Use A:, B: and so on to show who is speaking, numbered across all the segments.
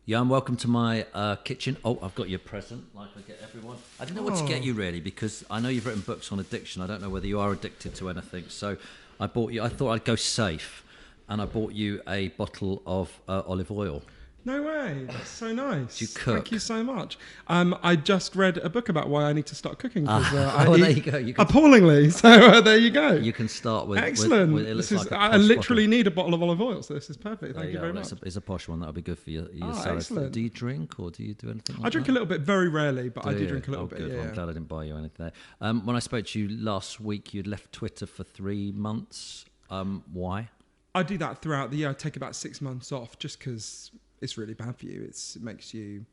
A: Yeah, and welcome to my kitchen. Oh, I've got your present, like I get everyone. I didn't know what to get you really, because I know you've written books on addiction. I don't know whether you are addicted to anything. So I bought you. I thought I'd go safe, and I bought you a bottle of olive oil.
B: No way. That's so nice.
A: Do you cook?
B: Thank you so much. I just read a book about why I need to start cooking.
A: Well, there you go. You can,
B: appallingly. So there you go.
A: you can start with...
B: Excellent.
A: With it looks like a
B: I
A: posh
B: literally
A: bottle.
B: need a bottle of olive oil, so this is perfect. Thank you very much.
A: It's a posh one. That'll be good for your salad.
B: Excellent.
A: Do you drink or do you do anything like
B: I drink
A: that?
B: a little bit, very rarely, but I do
A: you?
B: drink a little
A: Oh,
B: bit.
A: good.
B: Yeah.
A: Well, I'm glad I didn't buy you anything there. When I spoke to you last week, you'd left Twitter for 3 months. Why?
B: I do that throughout the year. I take about 6 months off just because it's really bad for you. It makes you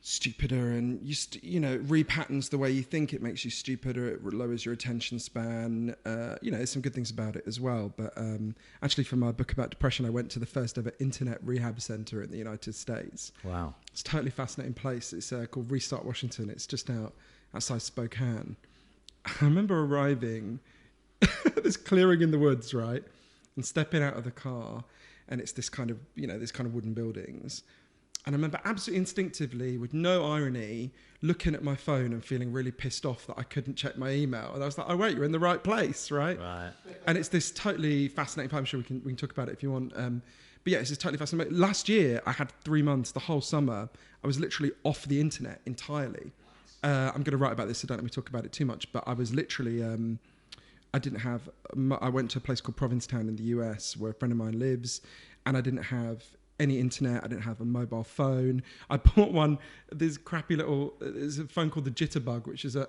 B: stupider, and it repatterns the way you think. It makes you stupider. It lowers your attention span. There's some good things about it as well. But actually, for my book about depression, I went to the first ever internet rehab center in the United States.
A: Wow.
B: It's a totally fascinating place. It's called Restart Washington. It's just outside Spokane. I remember arriving at this clearing in the woods, right, and stepping out of the car, and it's this kind of wooden buildings. And I remember absolutely instinctively, with no irony, looking at my phone and feeling really pissed off that I couldn't check my email. And I was like, oh, wait, you're in the right place, right?
A: Right.
B: And it's this totally fascinating. I'm sure we can talk about it if you want. But yeah, it's just totally fascinating. Last year, I had 3 months, the whole summer, I was literally off the internet entirely. I'm going to write about this, so don't let me talk about it too much. But I was literally... I went to a place called Provincetown in the US where a friend of mine lives, and I didn't have any internet. I didn't have a mobile phone. I bought there's a phone called the Jitterbug, which is I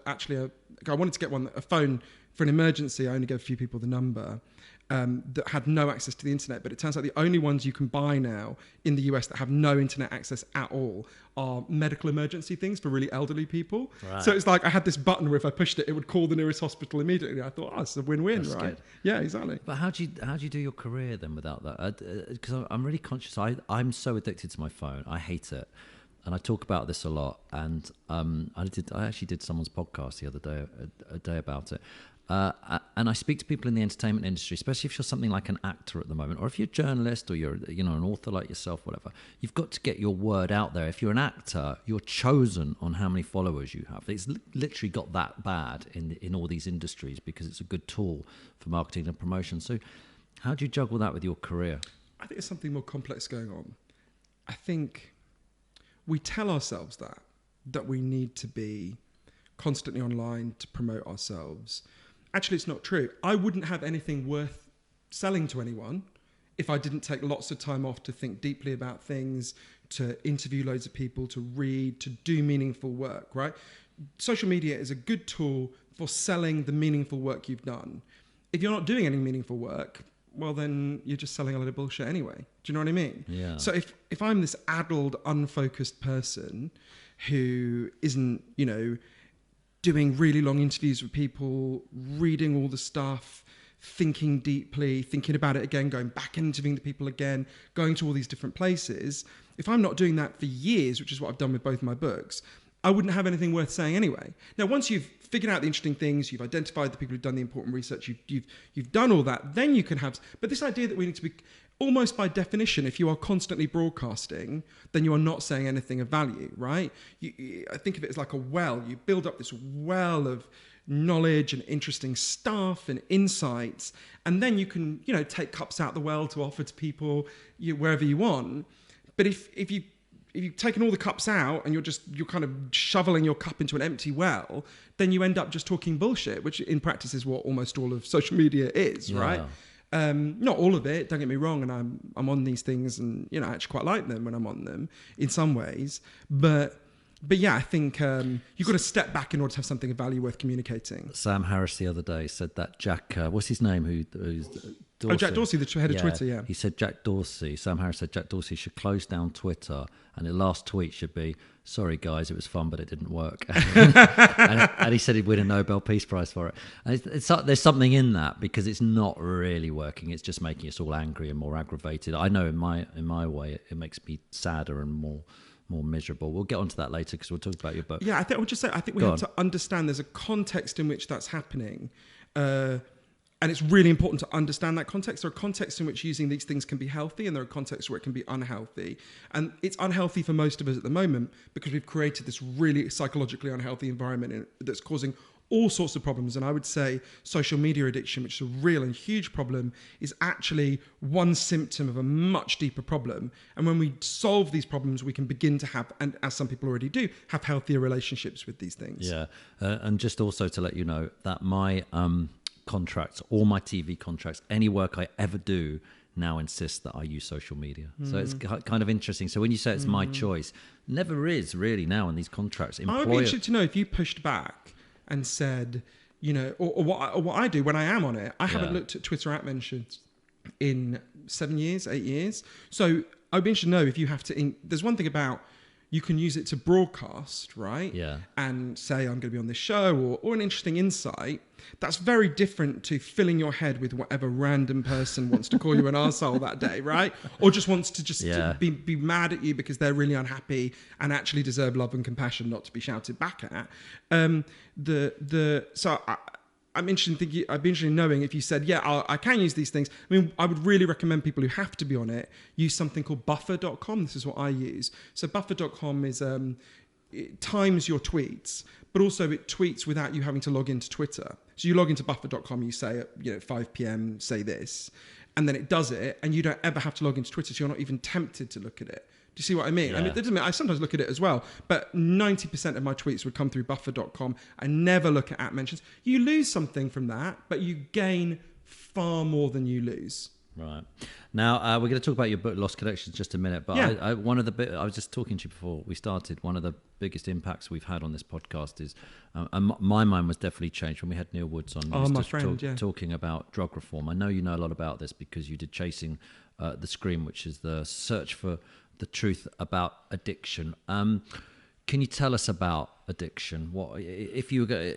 B: wanted to get a phone for an emergency. I only gave a few people the number, that had no access to the internet. But it turns out the only ones you can buy now in the US that have no internet access at all are medical emergency things for really elderly people.
A: Right.
B: So it's like I had this button where if I pushed it, it would call the nearest hospital immediately. I thought, it's a win-win,
A: That's
B: right?
A: good.
B: Yeah, exactly.
A: But how do you do your career then without that? Because I'm really conscious. I'm so addicted to my phone. I hate it, and I talk about this a lot. And I actually did someone's podcast the other day, a day about it. And I speak to people in the entertainment industry, especially if you're something like an actor at the moment, or if you're a journalist, or you're an author like yourself, whatever. You've got to get your word out there. If you're an actor, you're chosen on how many followers you have. It's literally got that bad in all these industries because it's a good tool for marketing and promotion. So how do you juggle that with your career?
B: I think there's something more complex going on. I think we tell ourselves that we need to be constantly online to promote ourselves. Actually, it's not true. I wouldn't have anything worth selling to anyone if I didn't take lots of time off to think deeply about things, to interview loads of people, to read, to do meaningful work, right? Social media is a good tool for selling the meaningful work you've done. If you're not doing any meaningful work, well, then you're just selling a lot of bullshit anyway. Do you know what I mean?
A: Yeah.
B: So if I'm this addled, unfocused person who isn't, doing really long interviews with people, reading all the stuff, thinking deeply, thinking about it again, going back and interviewing the people again, going to all these different places. If I'm not doing that for years, which is what I've done with both my books, I wouldn't have anything worth saying anyway. Now, once you've figured out the interesting things, you've identified the people who've done the important research, you've done all that, then you can have... But this idea that we need to be... Almost by definition, if you are constantly broadcasting, then you are not saying anything of value, right? I think of it as like a well. You build up this well of knowledge and interesting stuff and insights, and then you can, take cups out the well to offer to people wherever you want. But if you've taken all the cups out and you're kind of shoveling your cup into an empty well, then you end up just talking bullshit, which in practice is what almost all of social media is, right? Not all of it, don't get me wrong, and I'm on these things, and I actually quite like them when I'm on them in some ways, but yeah, I think you've got to step back in order to have something of value worth communicating.
A: Sam Harris the other day said that Jack, what's his name? Who's Dorsey.
B: Oh, Jack Dorsey, the head of Twitter, yeah.
A: He said Sam Harris said Jack Dorsey should close down Twitter, and the last tweet should be, "Sorry guys, it was fun, but it didn't work." and he said he'd win a Nobel Peace Prize for it. And there's something in that, because it's not really working. It's just making us all angry and more aggravated. I know in my way, it makes me sadder and more miserable. We'll get onto that later because we'll talk about your book.
B: Yeah, I think we have to understand there's a context in which that's happening. And it's really important to understand that context. There are contexts in which using these things can be healthy, and there are contexts where it can be unhealthy. And it's unhealthy for most of us at the moment because we've created this really psychologically unhealthy environment that's causing all sorts of problems. And I would say social media addiction, which is a real and huge problem, is actually one symptom of a much deeper problem. And when we solve these problems, we can begin to have, and as some people already do, have healthier relationships with these things.
A: Yeah. And just also to let you know that my contracts, all my TV contracts, any work I ever do now insist that I use social media. So it's kind of interesting. So when you say it's my choice, never is really now in these contracts.
B: I would be interested to know if you pushed back and said, you know, or what I do when I am on it, I haven't looked at Twitter at mentions in 7 years, 8 years. So I'd be interested to know if you have to, there's one thing about, you can use it to broadcast, right?
A: Yeah.
B: And say, I'm going to be on this show, or an interesting insight. That's very different to filling your head with whatever random person wants to call you an arsehole that day, right? Or just wants to to be mad at you because they're really unhappy and actually deserve love and compassion, not to be shouted back at. I'm interested in thinking. I'd be interested in knowing if you said, yeah, I can use these things. I mean, I would really recommend people who have to be on it use something called buffer.com. This is what I use. So buffer.com is it times your tweets, but also it tweets without you having to log into Twitter. So you log into buffer.com, you say at 5 p.m. say this, and then it does it, and you don't ever have to log into Twitter, so you're not even tempted to look at it. Do you see what I mean?
A: Yeah.
B: I mean, it doesn't mean I sometimes look at it as well, but 90% of my tweets would come through buffer.com. I never look at mentions. You lose something from that, but you gain far more than you lose.
A: Right. Now, we're going to talk about your book, Lost Connections, just a minute. But
B: Yeah.
A: I was just talking to you before we started. One of the biggest impacts we've had on this podcast is, and my mind was definitely changed when we had Neil Woods on.
B: Oh, my friend,
A: talking about drug reform. I know you know a lot about this because you did Chasing the Scream, which is the search for the truth about addiction. Can you tell us about addiction? What, if you were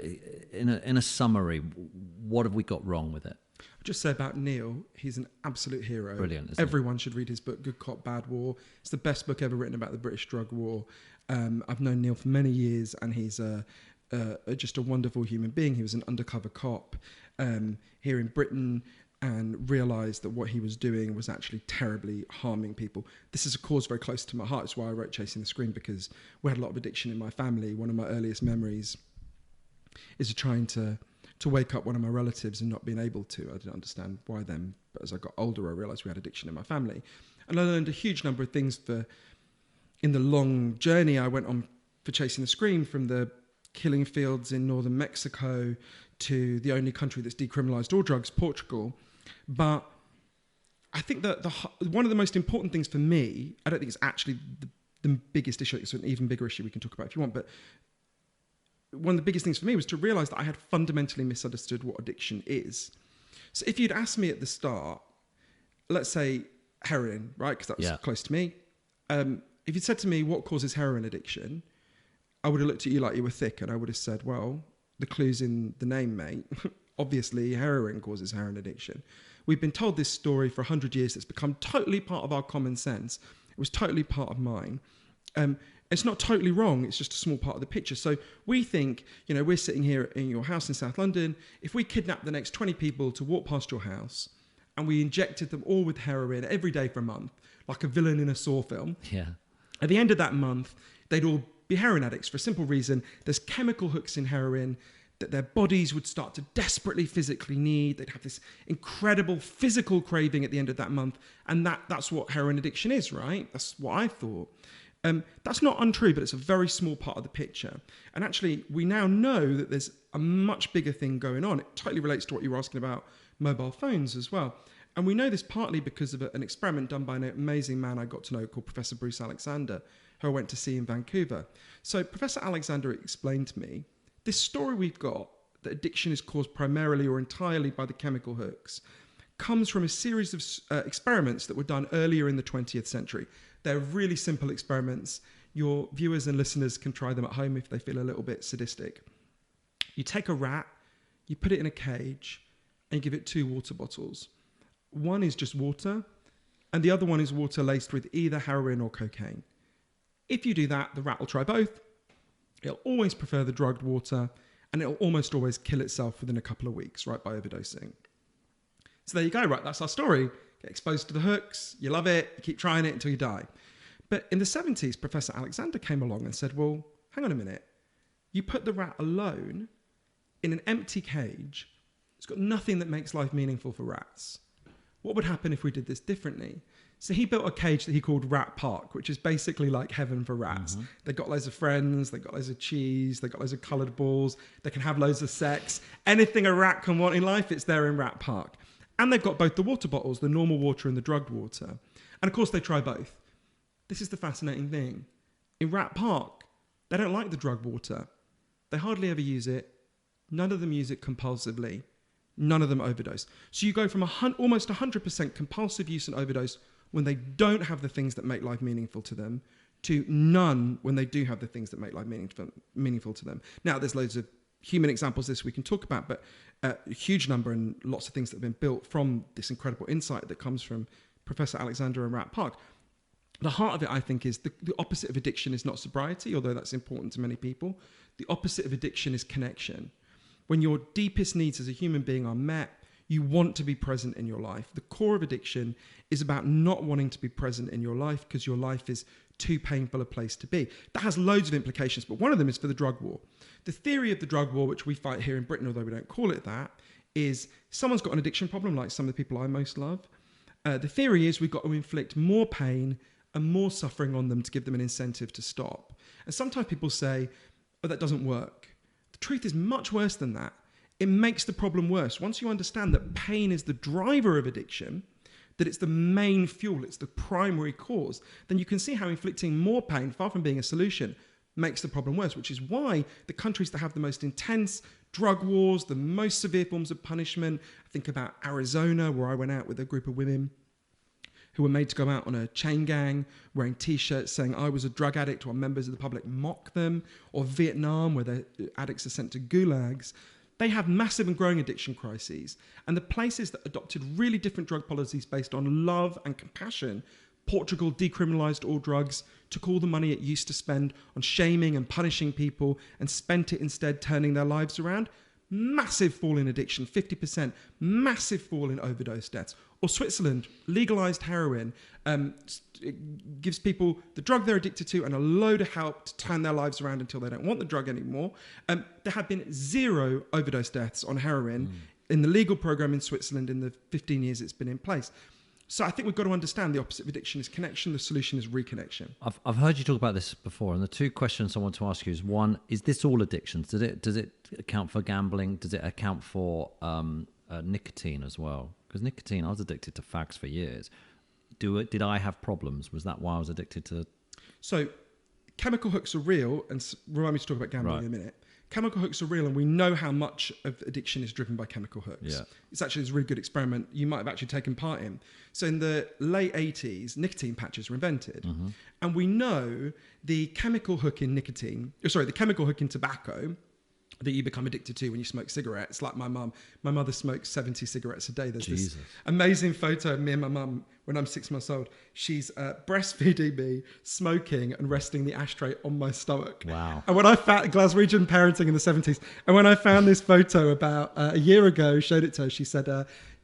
A: in a summary, what have we got wrong with it?
B: I'll just say about Neil, he's an absolute hero.
A: Brilliant.
B: Everyone should read his book, Good Cop, Bad War. It's the best book ever written about the British drug war. I've known Neil for many years, and he's just a wonderful human being. He was an undercover cop here in Britain, and realised that what he was doing was actually terribly harming people. This is a cause very close to my heart. It's why I wrote Chasing the Scream, because we had a lot of addiction in my family. One of my earliest memories is trying to wake up one of my relatives and not being able to. I didn't understand why then, but as I got older, I realised we had addiction in my family. And I learned a huge number of things in the long journey I went on for Chasing the Scream, from the killing fields in northern Mexico to the only country that's decriminalised all drugs, Portugal. But I think that one of the most important things for me, I don't think it's actually the biggest issue. It's an even bigger issue we can talk about if you want, but one of the biggest things for me was to realise that I had fundamentally misunderstood what addiction is. So if you'd asked me at the start, let's say heroin, right, because that was close to me. If you'd said to me, what causes heroin addiction? I would have looked at you like you were thick, and I would have said, well, the clue's in the name, mate. Obviously, heroin causes heroin addiction. We've been told this story for 100 years. It's become totally part of our common sense. It was totally part of mine. It's not totally wrong. It's just a small part of the picture. So we think, we're sitting here in your house in South London. If we kidnapped the next 20 people to walk past your house and we injected them all with heroin every day for a month, like a villain in a Saw film, at the end of that month, they'd all be heroin addicts for a simple reason. There's chemical hooks in heroin that their bodies would start to desperately physically need. They'd have this incredible physical craving at the end of that month. And that's what heroin addiction is, right? That's what I thought. That's not untrue, but it's a very small part of the picture. And actually, we now know that there's a much bigger thing going on. It totally relates to what you were asking about mobile phones as well. And we know this partly because of an experiment done by an amazing man I got to know called Professor Bruce Alexander, who I went to see in Vancouver. So Professor Alexander explained to me, this story we've got, that addiction is caused primarily or entirely by the chemical hooks, comes from a series of experiments that were done earlier in the 20th century. They're really simple experiments. Your viewers and listeners can try them at home if they feel a little bit sadistic. You take a rat, you put it in a cage, and you give it 2 water bottles. One is just water, and the other one is water laced with either heroin or cocaine. If you do that, the rat will try both. It'll always prefer the drugged water, and it'll almost always kill itself within a couple of weeks, right, by overdosing. So there you go, right? That's our story. Get exposed to the hooks, you love it, you keep trying it until you die. But in the 70s, Professor Alexander came along and said, well, hang on a minute. You put the rat alone in an empty cage. It's got nothing that makes life meaningful for rats. What would happen if we did this differently? So he built a cage that he called Rat Park, which is basically like heaven for rats. Mm-hmm. They've got loads of friends, they've got loads of cheese, they've got loads of coloured balls, they can have loads of sex. Anything a rat can want in life, it's there in Rat Park. And they've got both the water bottles, the normal water and the drugged water. And of course they try both. This is the fascinating thing. In Rat Park, they don't like the drugged water. They hardly ever use it. None of them use it compulsively. None of them overdose. So you go from almost 100% compulsive use and overdose when they don't have the things that make life meaningful to them, to none when they do have the things that make life meaningful to them. Now, there's loads of human examples of this we can talk about, but a huge number and lots of things that have been built from this incredible insight that comes from Professor Alexander and Rat Park. The heart of it, I think, is the opposite of addiction is not sobriety, although that's important to many people. The opposite of addiction is connection. When your deepest needs as a human being are met, you want to be present in your life. The core of addiction is about not wanting to be present in your life because your life is too painful a place to be. That has loads of implications, but one of them is for the drug war. The theory of the drug war, which we fight here in Britain, although we don't call it that, is someone's got an addiction problem, like some of the people I most love. The theory is we've got to inflict more pain and more suffering on them to give them an incentive to stop. And sometimes people say, oh, that doesn't work. The truth is much worse than that. It makes the problem worse. Once you understand that pain is the driver of addiction, that it's the main fuel, it's the primary cause, then you can see how inflicting more pain, far from being a solution, makes the problem worse, which is why the countries that have the most intense drug wars, the most severe forms of punishment, I think about Arizona, where I went out with a group of women who were made to go out on a chain gang, wearing T-shirts saying I was a drug addict, while members of the public mock them, or Vietnam, where the addicts are sent to gulags. They have massive and growing addiction crises. And the places that adopted really different drug policies based on love and compassion, Portugal decriminalised all drugs, took all the money it used to spend on shaming and punishing people and spent it instead turning their lives around. Massive fall in addiction, 50%, massive fall in overdose deaths. Or Switzerland, legalised heroin, it gives people the drug they're addicted to and a load of help to turn their lives around until they don't want the drug anymore. There have been 0 overdose deaths on heroin in the legal program in Switzerland in the 15 years it's been in place. So I think we've got to understand the opposite of addiction is connection, the solution is reconnection.
A: I've heard you talk about this before, and the two questions I want to ask you is, one, is this all addictions? Does it account for gambling? Does it account for nicotine as well? Because nicotine, I was addicted to fags for years. Did I have problems? Was that why I was addicted to? So
B: chemical hooks are real, and remind me to talk about gambling in a minute. Chemical hooks are real, and we know how much of addiction is driven by chemical hooks.
A: Yeah.
B: It's actually a really good experiment you might have actually taken part in. So in the late 80s, nicotine patches were invented. Mm-hmm. And we know the chemical hook in the chemical hook in tobacco that you become addicted to when you smoke cigarettes. Like my mother smokes 70 cigarettes a day. There's this amazing photo of me and my mum when I'm 6 months old. She's breastfeeding me, smoking and resting the ashtray on my stomach.
A: Wow.
B: And when I found Glaswegian parenting in the 70s, and when I found this photo about a year ago, showed it to her, she said,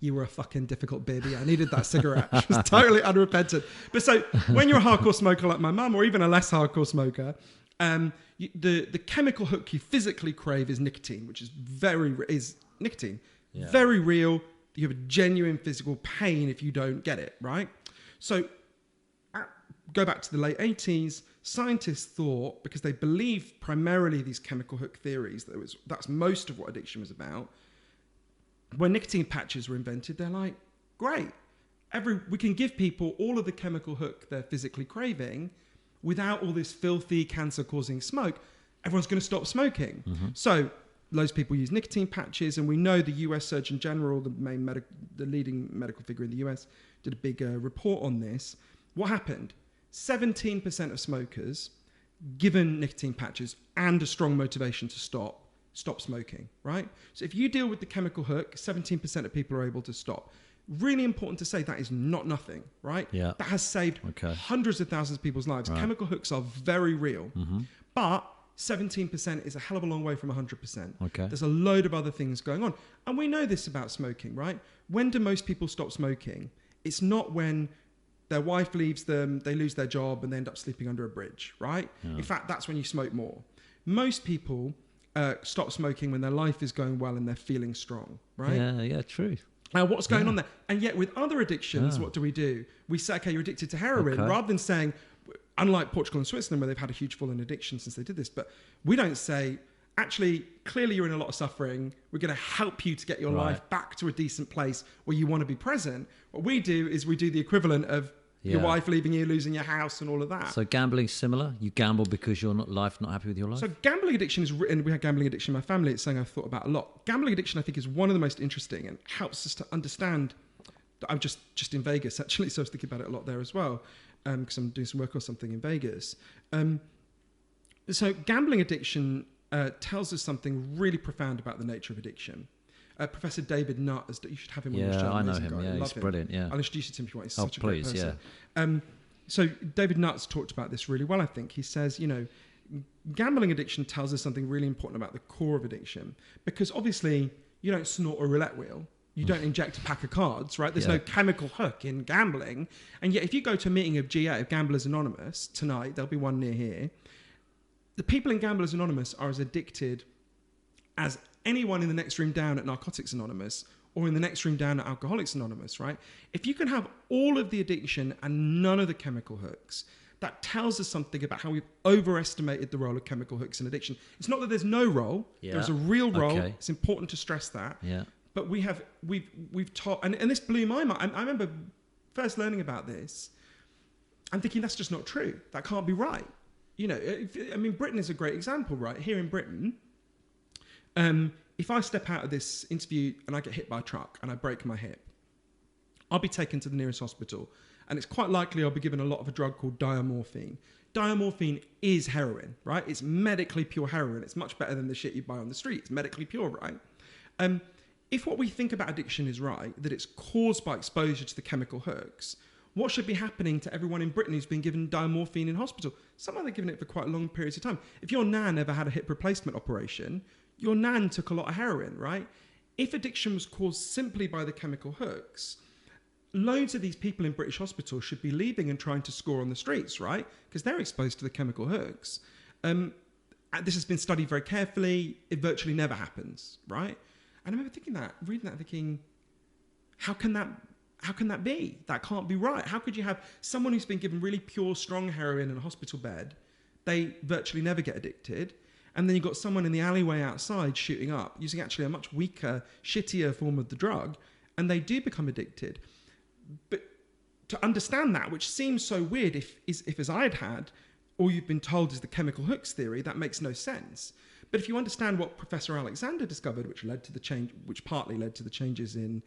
B: you were a fucking difficult baby. I needed that cigarette. She was totally unrepentant. But so when you're a hardcore smoker like my mum, or even a less hardcore smoker, the chemical hook you physically crave is nicotine, which is very real. You have a genuine physical pain if you don't get it, right? So go back to the late 80s, scientists thought, because they believed primarily these chemical hook theories, that's most of what addiction was about. When nicotine patches were invented, they're like, great. We can give people all of the chemical hook they're physically craving without all this filthy cancer-causing smoke. Everyone's going to stop smoking. Mm-hmm. So loads of people use nicotine patches, and we know the US Surgeon General, the leading medical figure in the US, did a big report on this. What happened? 17% of smokers, given nicotine patches and a strong motivation to stop smoking, right? So if you deal with the chemical hook, 17% of people are able to stop. Really important to say that is not nothing, right?
A: Yeah.
B: That has saved hundreds of thousands of people's lives. Right. Chemical hooks are very real. Mm-hmm. But 17% is a hell of a long way from 100%.
A: Okay.
B: There's a load of other things going on. And we know this about smoking, right? When do most people stop smoking? It's not when their wife leaves them, they lose their job, and they end up sleeping under a bridge, right?
A: Yeah.
B: In fact, that's when you smoke more. Most people stop smoking when their life is going well and they're feeling strong, right?
A: Yeah, true.
B: Now, what's going on there? And yet with other addictions,
A: Yeah.
B: what do? We say, okay, you're addicted to heroin,
A: Okay.
B: rather than saying, unlike Portugal and Switzerland, where they've had a huge fall in addiction since they did this, but we don't say, actually, clearly you're in a lot of suffering. We're going to help you to get your
A: Right.
B: life back to a decent place where you want to be present. What we do is we do the equivalent of your
A: Yeah.
B: wife leaving you, losing your house and all of that.
A: So gambling's similar. You gamble because you're not happy with your life.
B: So gambling addiction is written. We had gambling addiction in my family. It's something I've thought about a lot. Gambling addiction, I think, is one of the most interesting and helps us to understand. I'm just in Vegas actually, so I was thinking about it a lot there as well, because I'm doing some work or something in Vegas. So gambling addiction tells us something really profound about the nature of addiction. Professor David Nutt, you should have him on your show.
A: Yeah, I know
B: amazing
A: him.
B: guy.
A: Yeah,
B: I
A: he's
B: love him.
A: brilliant. Yeah.
B: I'll introduce you to him if you want. He's
A: Oh,
B: such a great
A: please,
B: person. So David Nutt's talked about this really well, I think. He says, gambling addiction tells us something really important about the core of addiction. Because obviously, you don't snort a roulette wheel. You don't inject a pack of cards, right? There's
A: Yeah.
B: no chemical hook in gambling. And yet, if you go to a meeting of GA, of Gamblers Anonymous, tonight, there'll be one near here, the people in Gamblers Anonymous are as addicted as anyone in the next room down at Narcotics Anonymous or in the next room down at Alcoholics Anonymous, right? If you can have all of the addiction and none of the chemical hooks, that tells us something about how we've overestimated the role of chemical hooks in addiction. It's not that there's no role.
A: Yeah.
B: There's a real role.
A: Okay.
B: It's important to stress that.
A: Yeah.
B: But we've taught, and this blew my mind. I remember first learning about this and thinking that's just not true. That can't be right. Britain is a great example, right? Here in Britain, if I step out of this interview and I get hit by a truck and I break my hip, I'll be taken to the nearest hospital. And it's quite likely I'll be given a lot of a drug called diamorphine. Diamorphine is heroin, right? It's medically pure heroin. It's much better than the shit you buy on the street. It's medically pure, right? If what we think about addiction is right, that it's caused by exposure to the chemical hooks, what should be happening to everyone in Britain who's been given diamorphine in hospital? Some of them are given it for quite long periods of time. If your nan ever had a hip replacement operation, your nan took a lot of heroin, right? If addiction was caused simply by the chemical hooks, loads of these people in British hospitals should be leaving and trying to score on the streets, right? Because they're exposed to the chemical hooks. This has been studied very carefully. It virtually never happens, right? And I remember reading that, thinking, how can that be? That can't be right. How could you have someone who's been given really pure, strong heroin in a hospital bed, they virtually never get addicted, and then you've got someone in the alleyway outside shooting up, using actually a much weaker, shittier form of the drug, and they do become addicted. But to understand that, which seems so weird if as I had, all you've been told is the chemical hooks theory, that makes no sense. But if you understand what Professor Alexander discovered, which partly led to the changes in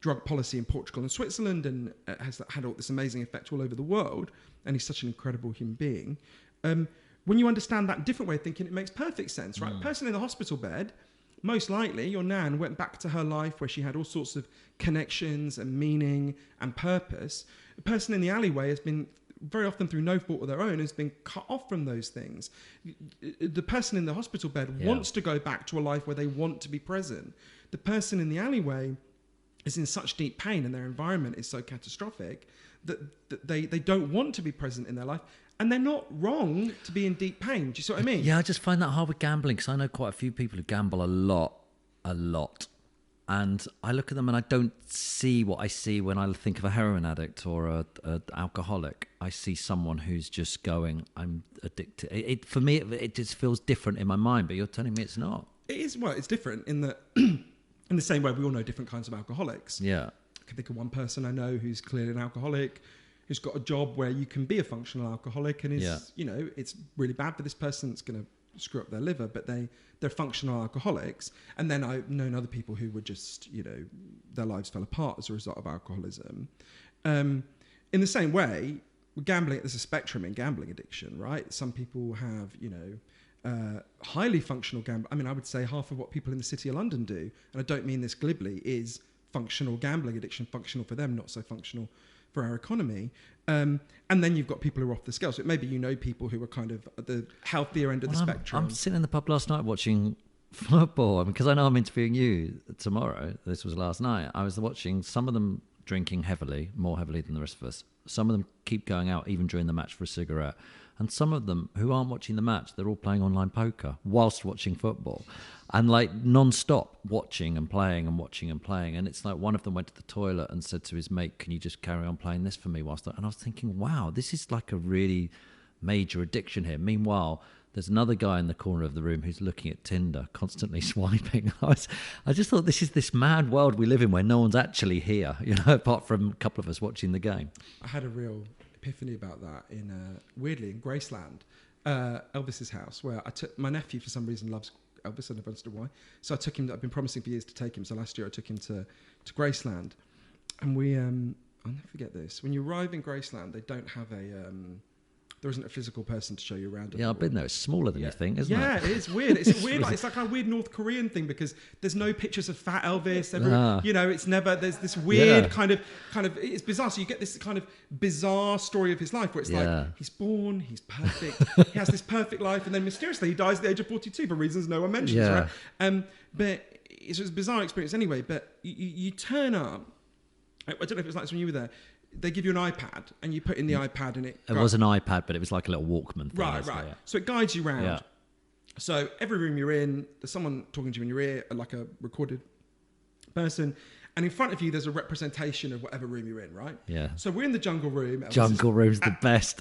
B: drug policy in Portugal and Switzerland, and has had all this amazing effect all over the world, and he's such an incredible human being. When you understand that different way of thinking, it makes perfect sense, right? Person in the hospital bed, most likely your nan went back to her life where she had all sorts of connections and meaning and purpose. The person in the alleyway has been, very often through no fault of their own, has been cut off from those things. The person in the hospital bed wants to go back to a life where they want to be present. The person in the alleyway is in such deep pain and their environment is so catastrophic that they don't want to be present in their life. And they're not wrong to be in deep pain. Do you see what I mean?
A: Yeah, I just find that hard with gambling because I know quite a few people who gamble a lot. And I look at them and I don't see what I see when I think of a heroin addict or a alcoholic. I see someone who's just going, I'm addicted. For me, it just feels different in my mind, but you're telling me it's not.
B: It is, well, it's different in that, in the same way we all know different kinds of alcoholics.
A: Yeah.
B: I can think of one person I know who's clearly an alcoholic, who's got a job where you can be a functional alcoholic, and is, it's really bad for this person. It's going to screw up their liver, but they're functional alcoholics. And then I've known other people who were just, their lives fell apart as a result of alcoholism. In the same way, with gambling, there's a spectrum in gambling addiction, right? Some people have, highly functional gambling. I mean, I would say half of what people in the City of London do, and I don't mean this glibly, is functional gambling addiction. Functional for them, not so functional for our economy. And then you've got people who are off the scale. So maybe you know people who are kind of at the healthier end of the spectrum.
A: I'm sitting in the pub last night watching football because I know I'm interviewing you tomorrow. This was last night. I was watching some of them drinking heavily, more heavily than the rest of us. Some of them keep going out even during the match for a cigarette. And some of them who aren't watching the match, they're all playing online poker whilst watching football. And like non-stop watching and playing and watching and playing. And it's like one of them went to the toilet and said to his mate, can you just carry on playing this for me whilst and I was thinking, wow, this is like a really major addiction here. Meanwhile, there's another guy in the corner of the room who's looking at Tinder, constantly swiping. I just thought this is this mad world we live in where no one's actually here, apart from a couple of us watching the game.
B: I had a real epiphany about that weirdly in Graceland, Elvis's house, where I took my nephew, for some reason loves Elvis, I never understood why. So I took him, I've been promising for years to take him. So last year I took him to Graceland, and we, I'll never forget this. When you arrive in Graceland, they don't have there isn't a physical person to show you around.
A: Yeah, I've been there. It's smaller than you think, isn't it?
B: Yeah, it is weird. It's a weird, it's like a weird North Korean thing because there's no pictures of fat Elvis. It's never. There's this weird kind of. It's bizarre. So you get this kind of bizarre story of his life where it's like he's born, he's perfect, he has this perfect life, and then mysteriously he dies at the age of 42 for reasons no one mentions.
A: Yeah.
B: Right? But it's a bizarre experience anyway. But you turn up. I don't know if it's like this when you were there. They give you an iPad and you put in the iPad and it
A: was an iPad, but it was like a little Walkman thing.
B: Right.
A: Yeah.
B: So it guides you around.
A: Yeah.
B: So every room you're in, there's someone talking to you in your ear, like a recorded person. And in front of you, there's a representation of whatever room you're in, right?
A: Yeah.
B: So we're in the jungle room.
A: Jungle room's the best.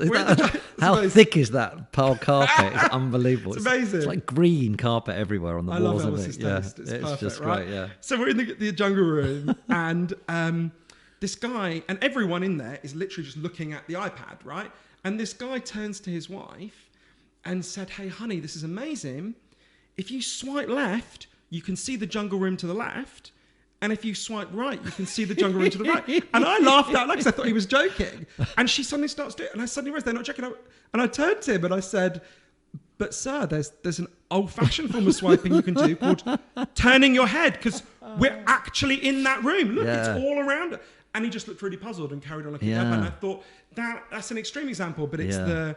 A: How thick is that pile carpet? It's unbelievable.
B: It's amazing.
A: It's like green carpet everywhere on the walls
B: love
A: of
B: Elvis's
A: it. Yeah.
B: taste. It's
A: It's
B: perfect,
A: just
B: right?
A: great, yeah.
B: So we're in the jungle room and this guy, and everyone in there is literally just looking at the iPad, right? And this guy turns to his wife and said, hey, honey, this is amazing. If you swipe left, you can see the jungle room to the left. And if you swipe right, you can see the jungle room to the right. And I laughed out loud because I thought he was joking. And she suddenly starts doing it. And I suddenly realized they're not joking. And I turned to him and I said, but sir, there's an old-fashioned form of swiping you can do called turning your head because we're actually in that room. Look, it's all around. And he just looked really puzzled and carried on looking up. And I thought, that's an extreme example, but it's and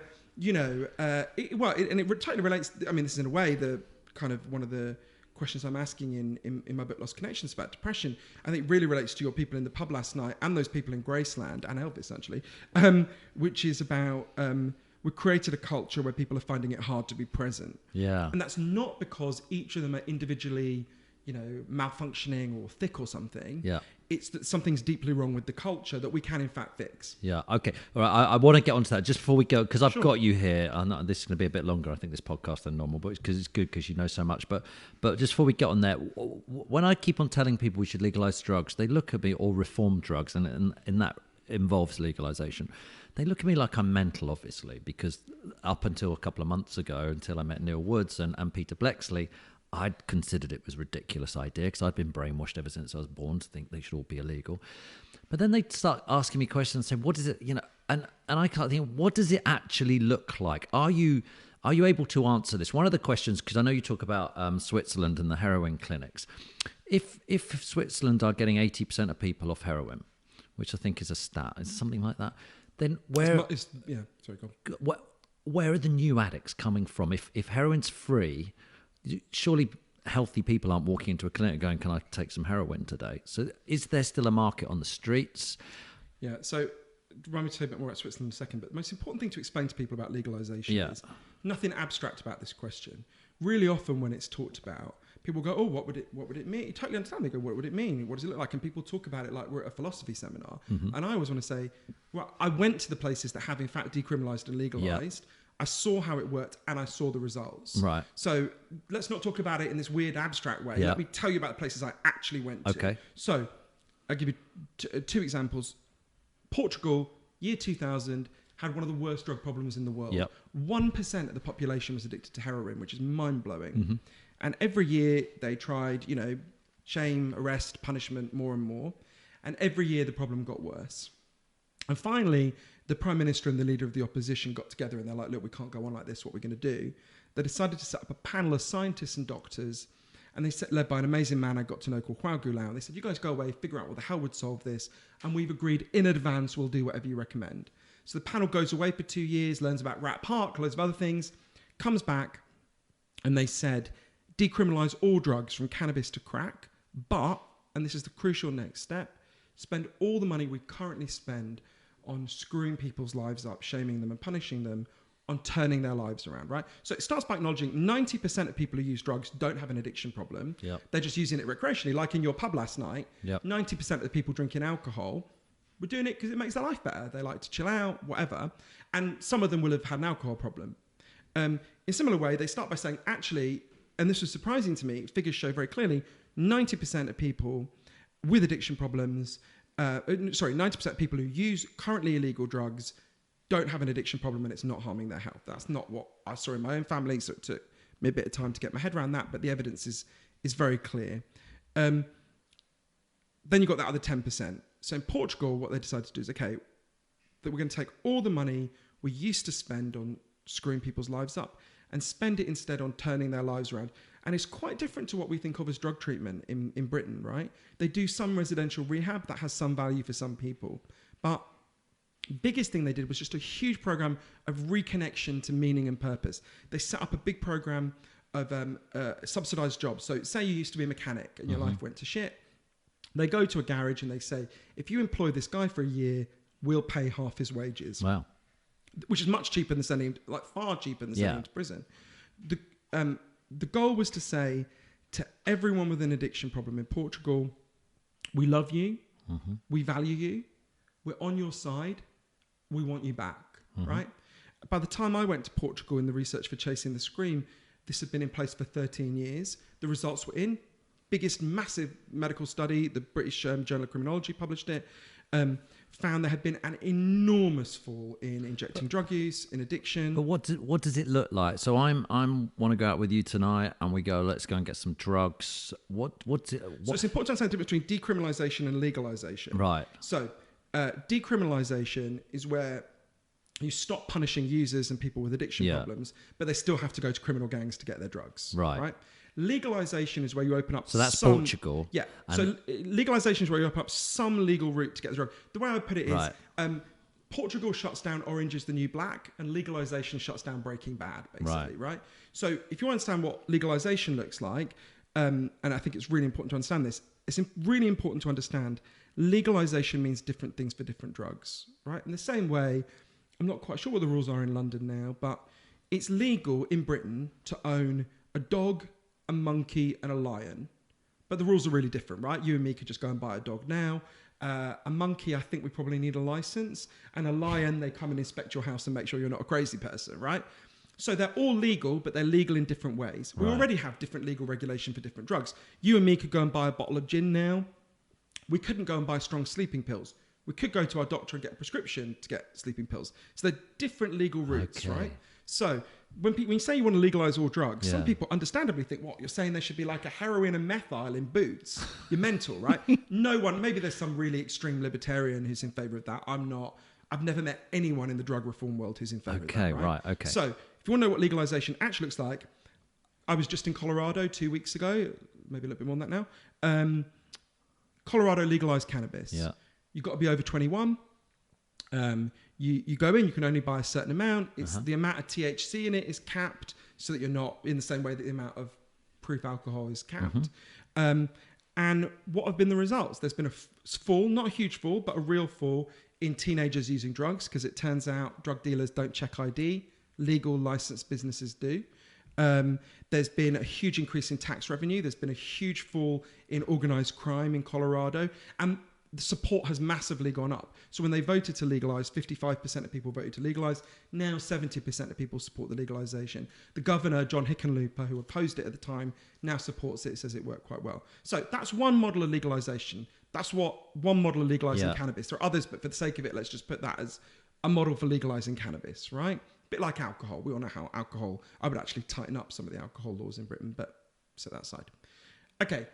B: it totally relates. I mean, this is in a way the kind of one of the questions I'm asking in my book, Lost Connections, about depression. I think really relates to your people in the pub last night and those people in Graceland and Elvis, actually, which is about we created a culture where people are finding it hard to be present.
A: Yeah.
B: And that's not because each of them are individually, malfunctioning or thick or something.
A: Yeah.
B: It's that something's deeply wrong with the culture that we can in fact fix.
A: Yeah. Okay. All right. I want to get onto that just before we go because I've got you here. And this is going to be a bit longer, I think, this podcast than normal, but because it's good because you know so much. But just before we get on there, when I keep on telling people we should legalize drugs, they look at me or reform drugs, and that involves legalization. They look at me like I'm mental, obviously, because up until a couple of months ago, until I met Neil Woods and Peter Blexley, I'd considered it was a ridiculous idea because I'd been brainwashed ever since I was born to think they should all be illegal. But then they'd start asking me questions and saying, what is it, and I can't think, what does it actually look like? Are you able to answer this? One of the questions, because I know you talk about Switzerland and the heroin clinics. If Switzerland are getting 80% of people off heroin, which I think is a stat, it's something like that, then where are the new addicts coming from? If heroin's free, surely healthy people aren't walking into a clinic going, can I take some heroin today? So is there still a market on the streets?
B: Yeah, so remind me to say a bit more about Switzerland in a second, but the most important thing to explain to people about legalization is nothing abstract about this question. Really often when it's talked about, people go, oh, what would it mean? You totally understand. They go, what would it mean? What does it look like? And people talk about it like we're at a philosophy seminar. Mm-hmm. And I always want to say, well, I went to the places that have in fact decriminalized and legalized. I saw how it worked and I saw the results. Right. So let's not talk about it in this weird abstract way. Let me tell you about the places I actually went to. Okay. So I'll give you two examples. Portugal, year 2000, had one of the worst drug problems in the world. 1% of the population was addicted to heroin, which is mind-blowing. Mm-hmm. And every year they tried, shame, arrest, punishment, more and more. And every year the problem got worse. And finally, the Prime Minister and the leader of the opposition got together and they're like, look, we can't go on like this. What we're going to do? They decided to set up a panel of scientists and doctors And they said, led by an amazing man I got to know called Huao Gulao. They said, you guys go away, figure out what the hell would solve this. And we've agreed in advance we'll do whatever you recommend. So the panel goes away for 2 years, learns about Rat Park, loads of other things, comes back, and they said, decriminalise all drugs from cannabis to crack, but, and this is the crucial next step, spend all the money we currently spend on screwing people's lives up, shaming them and punishing them, on turning their lives around, right? So it starts by acknowledging 90% of people who use drugs don't have an addiction problem.
A: Yep.
B: They're just using it recreationally. Like in your pub last night,
A: Yep.
B: 90% of the people drinking alcohol were doing it because it makes their life better. They like to chill out, whatever. And some of them will have had an alcohol problem. In a similar way, they start by saying, actually, and this was surprising to me, figures show very clearly, 90% of people with addiction problems, 90% of people who use currently illegal drugs don't have an addiction problem and it's not harming their health. That's not what I saw in my own family, so it took me a bit of time to get my head around that, but the evidence is very clear. Then you've got that other 10%. So in Portugal, what they decided to do is, okay, that we're going to take all the money we used to spend on screwing people's lives up and spend it instead on turning their lives around. And it's quite different to what we think of as drug treatment in Britain, right? They do some residential rehab that has some value for some people. But biggest thing they did was just a huge program of reconnection to meaning and purpose. They set up a big program of subsidized jobs. So say you used to be a mechanic and your life went to shit. They go to a garage and they say, if you employ this guy for a year, we'll pay half his wages.
A: Wow.
B: Which is much cheaper than sending him, like far cheaper than sending him to prison. The goal was to say to everyone with an addiction problem in Portugal, we love you, we value you, we're on your side, we want you back, right? By the time I went to Portugal in the research for Chasing the Scream, this had been in place for 13 years. The results were in. Biggest massive medical study, the British Journal of Criminology published it, found there had been an enormous fall in injecting drug use, in addiction.
A: But what does it look like? So I'm want to go out with you tonight, and we go, let's go and get some drugs. So
B: it's important to understand the difference between decriminalisation and legalisation.
A: Right.
B: So decriminalisation is where you stop punishing users and people with addiction problems, but they still have to go to criminal gangs to get their drugs.
A: Right.
B: Legalisation is where you open up.
A: So that's Portugal.
B: Yeah. So legalisation is where you open up some legal route to get the drug. The way I would put it is, Portugal shuts down Orange is the New Black, and legalisation shuts down Breaking Bad, basically. Right. So if you understand what legalisation looks like, and I think it's really important to understand this, it's really important to understand legalisation means different things for different drugs. Right. In the same way, I'm not quite sure what the rules are in London now, but it's legal in Britain to own a dog, a monkey and a lion, but the rules are really different, right? You and me could just go and buy a dog now. A monkey, I think we probably need a license, and a lion, they come and inspect your house and make sure you're not a crazy person, right? So they're all legal, but they're legal in different ways. We already have different legal regulation for different drugs. You and me could go and buy a bottle of gin now. We couldn't go and buy strong sleeping pills. We could go to our doctor and get a prescription to get sleeping pills. So they're different legal routes, right? So when you say you want to legalise all drugs, some people understandably think, what, you're saying there should be like a heroin and meth aisle in Boots? You're mental, right? No one, maybe there's some really extreme libertarian who's in favour of that. I'm not. I've never met anyone in the drug reform world who's in favour of that, right? Okay. So if you want to know what legalisation actually looks like, I was just in Colorado 2 weeks ago, maybe a little bit more than that now. Colorado legalised cannabis. Yeah. You've got to be over 21. You go in, you can only buy a certain amount. It's the amount of THC in it is capped so that you're not in the same way that the amount of proof alcohol is capped. And what have been the results? There's been a fall, not a huge fall, but a real fall in teenagers using drugs, because it turns out drug dealers don't check ID. Legal licensed businesses do. There's been a huge increase in tax revenue. There's been a huge fall in organised crime in Colorado. And the support has massively gone up. So when they voted to legalise, 55% of people voted to legalise. Now 70% of people support the legalisation. The governor, John Hickenlooper, who opposed it at the time, now supports it, says it worked quite well. So that's one model of legalisation. That's one model of legalising cannabis. There are others, but for the sake of it, let's just put that as a model for legalising cannabis, right? A bit like alcohol. We all know how alcohol, I would actually tighten up some of the alcohol laws in Britain, but set that aside. Okay,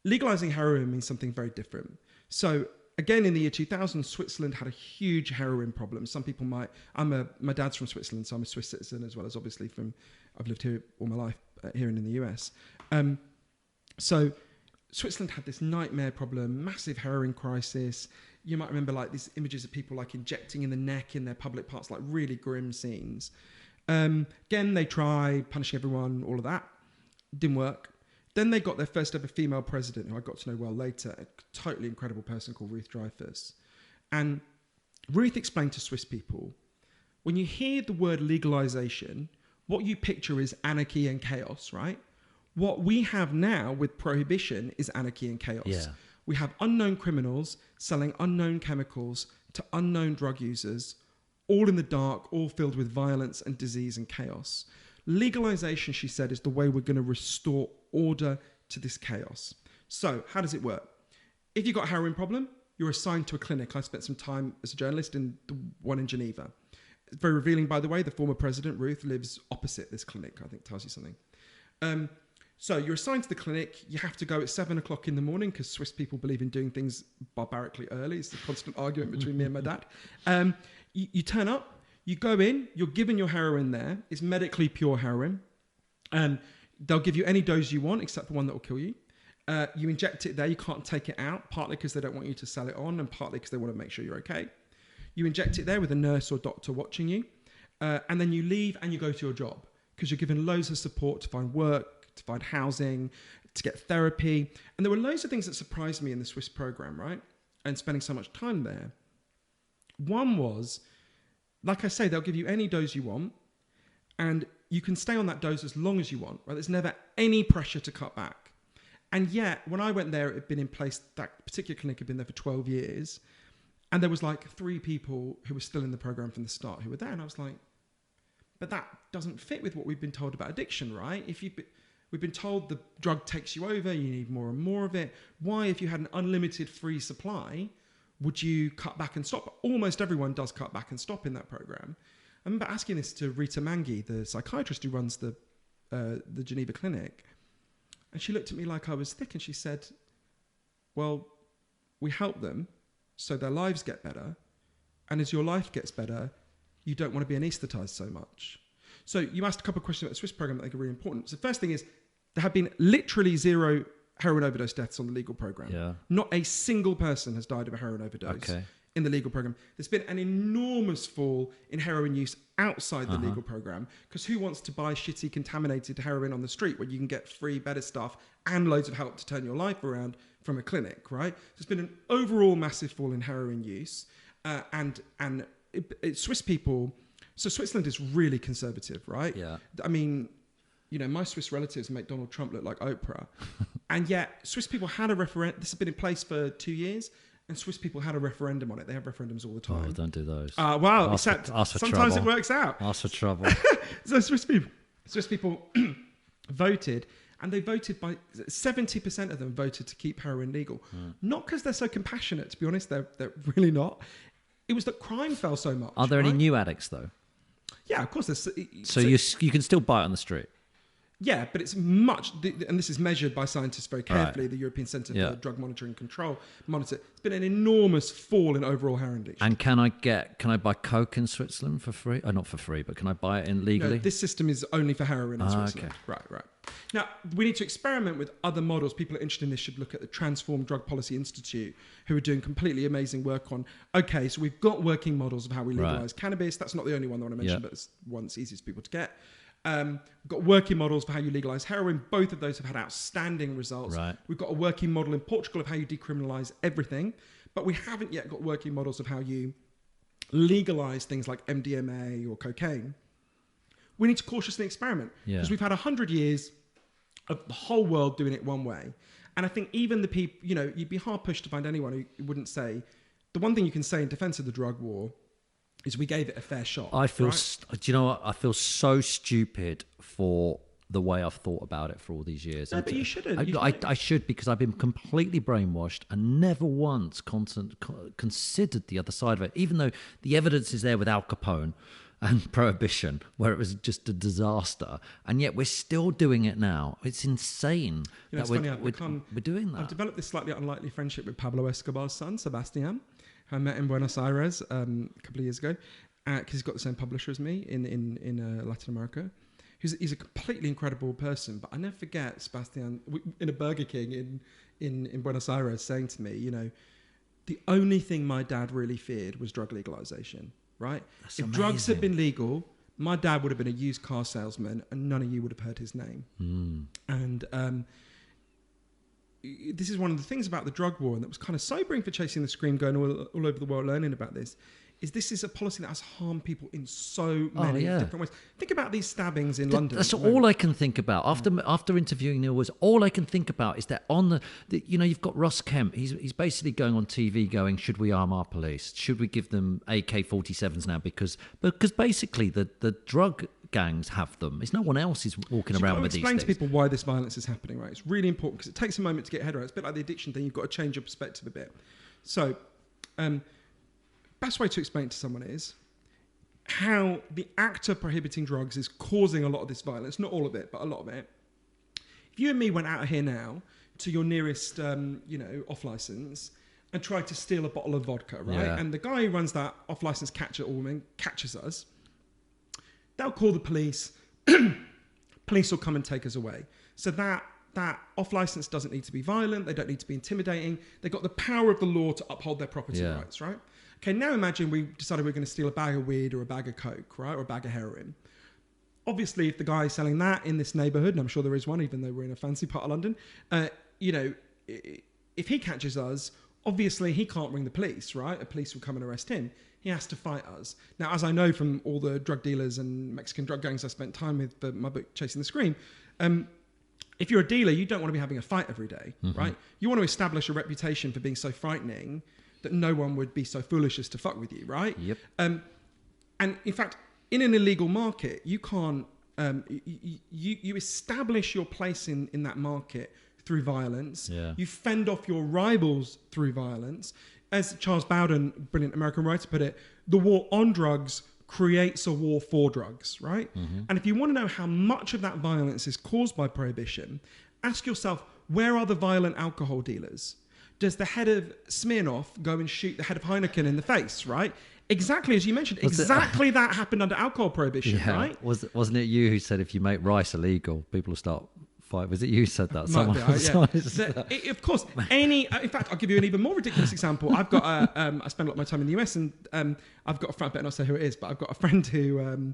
B: legalising heroin means something very different. So again, in the year 2000, Switzerland had a huge heroin problem. Some people might, my dad's from Switzerland, so I'm a Swiss citizen, as well as obviously I've lived here all my life, here and in the US. So Switzerland had this nightmare problem, massive heroin crisis. You might remember like these images of people like injecting in the neck in their public parts, like really grim scenes. Again, they tried punishing everyone, all of that. Didn't work. Then they got their first ever female president, who I got to know well later, a totally incredible person called Ruth Dreyfus. And Ruth explained to Swiss people, when you hear the word legalization, what you picture is anarchy and chaos, right? What we have now with prohibition is anarchy and chaos.
A: Yeah.
B: We have unknown criminals selling unknown chemicals to unknown drug users, all in the dark, all filled with violence and disease and chaos. Legalization, she said, is the way we're going to restore order to this chaos. So how does it work? If you've got a heroin problem, you're assigned to a clinic. I spent some time as a journalist in the one in Geneva. It's very revealing, by the way. The former president, Ruth, lives opposite this clinic. I think tells you something. So you're assigned to the clinic. You have to go at 7 o'clock in the morning because Swiss people believe in doing things barbarically early. It's a constant argument between me and my dad. You turn up, you go in, you're given your heroin there. It's medically pure heroin. They'll give you any dose you want except for one that will kill you. You inject it there. You can't take it out, partly because they don't want you to sell it on and partly because they want to make sure you're okay. You inject it there with a nurse or doctor watching you. And then you leave and you go to your job because you're given loads of support to find work, to find housing, to get therapy. And there were loads of things that surprised me in the Swiss program, right? And spending so much time there. One was, like I say, they'll give you any dose you want and you can stay on that dose as long as you want, right? There's never any pressure to cut back. And yet, when I went there, it had been in place, that particular clinic had been there for 12 years. And there was like 3 people who were still in the program from the start who were there. And I was like, but that doesn't fit with what we've been told about addiction, right? We've been told the drug takes you over, you need more and more of it. Why, if you had an unlimited free supply, would you cut back and stop? Almost everyone does cut back and stop in that program. I remember asking this to Rita Mangi, the psychiatrist who runs the Geneva clinic. And she looked at me like I was thick and she said, well, we help them so their lives get better. And as your life gets better, you don't want to be anaesthetized so much. So you asked a couple of questions about the Swiss program that I think are really important. So the first thing is there have been literally 0 heroin overdose deaths on the legal program.
A: Yeah.
B: Not a single person has died of a heroin overdose in the legal program. There's been an enormous fall in heroin use outside the legal program because who wants to buy shitty contaminated heroin on the street where you can get free, better stuff and loads of help to turn your life around from a clinic, right? There's been an overall massive fall in heroin use Swiss people. So Switzerland is really conservative, right?
A: Yeah.
B: I mean, you know, my Swiss relatives make Donald Trump look like Oprah. And yet Swiss people had a referendum. This has been in place for 2 years. And Swiss people had a referendum on it. They have referendums all the time.
A: Oh, don't do those.
B: Wow.
A: Ask for
B: Sometimes
A: trouble.
B: it works out.
A: Ask for trouble.
B: So Swiss people voted. And they voted by 70% of them voted to keep heroin legal. Not because they're so compassionate, to be honest. They're really not. It was that crime fell so much.
A: Are there any new addicts, though?
B: Yeah, of course.
A: So you can still buy it on the street?
B: Yeah, but it's much, and this is measured by scientists very carefully,
A: Right.
B: the European Centre for Drug Monitoring and Control monitor. It's been an enormous fall in overall heroin addiction.
A: And can I buy coke in Switzerland for free? Not for free, but can I buy it legally?
B: No, this system is only for heroin in Switzerland.
A: Okay.
B: Right. Now, we need to experiment with other models. People are interested in this should look at the Transform Drug Policy Institute, who are doing completely amazing work on, okay, so we've got working models of how we legalise cannabis. That's not the only one that I want to mention, but it's one that's easiest for people to get. We've got working models for how you legalise heroin. Both of those have had outstanding results.
A: Right.
B: We've got a working model in Portugal of how you decriminalise everything, but we haven't yet got working models of how you legalise things like MDMA or cocaine. We need to cautiously experiment because we've had 100 years of the whole world doing it one way. And I think even the people, you know, you'd be hard pushed to find anyone who wouldn't say, the one thing you can say in defence of the drug war is we gave it a fair shot.
A: I feel,
B: right?
A: Do you know what? I feel so stupid for the way I've thought about it for all these years.
B: No, but you shouldn't.
A: I should, because I've been completely brainwashed and never once considered the other side of it, even though the evidence is there with Al Capone and prohibition, where it was just a disaster, and yet we're still doing it now. It's insane that we're doing that.
B: I've developed this slightly unlikely friendship with Pablo Escobar's son, Sebastian. I met in Buenos Aires a couple of years ago because he's got the same publisher as me in Latin America, he's a completely incredible person. But I never forget Sebastian in a Burger King in Buenos Aires saying to me, you know, the only thing my dad really feared was drug legalization, right?
A: That's
B: if
A: amazing.
B: drugs had been legal, my dad would have been a used car salesman and none of you would have heard his name. And this is one of the things about the drug war, and that was kind of sobering for Chasing the Scream, going all over the world learning about this, is this is a policy that has harmed people in so many different ways. Think about these stabbings in London.
A: That's all I can think about. After interviewing Neil, was all I can think about is that on the you know, you've got Ross Kemp. He's basically going on TV going, should we arm our police? Should we give them AK-47s now? Because basically the drug gangs have them. It's no one else is walking around with these things.
B: Explain to people why this violence is happening, right? It's really important because it takes a moment to get your head around. It's a bit like the addiction thing. You've got to change your perspective a bit. So, best way to explain it to someone is how the act of prohibiting drugs is causing a lot of this violence. Not all of it, but a lot of it. If you and me went out of here now to your nearest, off license and tried to steal a bottle of vodka, right?
A: Yeah.
B: And the guy who runs that off license catcher woman catches us. They'll call the police. Police will come and take us away. So that off license doesn't need to be violent. They don't need to be intimidating. They've got the power of the law to uphold their property rights, right? Okay, now imagine we decided we're going to steal a bag of weed or a bag of coke, right? Or a bag of heroin. Obviously, if the guy is selling that in this neighbourhood, and I'm sure there is one, even though we're in a fancy part of London, if he catches us, obviously he can't ring the police, right? The police will come and arrest him. He has to fight us. Now, as I know from all the drug dealers and Mexican drug gangs I spent time with for my book, Chasing the Scream, if you're a dealer, you don't want to be having a fight every day, right? You want to establish a reputation for being so frightening that no one would be so foolish as to fuck with you, right?
A: Yep.
B: And in fact, in an illegal market, you can't, you establish your place in that market through violence.
A: Yeah.
B: You fend off your rivals through violence. As Charles Bowden, brilliant American writer, put it, the war on drugs creates a war for drugs, right? And if you want to know how much of that violence is caused by prohibition, ask yourself, where are the violent alcohol dealers? Does the head of Smirnoff go and shoot the head of Heineken in the face, right? Exactly as you mentioned. Exactly that happened under alcohol prohibition, right?
A: Wasn't it you who said if you make rice illegal, people will start fight? Was it you who said that?
B: Of course. In fact, I'll give you an even more ridiculous example. I've got I spend a lot of my time in the US, and I've got a friend, I better not say who it is, but I've got a friend who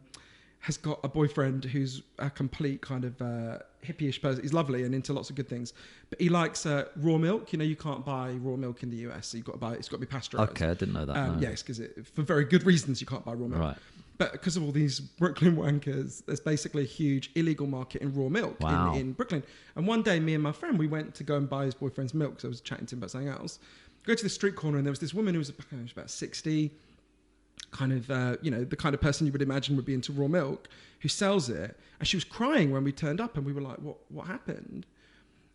B: has got a boyfriend who's a complete kind of hippie-ish person. He's lovely and into lots of good things, but he likes raw milk. You know, you can't buy raw milk in the US. So you've got to buy it's got to be pasteurized.
A: Okay, I didn't know that. No.
B: Yes, because for very good reasons you can't buy raw milk.
A: Right.
B: But because of all these Brooklyn wankers, there's basically a huge illegal market in raw milk in Brooklyn. And one day, me and my friend, we went to go and buy his boyfriend's milk because I was chatting to him about something else. Go to the street corner, and there was this woman who was about 60, kind of, the kind of person you would imagine would be into raw milk, who sells it. And she was crying when we turned up, and we were like, what happened?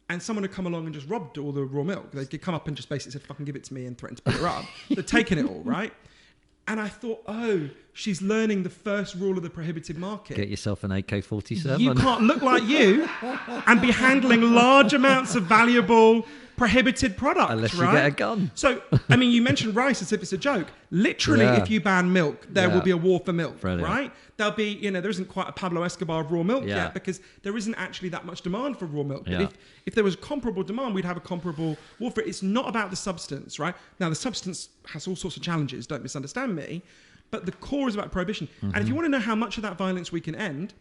B: And someone had come along and just robbed all the raw milk. They'd come up and just basically said, fucking give it to me, and threatened to pick her up. They'd taken it all, right? And I thought, she's learning the first rule of the prohibited market.
A: Get yourself an AK-47.
B: You can't look like you and be handling large amounts of valuable prohibited products,
A: unless you
B: right?
A: get a gun.
B: So, I mean, you mentioned rice as if it's a joke. Literally, if you ban milk, there will be a war for milk, right? There'll be, there isn't quite a Pablo Escobar of raw milk yet because there isn't actually that much demand for raw milk. But if there was comparable demand, we'd have a comparable war for it. It's not about the substance, right? Now, the substance has all sorts of challenges, don't misunderstand me, but the core is about prohibition. And if you want to know how much of that violence we can end,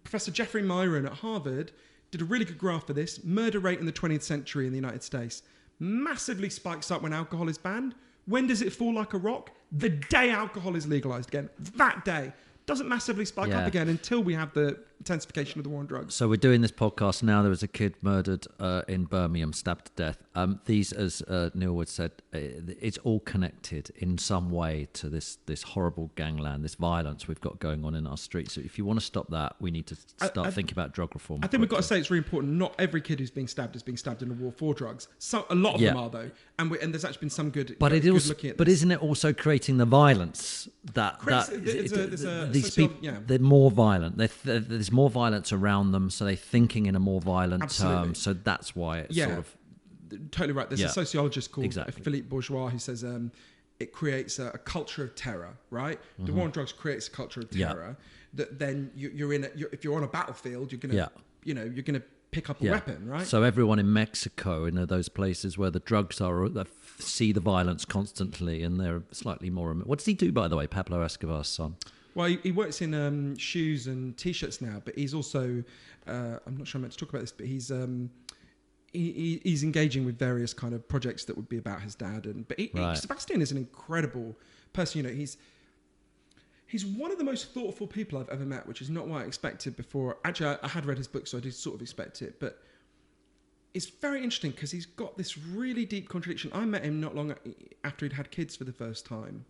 B: Professor Jeffrey Myron at Harvard did a really good graph for this. Murder rate in the 20th century in the United States massively spikes up when alcohol is banned. When does it fall like a rock? The day alcohol is legalized again. That day. Doesn't massively spike up again until we have the intensification of the war on drugs.
A: So we're doing this podcast now. There was a kid murdered in Birmingham, stabbed to death. These, as Neil would said, it's all connected in some way to this horrible gangland, this violence we've got going on in our streets. So if you want to stop that, we need to start thinking about drug reform.
B: I think we've got to say it's really important. Not every kid who's being stabbed is being stabbed in a war for drugs. So a lot of them are, though, and there's actually been some good.
A: But
B: good looking at
A: but isn't it also creating the violence these people? They're more violent. There's more violence around them, so they're thinking in a more violent term. So that's why it's sort of
B: totally right. There's a sociologist called Philippe Bourgeois who says it creates a culture of terror. Right, the war on drugs creates a culture of terror. that then if you're on a battlefield, you're gonna,
A: Yeah.
B: you're gonna pick up a weapon, right?
A: So everyone in Mexico, those places where the drugs are, that see the violence constantly, and they're slightly more. What does he do, by the way, Pablo Escobar's son?
B: Well, he works in shoes and t-shirts now, but he's also, I'm not sure I'm meant to talk about this, but he's engaging with various kind of projects that would be about his dad. Sebastian is an incredible person. He's one of the most thoughtful people I've ever met, which is not what I expected before. Actually, I had read his book, so I did sort of expect it. But it's very interesting because he's got this really deep contradiction. I met him not long after he'd had kids for the first time.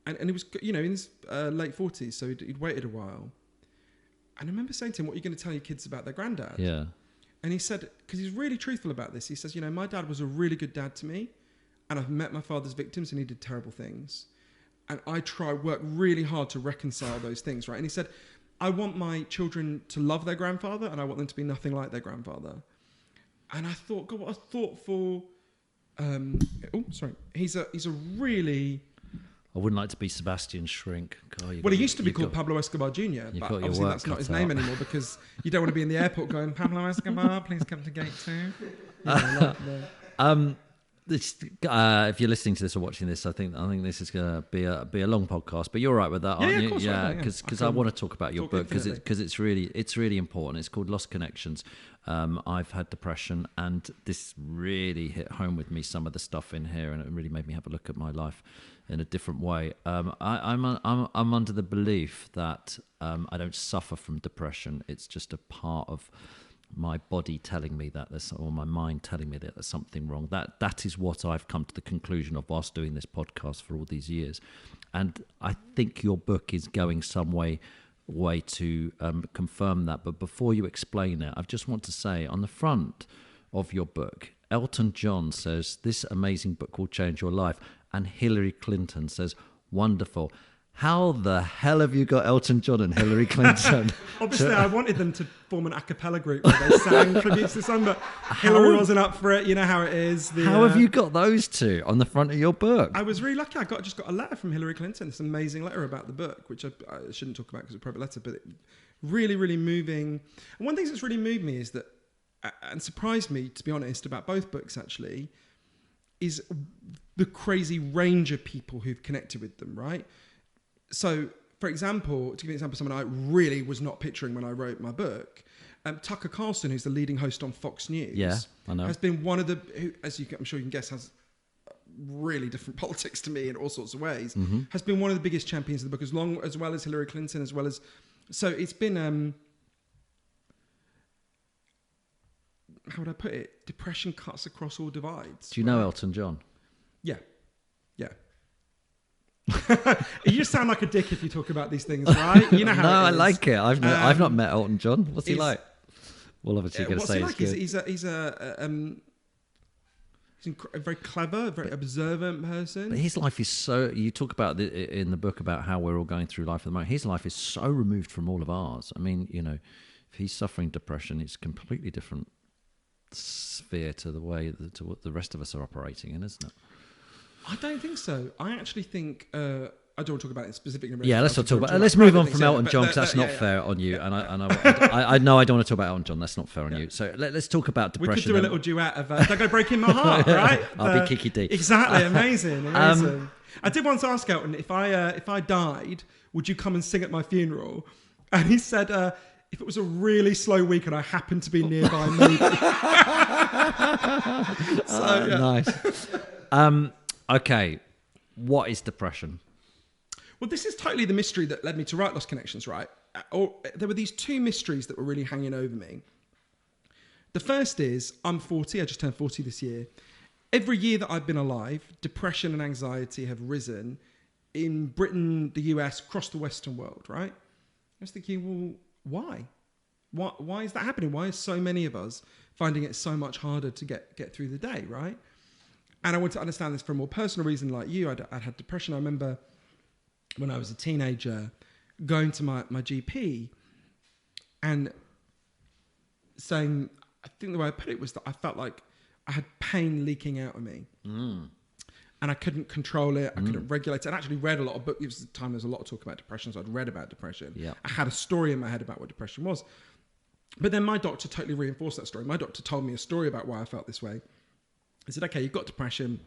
B: And he was, in his late 40s, so he'd waited a while. And I remember saying to him, what are you going to tell your kids about their granddad?
A: Yeah.
B: And he said, because he's really truthful about this, he says, my dad was a really good dad to me, and I've met my father's victims, and he did terrible things. And I work really hard to reconcile those things, right? And he said, I want my children to love their grandfather, and I want them to be nothing like their grandfather. And I thought, God, what a thoughtful... He's a really...
A: I wouldn't like to be Sebastian's shrink. God,
B: he used to be called Pablo Escobar Jr., but obviously that's not his name anymore, because you don't want to be in the airport going, Pablo Escobar, please come to gate 2.
A: If you're listening to this or watching this, I think this is going to be a long podcast. But you're all right with that, aren't you?
B: Of course,
A: yeah, because I want to talk about your book because it's really important. It's called Lost Connections. I've had depression, and this really hit home with me. Some of the stuff in here, and it really made me have a look at my life in a different way. I'm under the belief that I don't suffer from depression. It's just a part of my body telling me that or my mind telling me that there's something wrong. That is what I've come to the conclusion of whilst doing this podcast for all these years. And I think your book is going some way to confirm that. But before you explain it, I just want to say on the front of your book, Elton John says, this amazing book will change your life. And Hillary Clinton says, wonderful. How the hell have you got Elton John and Hillary Clinton?
B: Obviously, I wanted them to form an a cappella group where they sang tributes to the song, but Hillary wasn't up for it. You know how it is.
A: How have you got those two on the front of your book?
B: I was really lucky. I just got a letter from Hillary Clinton, this amazing letter about the book, which I shouldn't talk about because it's a private letter, but it really, really moving. And one thing that's really moved me is that, and surprised me, to be honest, about both books actually, is the crazy range of people who've connected with them, right? So, for example, to give you an example of someone I really was not picturing when I wrote my book, Tucker Carlson, who's the leading host on Fox News,
A: I know,
B: has been one of the, I'm sure you can guess, has really different politics to me in all sorts of ways, has been one of the biggest champions of the book, as well as Hillary Clinton, so it's been, how would I put it? Depression cuts across all divides.
A: Do you know Elton John?
B: Yeah. You just sound like a dick if you talk about these things, right? You know how.
A: No,
B: it is.
A: I like it. I've not met Elton John. What's he like? Well, obviously, you're going to say
B: he's good. He's a very clever, very observant person.
A: But his life is so. You talk about in the book about how we're all going through life at the moment. His life is so removed from all of ours. I mean, if he's suffering depression, it's a completely different sphere to the way to what the rest of us are operating in, isn't it?
B: I don't think so. I actually think I don't want to talk about it specifically.
A: Yeah, let's not talk about. Let's move on from Elton John because that's not fair on you. And I know I don't want to talk about Elton John. That's not fair on you. So let's talk about depression.
B: We could do a little duet of "Don't Go Breaking My Heart," right?
A: I'll be Kiki D.
B: Exactly, amazing. I did once ask Elton if I died, would you come and sing at my funeral? And he said, if it was a really slow week and I happened to be nearby, maybe.
A: Nice. Okay, what is depression?
B: Well, this is totally the mystery that led me to write Lost Connections, right? There were these two mysteries that were really hanging over me. The first is, I'm 40, I just turned 40 this year. Every year that I've been alive, depression and anxiety have risen in Britain, the US, across the Western world, right? I was thinking, well, why? Why is that happening? Why are so many of us finding it so much harder to get through the day, right? And I want to understand this for a more personal reason like you. I'd had depression. I remember when I was a teenager going to my GP and saying, I think the way I put it was that I felt like I had pain leaking out of me. and I couldn't control it. I couldn't regulate it. I actually read a lot of books. It was the time there was a lot of talk about depression, so I'd read about depression.
A: Yeah.
B: I had a story in my head about what depression was. But then my doctor totally reinforced that story. My doctor told me a story about why I felt this way. He said, okay, you've got depression.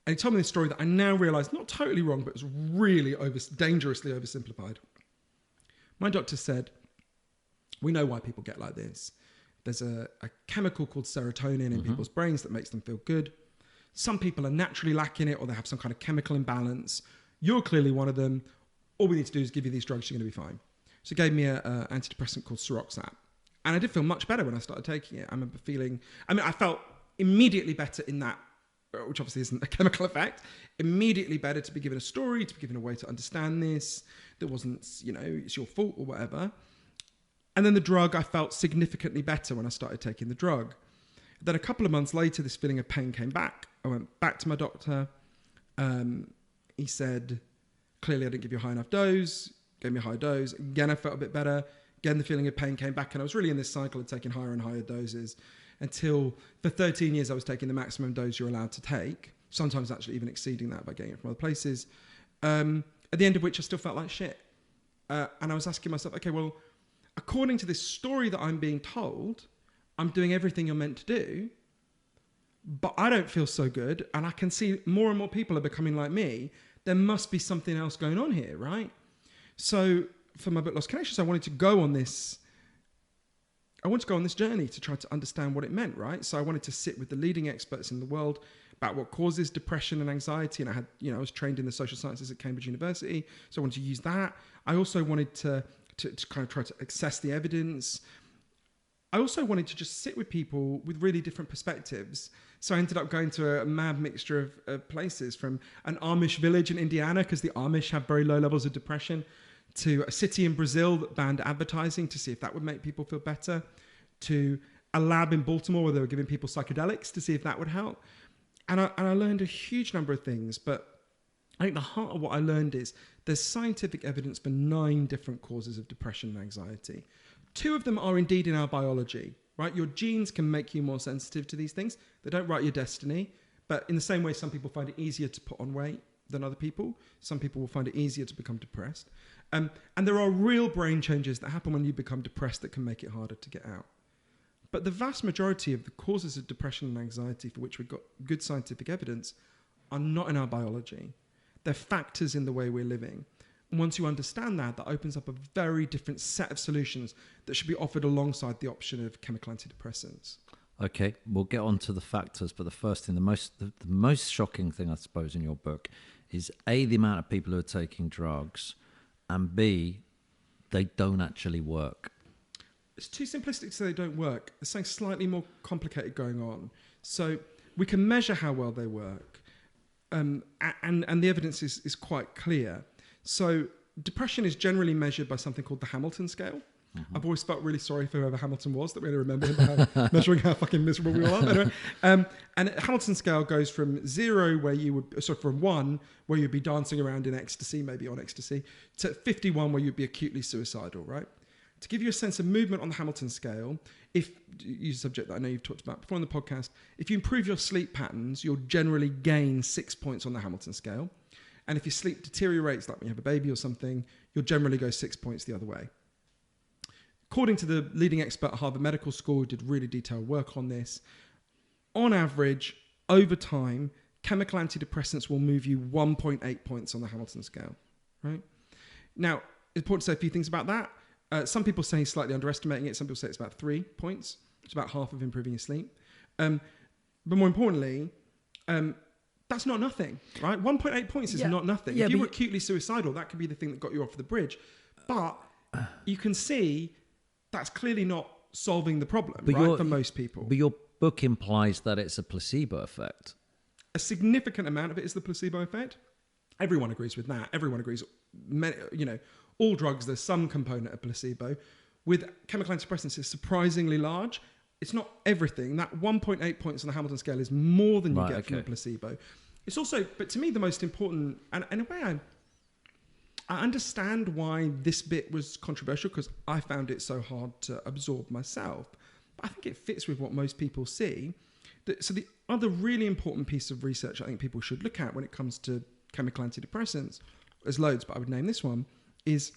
B: And he told me this story that I now realise, not totally wrong, but it was really dangerously oversimplified. My doctor said, we know why people get like this. There's a chemical called serotonin in people's brains that makes them feel good. Some people are naturally lacking it, or they have some kind of chemical imbalance. You're clearly one of them. All we need to do is give you these drugs, you're going to be fine. So he gave me an antidepressant called Seroxat. And I did feel much better when I started taking it. I remember I felt immediately better in that, which obviously isn't a chemical effect, immediately better to be given a story, to be given a way to understand this, that wasn't, it's your fault or whatever. And then the drug, I felt significantly better when I started taking the drug. Then a couple of months later, this feeling of pain came back. I went back to my doctor. He said, clearly I didn't give you a high enough dose, gave me a high dose. Again, I felt a bit better. Again, the feeling of pain came back, and I was really in this cycle of taking higher and higher doses until for 13 years I was taking the maximum dose you're allowed to take, sometimes actually even exceeding that by getting it from other places, at the end of which I still felt like shit. And I was asking myself, okay, well, according to this story that I'm being told, I'm doing everything you're meant to do, but I don't feel so good, and I can see more and more people are becoming like me. There must be something else going on here, right? So for my book Lost Connections, I wanted to go on this journey to try to understand what it meant, right? So I wanted to sit with the leading experts in the world about what causes depression and anxiety. And I was trained in the social sciences at Cambridge University, so I wanted to use that. I also wanted to kind of try to access the evidence. I also wanted to just sit with people with really different perspectives. So I ended up going to a mad mixture of places, from an Amish village in Indiana, because the Amish have very low levels of depression, to a city in Brazil that banned advertising to see if that would make people feel better, to a lab in Baltimore where they were giving people psychedelics to see if that would help. And I learned a huge number of things, but I think the heart of what I learned is there's scientific evidence for 9 different causes of depression and anxiety. 2 of them are indeed in our biology, right? Your genes can make you more sensitive to these things. They don't write your destiny, but in the same way, some people find it easier to put on weight than other people. Some people will find it easier to become depressed. And there are real brain changes that happen when you become depressed that can make it harder to get out. But the vast majority of the causes of depression and anxiety for which we've got good scientific evidence are not in our biology. They're factors in the way we're living. And once you understand that, that opens up a very different set of solutions that should be offered alongside the option of chemical antidepressants.
A: Okay, we'll get on to the factors, but the first thing, the most shocking thing, I suppose, in your book is A, the amount of people who are taking drugs, and B, they don't actually work.
B: It's too simplistic to say they don't work. There's something slightly more complicated going on. So we can measure how well they work, and the evidence is quite clear. So depression is generally measured by something called the Hamilton scale. Mm-hmm. I've always felt really sorry for whoever Hamilton was, that we had to remember him measuring how fucking miserable we all are. Anyway, and the Hamilton scale goes from 0, from 1, where you'd be dancing around in ecstasy, maybe on ecstasy, to 51, where you'd be acutely suicidal, right? To give you a sense of movement on the Hamilton scale, if use a subject that I know you've talked about before on the podcast, if you improve your sleep patterns, you'll generally gain 6 points on the Hamilton scale. And if your sleep deteriorates, like when you have a baby or something, you'll generally go 6 points the other way. According to the leading expert at Harvard Medical School, who did really detailed work on this, on average, over time, chemical antidepressants will move you 1.8 points on the Hamilton scale, right? Now, it's important to say a few things about that. Some people say he's slightly underestimating it. Some people say it's about 3 points. It's about half of improving your sleep. But more importantly, that's not nothing, right? 1.8 points is not nothing. If you were acutely suicidal, that could be the thing that got you off the bridge. But you can see that's clearly not solving the problem, right, for most people.
A: But your book implies that it's a placebo effect.
B: A significant amount of it is the placebo effect. Everyone agrees with that. Everyone agrees. All drugs, there's some component of placebo. With chemical antidepressants, it's surprisingly large. It's not everything. That 1.8 points on the Hamilton scale is more than you get from a placebo. It's also, but to me, the most important, and in a way, I understand why this bit was controversial, because I found it so hard to absorb myself. But I think it fits with what most people see. So the other really important piece of research I think people should look at when it comes to chemical antidepressants, there's loads, but I would name this one, is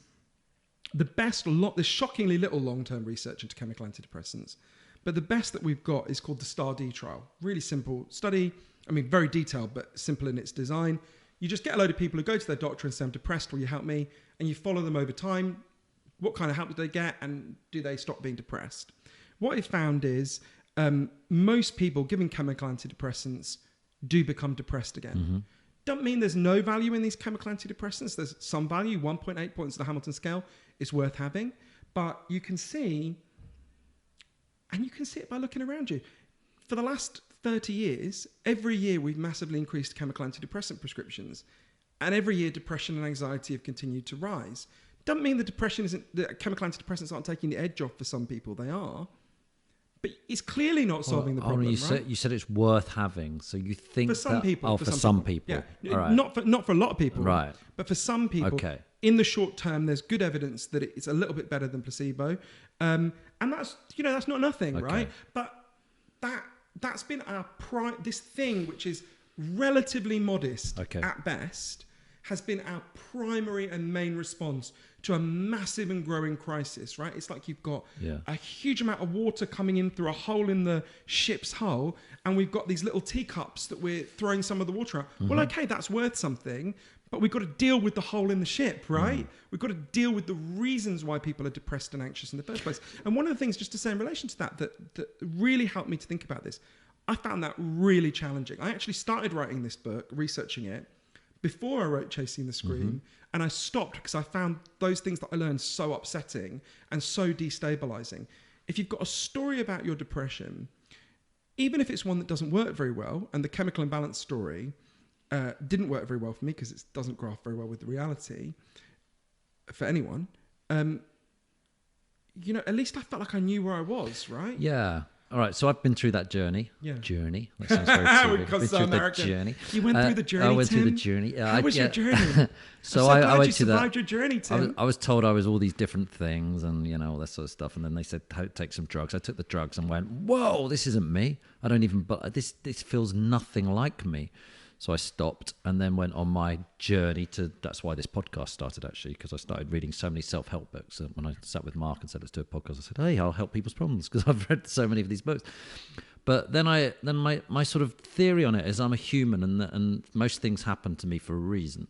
B: there's shockingly little long-term research into chemical antidepressants, but the best that we've got is called the STAR-D trial. Really simple study. I mean, very detailed, but simple in its design. You just get a load of people who go to their doctor and say, I'm depressed, will you help me? And you follow them over time. What kind of help do they get? And do they stop being depressed? What it found is most people given chemical antidepressants do become depressed again.
A: Mm-hmm.
B: Don't mean there's no value in these chemical antidepressants. There's some value. 1.8 points on the Hamilton scale is worth having. But you can see, and you can see it by looking around you. For the last 30 years, every year we've massively increased chemical antidepressant prescriptions. And every year depression and anxiety have continued to rise. Doesn't mean the chemical antidepressants aren't taking the edge off for some people. They are. But it's clearly not solving the problem, right?
A: You said it's worth having, so you think
B: for some people.
A: Oh, for some people.
B: Yeah,
A: all right.
B: Not for a lot of people.
A: Right.
B: But for some people,
A: okay.
B: In the short term, there's good evidence that it's a little bit better than placebo, and that's not nothing,
A: Okay.
B: right? But that's been our this thing which is relatively modest at best has been our primary and main response to a massive and growing crisis, right? It's like you've got a huge amount of water coming in through a hole in the ship's hull, and we've got these little teacups that we're throwing some of the water out. Mm-hmm. Well, okay, that's worth something, but we've got to deal with the hole in the ship, right? Mm. We've got to deal with the reasons why people are depressed and anxious in the first place. And one of the things, just to say in relation to that really helped me to think about this, I found that really challenging. I actually started writing this book, researching it, before I wrote Chasing the Scream, mm-hmm. and I stopped because I found those things that I learned so upsetting and so destabilizing. If you've got a story about your depression, even if it's one that doesn't work very well, and the chemical imbalance story didn't work very well for me because it doesn't graph very well with the reality for anyone, at least I felt like I knew where I was, right?
A: Yeah. All right, so I've been through that journey.
B: Yeah.
A: Journey. That sounds very
B: because been through the journey. You went through the journey,
A: I went
B: Tim?
A: through the journey.
B: How was your journey?
A: So
B: I
A: went
B: you
A: to that.
B: survived your journey, Tim.
A: I was told I was all these different things and, all that sort of stuff. And then they said, take some drugs. I took the drugs and went, whoa, this isn't me. I don't even, but this feels nothing like me. So I stopped and then went on my journey that's why this podcast started, actually, because I started reading so many self-help books. And when I sat with Mark and said, let's do a podcast, I said, hey, I'll help people's problems because I've read so many of these books. But then my sort of theory on it is I'm a human and most things happen to me for a reason.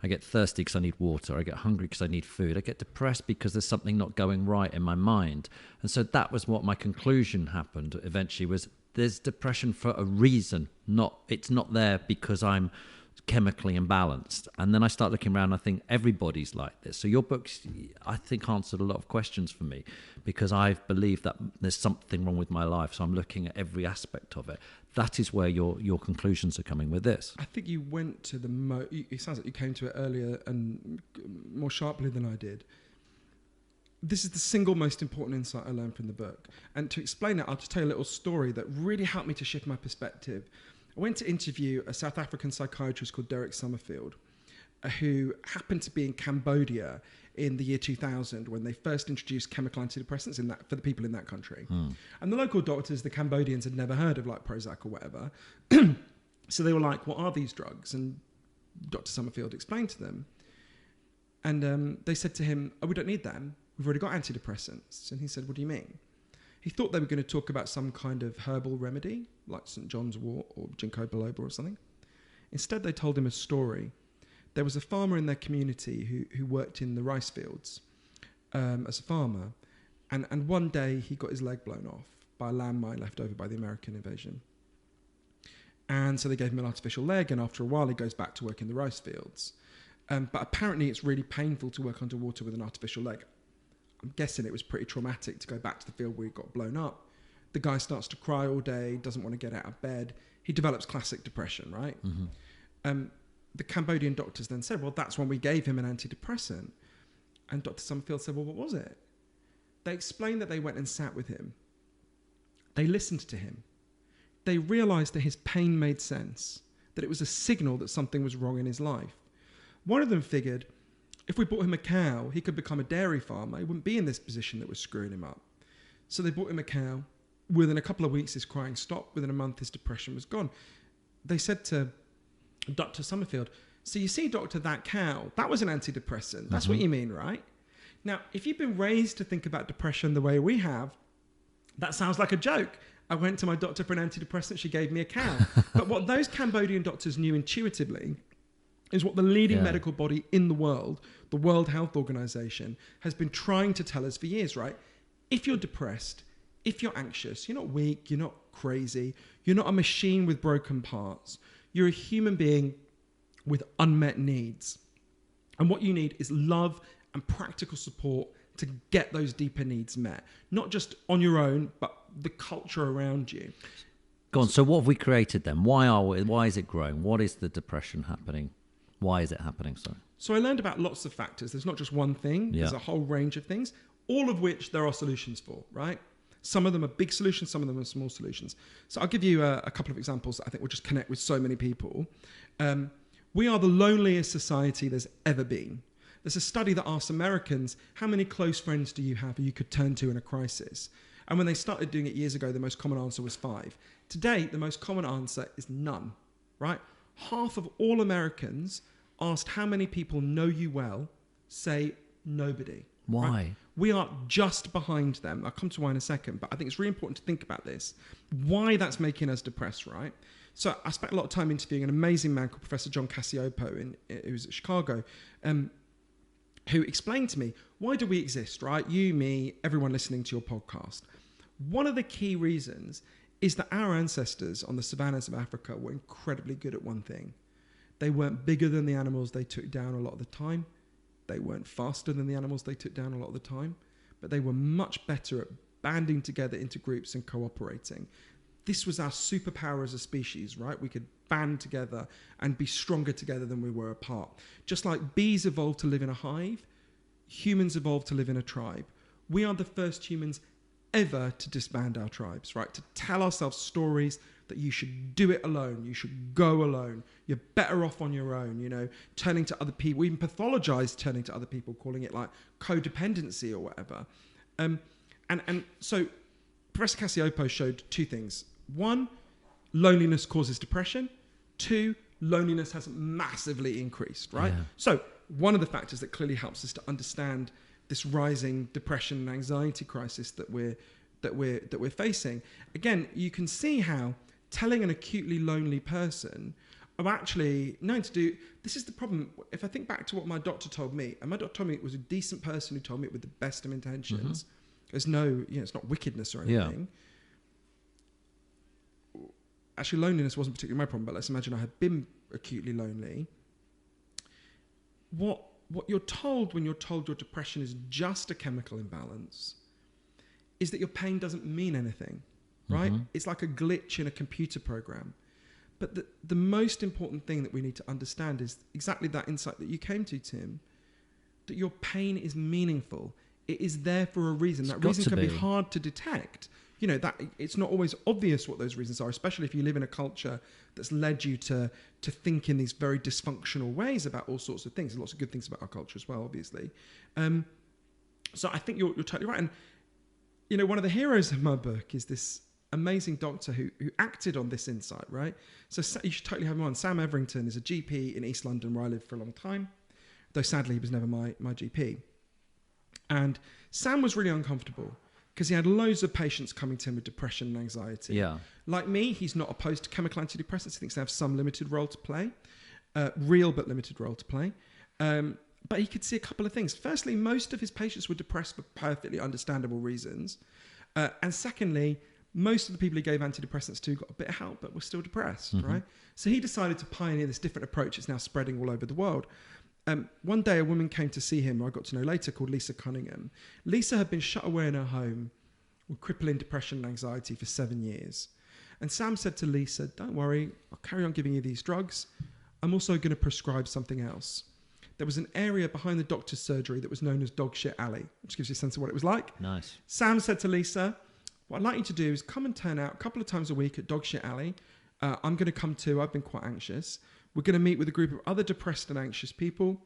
A: I get thirsty because I need water. I get hungry because I need food. I get depressed because there's something not going right in my mind. And so that was what my conclusion happened eventually was there's depression for a reason. It's not there because I'm chemically imbalanced. And then I start looking around and I think everybody's like this. So your books, I think, answered a lot of questions for me because I've believed that there's something wrong with my life. So I'm looking at every aspect of it. That is where your conclusions are coming with this.
B: I think you went to it sounds like you came to it earlier and more sharply than I did. This is the single most important insight I learned from the book. And to explain it, I'll just tell you a little story that really helped me to shift my perspective. I went to interview a South African psychiatrist called Derek Summerfield, who happened to be in Cambodia in the year 2000 when they first introduced chemical antidepressants for the people in that country. And the local doctors, the Cambodians, had never heard of like Prozac or whatever. So they were like, what are these drugs? And Dr. Summerfield explained to them. And they said to him, oh, we don't need them. We've already got antidepressants. And he said, what do you mean? He thought they were going to talk about some kind of herbal remedy, like St. John's wort or ginkgo biloba or something. Instead, they told him a story. There was a farmer in their community who worked in the rice fields as a farmer. And one day, he got his leg blown off by a landmine left over by the American invasion. And so they gave him an artificial leg, and after a while, he goes back to work in the rice fields. But apparently, it's really painful to work underwater with an artificial leg. I'm guessing it was pretty traumatic to go back to the field where he got blown up. The guy starts to cry all day, doesn't want to get out of bed. He develops classic depression, right? Mm-hmm. The Cambodian doctors then said, well, that's when we gave him an antidepressant. And Dr. Summerfield said, well, what was it? They explained that they went and sat with him. They listened to him. They realized that his pain made sense, that it was a signal that something was wrong in his life. One of them figured, if we bought him a cow, he could become a dairy farmer. He wouldn't be in this position that was screwing him up. So they bought him a cow. Within a couple of weeks, his crying stopped. Within a month, his depression was gone. They said to Dr. Summerfield, so you see, doctor, that cow, that was an antidepressant. That's what you mean, right? Now, if you've been raised to think about depression the way we have, that sounds like a joke. I went to my doctor for an antidepressant. She gave me a cow. But what those Cambodian doctors knew intuitively is what the leading medical body in the world, the World Health Organization, has been trying to tell us for years, right? If you're depressed, if you're anxious, you're not weak, you're not crazy, you're not a machine with broken parts. You're a human being with unmet needs. And what you need is love and practical support to get those deeper needs met. Not just on your own, but the culture around you.
A: Go on. So what have we created then? Why is it growing? What is the depression happening? Why is it happening? Sorry.
B: So I learned about lots of factors. There's not just one thing. There's a whole range of things, all of which there are solutions for, right? Some of them are big solutions, some of them are small solutions. So I'll give you a couple of examples that I think will just connect with so many people. We are the loneliest society there's ever been. There's a study that asks Americans, how many close friends do you have who you could turn to in a crisis? And when they started doing it years ago, the most common answer was 5. Today, the most common answer is none, right? Half of all Americans asked how many people know you well, say nobody.
A: Why?
B: Right? We are just behind them. I'll come to why in a second, but I think it's really important to think about this. Why that's making us depressed, right? So I spent a lot of time interviewing an amazing man called Professor John Cassiopo, who's at Chicago, who explained to me, why do we exist, right? You, me, everyone listening to your podcast. One of the key reasons is that our ancestors on the savannas of Africa were incredibly good at one thing. They weren't bigger than the animals they took down a lot of the time. They weren't faster than the animals they took down a lot of the time, but they were much better at banding together into groups and cooperating. This was our superpower as a species, right? We could band together and be stronger together than we were apart. Just like bees evolved to live in a hive, humans evolved to live in a tribe. We are the first humans ever to disband our tribes, right? To tell ourselves stories that you should do it alone, you should go alone, you're better off on your own, you know, turning to other people. We even pathologize turning to other people, calling it like codependency or whatever. And so Professor Cassiopo showed 2 things. 1, loneliness causes depression. 2, loneliness has massively increased, right? Yeah. So one of the factors that clearly helps us to understand this rising depression and anxiety crisis that we're facing. Again, you can see how telling an acutely lonely person of actually knowing to do, this is the problem. If I think back to what my doctor told me, and my doctor told me it was a decent person who told me it with the best of intentions. There's no, it's not wickedness or anything. Actually, loneliness wasn't particularly my problem, but let's imagine I had been acutely lonely. What you're told when you're told your depression is just a chemical imbalance is that your pain doesn't mean anything, right? It's like a glitch in a computer program. But the most important thing that we need to understand is exactly that insight that you came to, Tim, that your pain is meaningful. It is there for a reason. That reason can be hard to detect. You know, that it's not always obvious what those reasons are, especially if you live in a culture that's led you to think in these very dysfunctional ways about all sorts of things. There's lots of good things about our culture as well, obviously. So I think you're totally right. And, you know, one of the heroes of my book is this amazing doctor who acted on this insight, right? So you should totally have him on. Sam Everington is a GP in East London where I lived for a long time, though sadly he was never my GP. And Sam was really uncomfortable because he had loads of patients coming to him with depression and anxiety. Yeah. Like me, he's not opposed to chemical antidepressants. He thinks they have some limited role to play, real but limited role to play. But he could see a couple of things. Firstly, most of his patients were depressed for perfectly understandable reasons. And secondly, most of the people he gave antidepressants to got a bit of help, but were still depressed, right? So he decided to pioneer this different approach. It's now spreading all over the world. One day, a woman came to see him, who I got to know later, called Lisa Cunningham. Lisa had been shut away in her home with crippling depression and anxiety for 7 years. And Sam said to Lisa, don't worry, I'll carry on giving you these drugs. I'm also going to prescribe something else. There was an area behind the doctor's surgery that was known as Dog Shit Alley, which gives you a sense of what it was like.
A: Nice.
B: Sam said to Lisa, what I'd like you to do is come and turn out a couple of times a week at Dog Shit Alley. I'm going to come too. I've been quite anxious. We're going to meet with a group of other depressed and anxious people.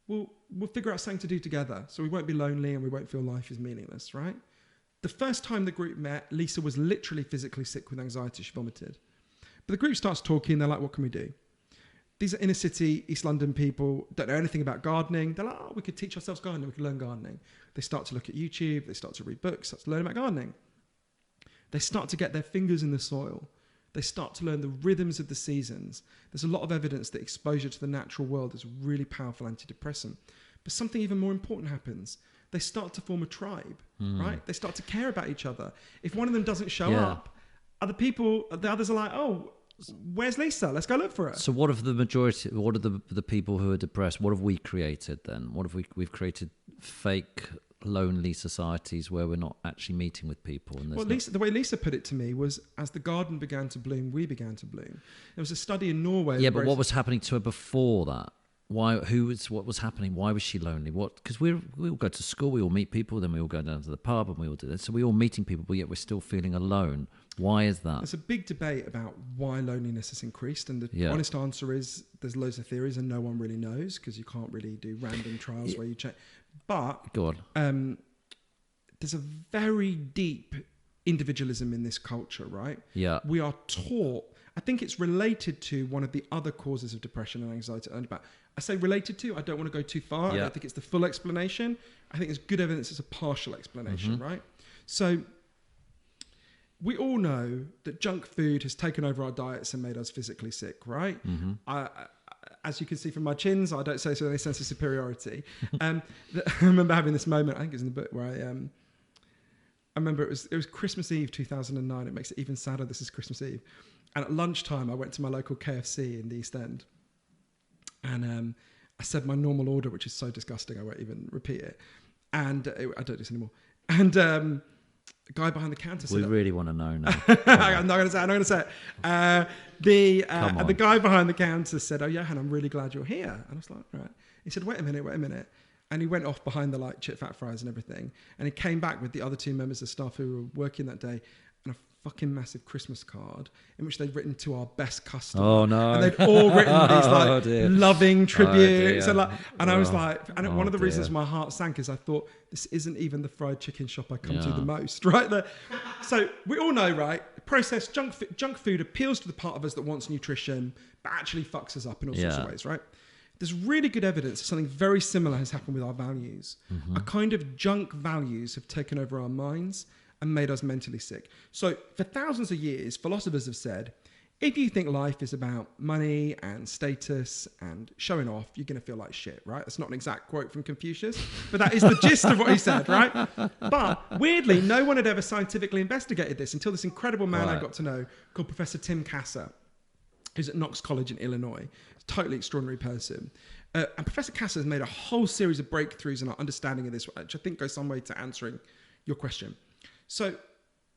B: We'll figure out something to do together so we won't be lonely and we won't feel life is meaningless, right? The first time the group met, Lisa was literally physically sick with anxiety. She vomited. But the group starts talking. They're like, what can we do? These are inner city, East London people, don't know anything about gardening. They're like, oh, we could teach ourselves gardening. We could learn gardening. They start to look at YouTube. They start to read books, start to learn about gardening. They start to get their fingers in the soil. They start to learn the rhythms of the seasons. There's a lot of evidence that exposure to the natural world is a really powerful antidepressant. But something even more important happens. They start to form a tribe, right? They start to care about each other. If one of them doesn't show up, the others are like, oh, where's Lisa? Let's go look for her.
A: So what of the majority, what are the people who are depressed? What have we created then? What have we've created fake, lonely societies where we're not actually meeting with people. And
B: well, the way Lisa put it to me was, as the garden began to bloom, we began to bloom. There was a study in Norway.
A: Yeah, but what was happening to her before that? What was happening? Why was she lonely? Because we all go to school, we all meet people, then we all go down to the pub and we all do this. So we're all meeting people, but yet we're still feeling alone. Why is that?
B: There's a big debate about why loneliness has increased, and the honest answer is there's loads of theories and no one really knows, because you can't really do random trials where you check. But
A: go on.
B: There's a very deep individualism in this culture, right?
A: Yeah.
B: We are taught, I think it's related to one of the other causes of depression and anxiety. I say related to, I don't want to go too far. I don't think it's the full explanation. I think there's good evidence it's a partial explanation, right? So we all know that junk food has taken over our diets and made us physically sick, right? As you can see from my chins, I don't say so with any sense of superiority. I remember having this moment, I think it was in the book, where I remember it was Christmas Eve 2009. It makes it even sadder. This is Christmas Eve. And at lunchtime, I went to my local KFC in the East End. And I said my normal order, which is so disgusting, I won't even repeat it. And I don't do this anymore. And the guy behind the counter said...
A: We really want to know now.
B: I'm not going to say it. The guy behind the counter said, oh, Johann, I'm really glad you're here. And I was like, right. He said, wait a minute. And he went off behind the chit fat fries and everything. And he came back with the other two members of staff who were working that day and a fucking massive Christmas card in which they'd written to our best customer.
A: Oh no!
B: And they'd all written these loving tributes.
A: And
B: I was like, and one of the reasons my heart sank is I thought, this isn't even the fried chicken shop I come to the most, right? So we all know, right? Processed junk food appeals to the part of us that wants nutrition, but actually fucks us up in all sorts of ways, right? There's really good evidence that something very similar has happened with our values. A kind of junk values have taken over our minds and made us mentally sick. So for thousands of years, philosophers have said, if you think life is about money and status and showing off, you're going to feel like shit, right? That's not an exact quote from Confucius, but that is the gist of what he said, right? But weirdly, no one had ever scientifically investigated this until this incredible man I got to know called Professor Tim Kasser, who's at Knox College in Illinois. Totally extraordinary person. And Professor Kasser has made a whole series of breakthroughs in our understanding of this, which I think goes some way to answering your question. So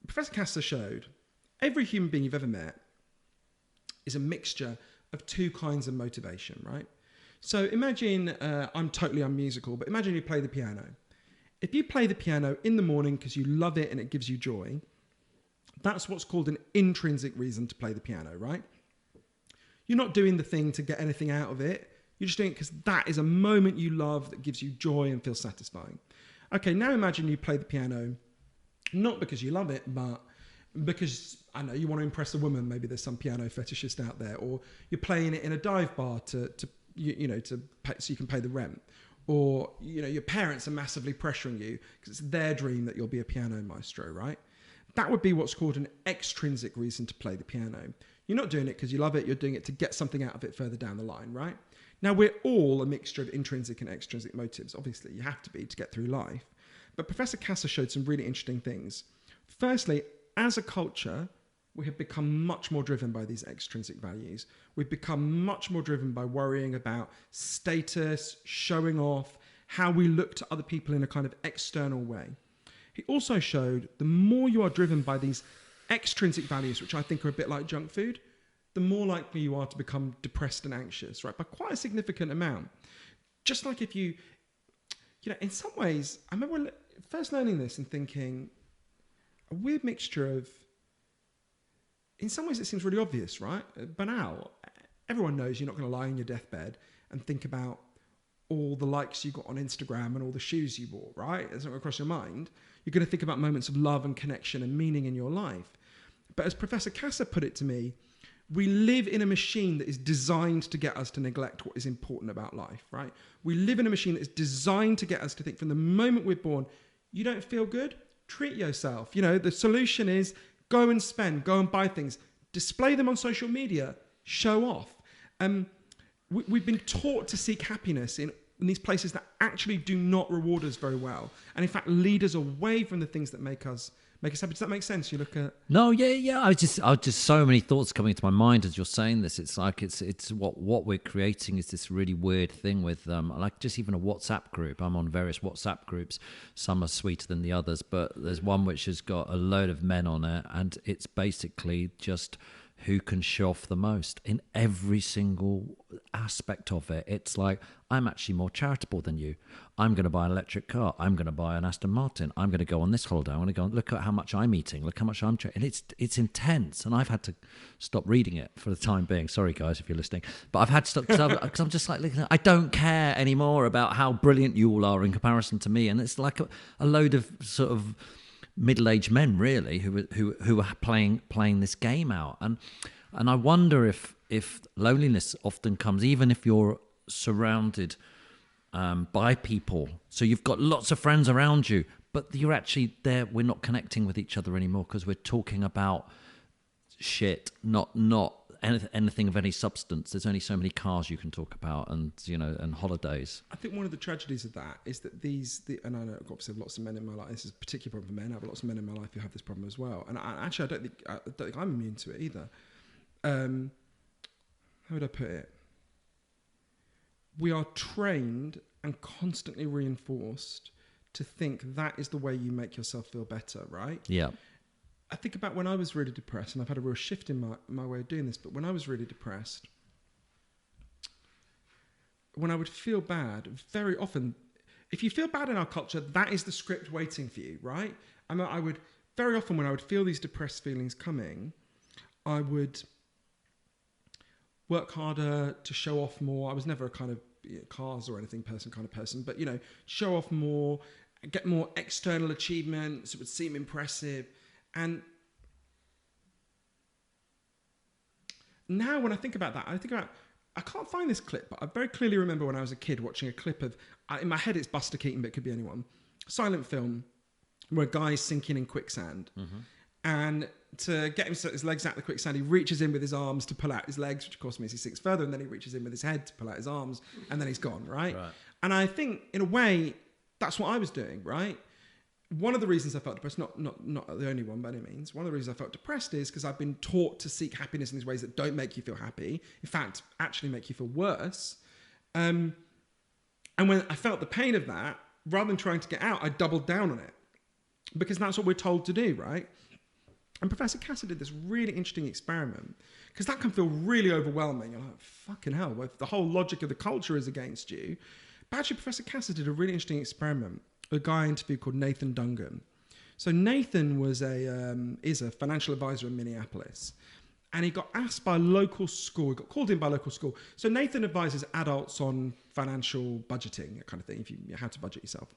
B: Professor Kasser showed every human being you've ever met is a mixture of two kinds of motivation, right? So imagine, I'm totally unmusical, but imagine you play the piano. If you play the piano in the morning because you love it and it gives you joy, that's what's called an intrinsic reason to play the piano, right? You're not doing the thing to get anything out of it. You're just doing it because that is a moment you love that gives you joy and feels satisfying. Okay, now imagine you play the piano, not because you love it, but because, I know, you want to impress a woman. Maybe there's some piano fetishist out there. Or you're playing it in a dive bar to pay, so you can pay the rent. Or, your parents are massively pressuring you because it's their dream that you'll be a piano maestro, right? That would be what's called an extrinsic reason to play the piano. You're not doing it because you love it. You're doing it to get something out of it further down the line, right? Now, we're all a mixture of intrinsic and extrinsic motives. Obviously, you have to be to get through life. But Professor Kasser showed some really interesting things. Firstly, as a culture, we have become much more driven by these extrinsic values. We've become much more driven by worrying about status, showing off, how we look to other people in a kind of external way. He also showed the more you are driven by these extrinsic values, which I think are a bit like junk food, the more likely you are to become depressed and anxious, right? By quite a significant amount. Just like if you in some ways, I remember first learning this and thinking, a weird mixture of, in some ways it seems really obvious, right? Banal. Everyone knows you're not going to lie on your deathbed and think about all the likes you got on Instagram and all the shoes you bought, right? It's not going to cross your mind. You're going to think about moments of love and connection and meaning in your life. But as Professor Casa put it to me, we live in a machine that is designed to get us to neglect what is important about life, right? We live in a machine that is designed to get us to think from the moment we're born, you don't feel good? Treat yourself. You know, the solution is go and spend, go and buy things, display them on social media, show off. We've been taught to seek happiness in these places that actually do not reward us very well, and in fact lead us away from the things that make us happy. Does that make sense? You look at
A: No, yeah. I just so many thoughts coming into my mind as you're saying this. It's like it's what we're creating is this really weird thing with like just even a WhatsApp group. I'm on various WhatsApp groups. Some are sweeter than the others, but there's one which has got a load of men on it, and it's basically just who can show off the most in every single aspect of it. It's like, I'm actually more charitable than you. I'm going to buy an electric car. I'm going to buy an Aston Martin. I'm going to go on this holiday. I'm going to go, look at how much I'm eating. Look how much I'm... And it's intense. And I've had to stop reading it for the time being. Sorry, guys, if you're listening. But I've had to stop because I'm just like, I don't care anymore about how brilliant you all are in comparison to me. And it's like a load of sort of middle-aged men, really, who are playing this game out. And I wonder if loneliness often comes, even if you're surrounded by people. So you've got lots of friends around you, but you're actually there. We're not connecting with each other anymore because we're talking about shit, not anything of any substance. There's only so many cars you can talk about, and and holidays.
B: I think one of the tragedies of that is that and I know obviously I have lots of men in my life. This is a particular problem for men. I have lots of men in my life who have this problem as well. And I don't think I'm immune to it either. How would I put it? We are trained and constantly reinforced to think that is the way you make yourself feel better, right?
A: Yeah.
B: I think about when I was really depressed, and I've had a real shift in my way of doing this, but when I was really depressed, when I would feel bad, very often, if you feel bad in our culture, that is the script waiting for you, right? I would, very often when I would feel these depressed feelings coming, I would work harder to show off more. I was never a kind of cars or anything kind of person, but show off more, get more external achievements. It would seem impressive. And now when I think about that, I can't find this clip, but I very clearly remember when I was a kid watching a clip of, in my head it's Buster Keaton, but it could be anyone, silent film where a guy's sinking in quicksand. Mm-hmm. And to get his legs out of the quicksand, he reaches in with his arms to pull out his legs, which of course means he sinks further, and then he reaches in with his head to pull out his arms, and then he's gone, right? And I think, in a way, that's what I was doing, right? One of the reasons I felt depressed, not the only one by any means, one of the reasons I felt depressed is because I've been taught to seek happiness in these ways that don't make you feel happy, in fact, actually make you feel worse. And when I felt the pain of that, rather than trying to get out, I doubled down on it. Because that's what we're told to do, right? And Professor Casa did this really interesting experiment, because that can feel really overwhelming. You're like, fucking hell, if the whole logic of the culture is against you. But actually, Professor Casa did a really interesting experiment. A guy I interviewed called Nathan Dungan. So Nathan is a financial advisor in Minneapolis. And he got asked by a local school, he got called in by a local school. So Nathan advises adults on financial budgeting, that kind of thing, how to budget yourself.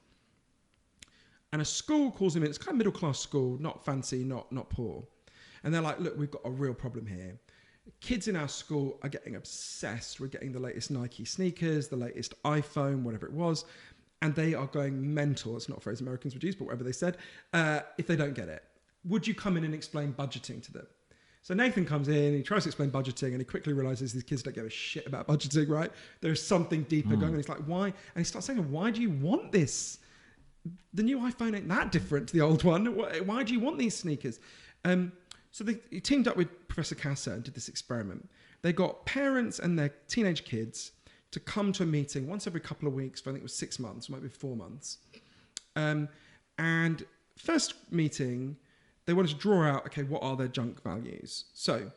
B: And a school calls him in. It's kind of middle-class school, not fancy, not poor. And they're like, look, we've got a real problem here. Kids in our school are getting obsessed. We're getting the latest Nike sneakers, the latest iPhone, whatever it was. And they are going mental. It's not a phrase Americans would use, but whatever they said, if they don't get it. Would you come in and explain budgeting to them? So Nathan comes in, he tries to explain budgeting, and he quickly realizes these kids don't give a shit about budgeting, right? There's something deeper going on. He's like, why? And he starts saying, why do you want this? The new iPhone ain't that different to the old one. Why do you want these sneakers? So he teamed up with Professor Casa and did this experiment. They got parents and their teenage kids to come to a meeting once every couple of weeks for, I think it was 6 months, it might be 4 months. And first meeting, they wanted to draw out, okay, what are their junk values? So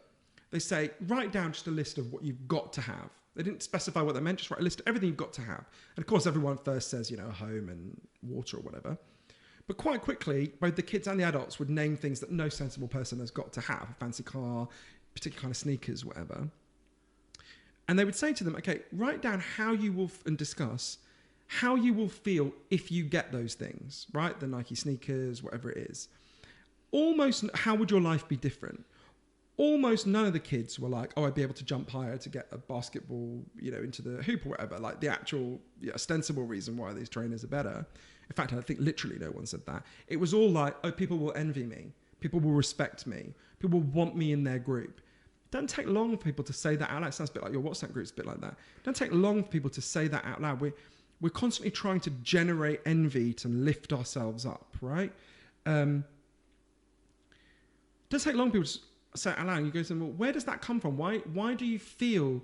B: they say, write down just a list of what you've got to have. They didn't specify what they meant, just write a list of everything you've got to have. And of course, everyone first says, a home and water or whatever. But quite quickly, both the kids and the adults would name things that no sensible person has got to have. A fancy car, particular kind of sneakers, whatever. And they would say to them, okay, write down how you will, and discuss how you will feel if you get those things, right? The Nike sneakers, whatever it is. Almost, how would your life be different? Almost none of the kids were like, oh, I'd be able to jump higher to get a basketball, into the hoop or whatever. Like the actual ostensible reason why these trainers are better. In fact, I think literally no one said that. It was all like, oh, people will envy me. People will respect me. People will want me in their group. It doesn't take long for people to say that out loud. It sounds a bit like your WhatsApp group's a bit like that. It doesn't take long for people to say that out loud. We're constantly trying to generate envy to lift ourselves up, right? It doesn't take long for people to say it out loud. And you go to them, well, where does that come from? Why do you feel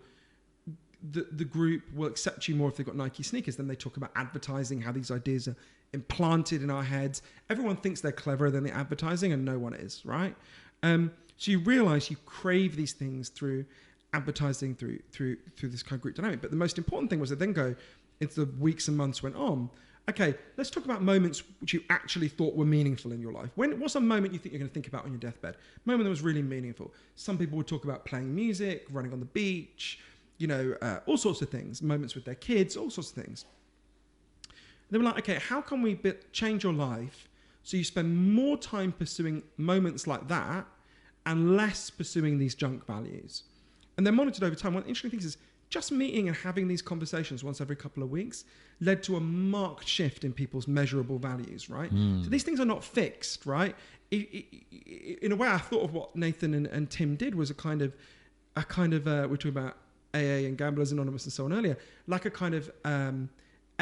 B: that the group will accept you more if they've got Nike sneakers? Then they talk about advertising, how these ideas are implanted in our heads. Everyone thinks they're cleverer than the advertising, and no one is, right? So you realize you crave these things through advertising, through this kind of group dynamic. But the most important thing was to then go into the weeks and months went on. Okay, let's talk about moments which you actually thought were meaningful in your life. What's a moment you think you're going to think about on your deathbed? A moment that was really meaningful. Some people would talk about playing music, running on the beach, all sorts of things, moments with their kids, all sorts of things. They were like, okay, how can we change your life so you spend more time pursuing moments like that and less pursuing these junk values? And they're monitored over time. One of the interesting things is just meeting and having these conversations once every couple of weeks led to a marked shift in people's measurable values, right? So these things are not fixed, right? In a way, I thought of what Nathan and Tim did was a kind of, we're talking about AA and Gamblers Anonymous and so on earlier, like a kind of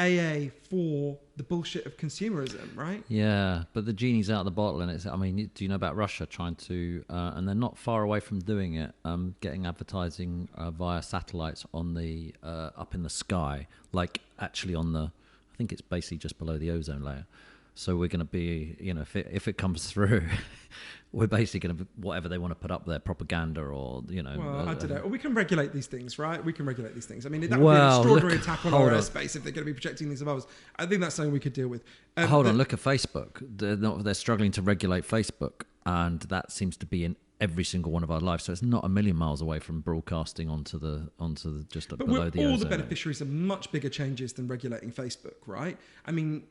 B: AA for the bullshit of consumerism, right?
A: Yeah, but the genie's out of the bottle, and do you know about Russia trying to, and they're not far away from doing it, getting advertising via satellites on the up in the sky, like actually on the, I think it's basically just below the ozone layer. So we're going to be, if it comes through, we're basically going to, whatever they want to put up there, propaganda or,
B: Well, I don't know. We can regulate these things, right? We can regulate these things. I mean, that would be an extraordinary attack on our airspace if they're going to be projecting these above us. I think that's something we could deal with.
A: Hold on, look at Facebook. They're struggling to regulate Facebook, and that seems to be in every single one of our lives. So it's not a million miles away from broadcasting onto the just
B: but
A: below the ozone.
B: All the beneficiaries of much bigger changes than regulating Facebook, right? I mean,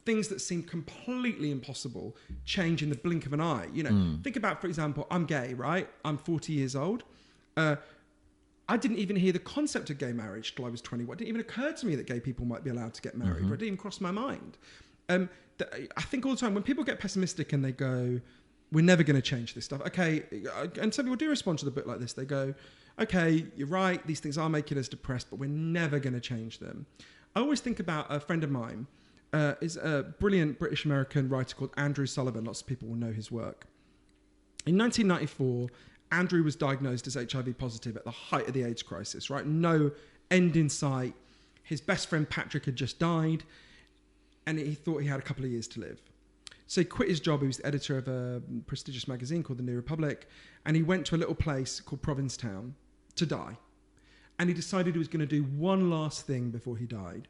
B: things that seem completely impossible change in the blink of an eye. Think about, for example, I'm gay, right? I'm 40 years old. I didn't even hear the concept of gay marriage till I was 21. It didn't even occur to me that gay people might be allowed to get married. It didn't even cross my mind. I think all the time when people get pessimistic and they go, we're never going to change this stuff. Okay, and some people do respond to the book like this. They go, okay, you're right, these things are making us depressed, but we're never going to change them. I always think about a friend of mine, is a brilliant British-American writer called Andrew Sullivan. Lots of people will know his work. In 1994, Andrew was diagnosed as HIV positive at the height of the AIDS crisis, right? No end in sight. His best friend Patrick had just died, and he thought he had a couple of years to live. So he quit his job. He was the editor of a prestigious magazine called The New Republic, and he went to a little place called Provincetown to die. And he decided he was going to do one last thing before he died.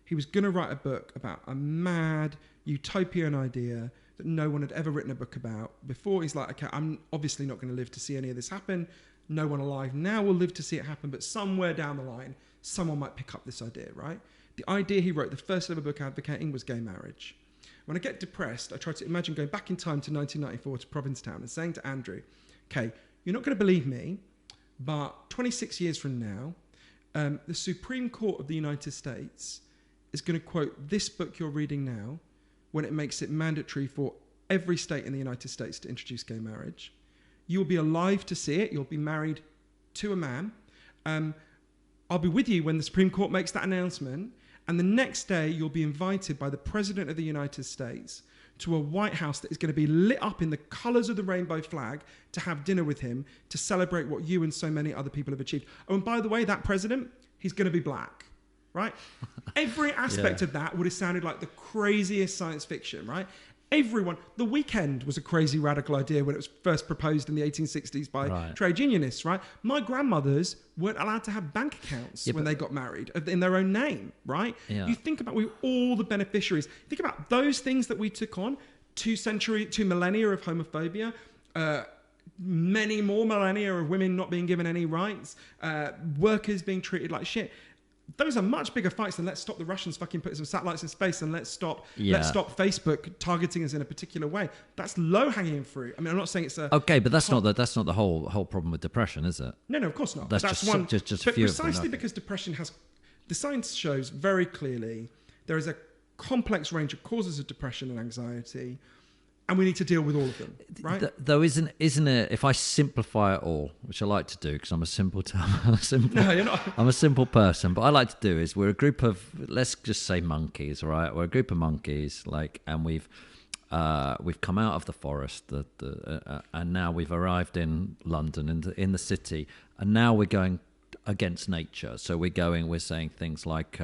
B: He was going to write a book about a mad utopian idea that no one had ever written a book about before. He's like, okay, I'm obviously not going to live to see any of this happen. No one alive now will live to see it happen, but somewhere down the line, someone might pick up this idea, right? The idea he wrote, the first ever book advocating, was gay marriage. When I get depressed, I try to imagine going back in time to 1994 to Provincetown and saying to Andrew, okay, you're not going to believe me, but 26 years from now, the Supreme Court of the United States is going to quote this book you're reading now when it makes it mandatory for every state in the United States to introduce gay marriage. You'll be alive to see it. You'll be married to a man. I'll be with you when the Supreme Court makes that announcement. And the next day, you'll be invited by the President of the United States to a White House that is going to be lit up in the colours of the rainbow flag to have dinner with him to celebrate what you and so many other people have achieved. Oh, and by the way, that president, he's going to be black, right? Every aspect of that would have sounded like the craziest science fiction, right? Everyone, The Weekend was a crazy radical idea when it was first proposed in the 1860s by trade unionists, right? My grandmothers weren't allowed to have bank accounts when they got married in their own name, right? Yeah. You think about all the beneficiaries. Think about those things that we took on, 2 millennia of homophobia, many more millennia of women not being given any rights, workers being treated like shit. Those are much bigger fights than let's stop the Russians fucking putting some satellites in space, and let's stop Facebook targeting us in a particular way. That's low hanging fruit. I mean, I'm not saying it's a
A: but that's not the whole problem with depression, is it?
B: No, of course not.
A: That's just a few. But
B: precisely because depression the science shows very clearly there is a complex range of causes of depression and anxiety. And we need to deal with all of them, right?
A: Though, isn't it? If I simplify it all, which I like to do, because I'm a simple.
B: No, you're not.
A: I'm a simple person, but I like to do is we're a group of, let's just say, monkeys, right? We're a group of monkeys, and we've come out of the forest, and now we've arrived in London, in the city, and now we're going against nature. So we're saying things like.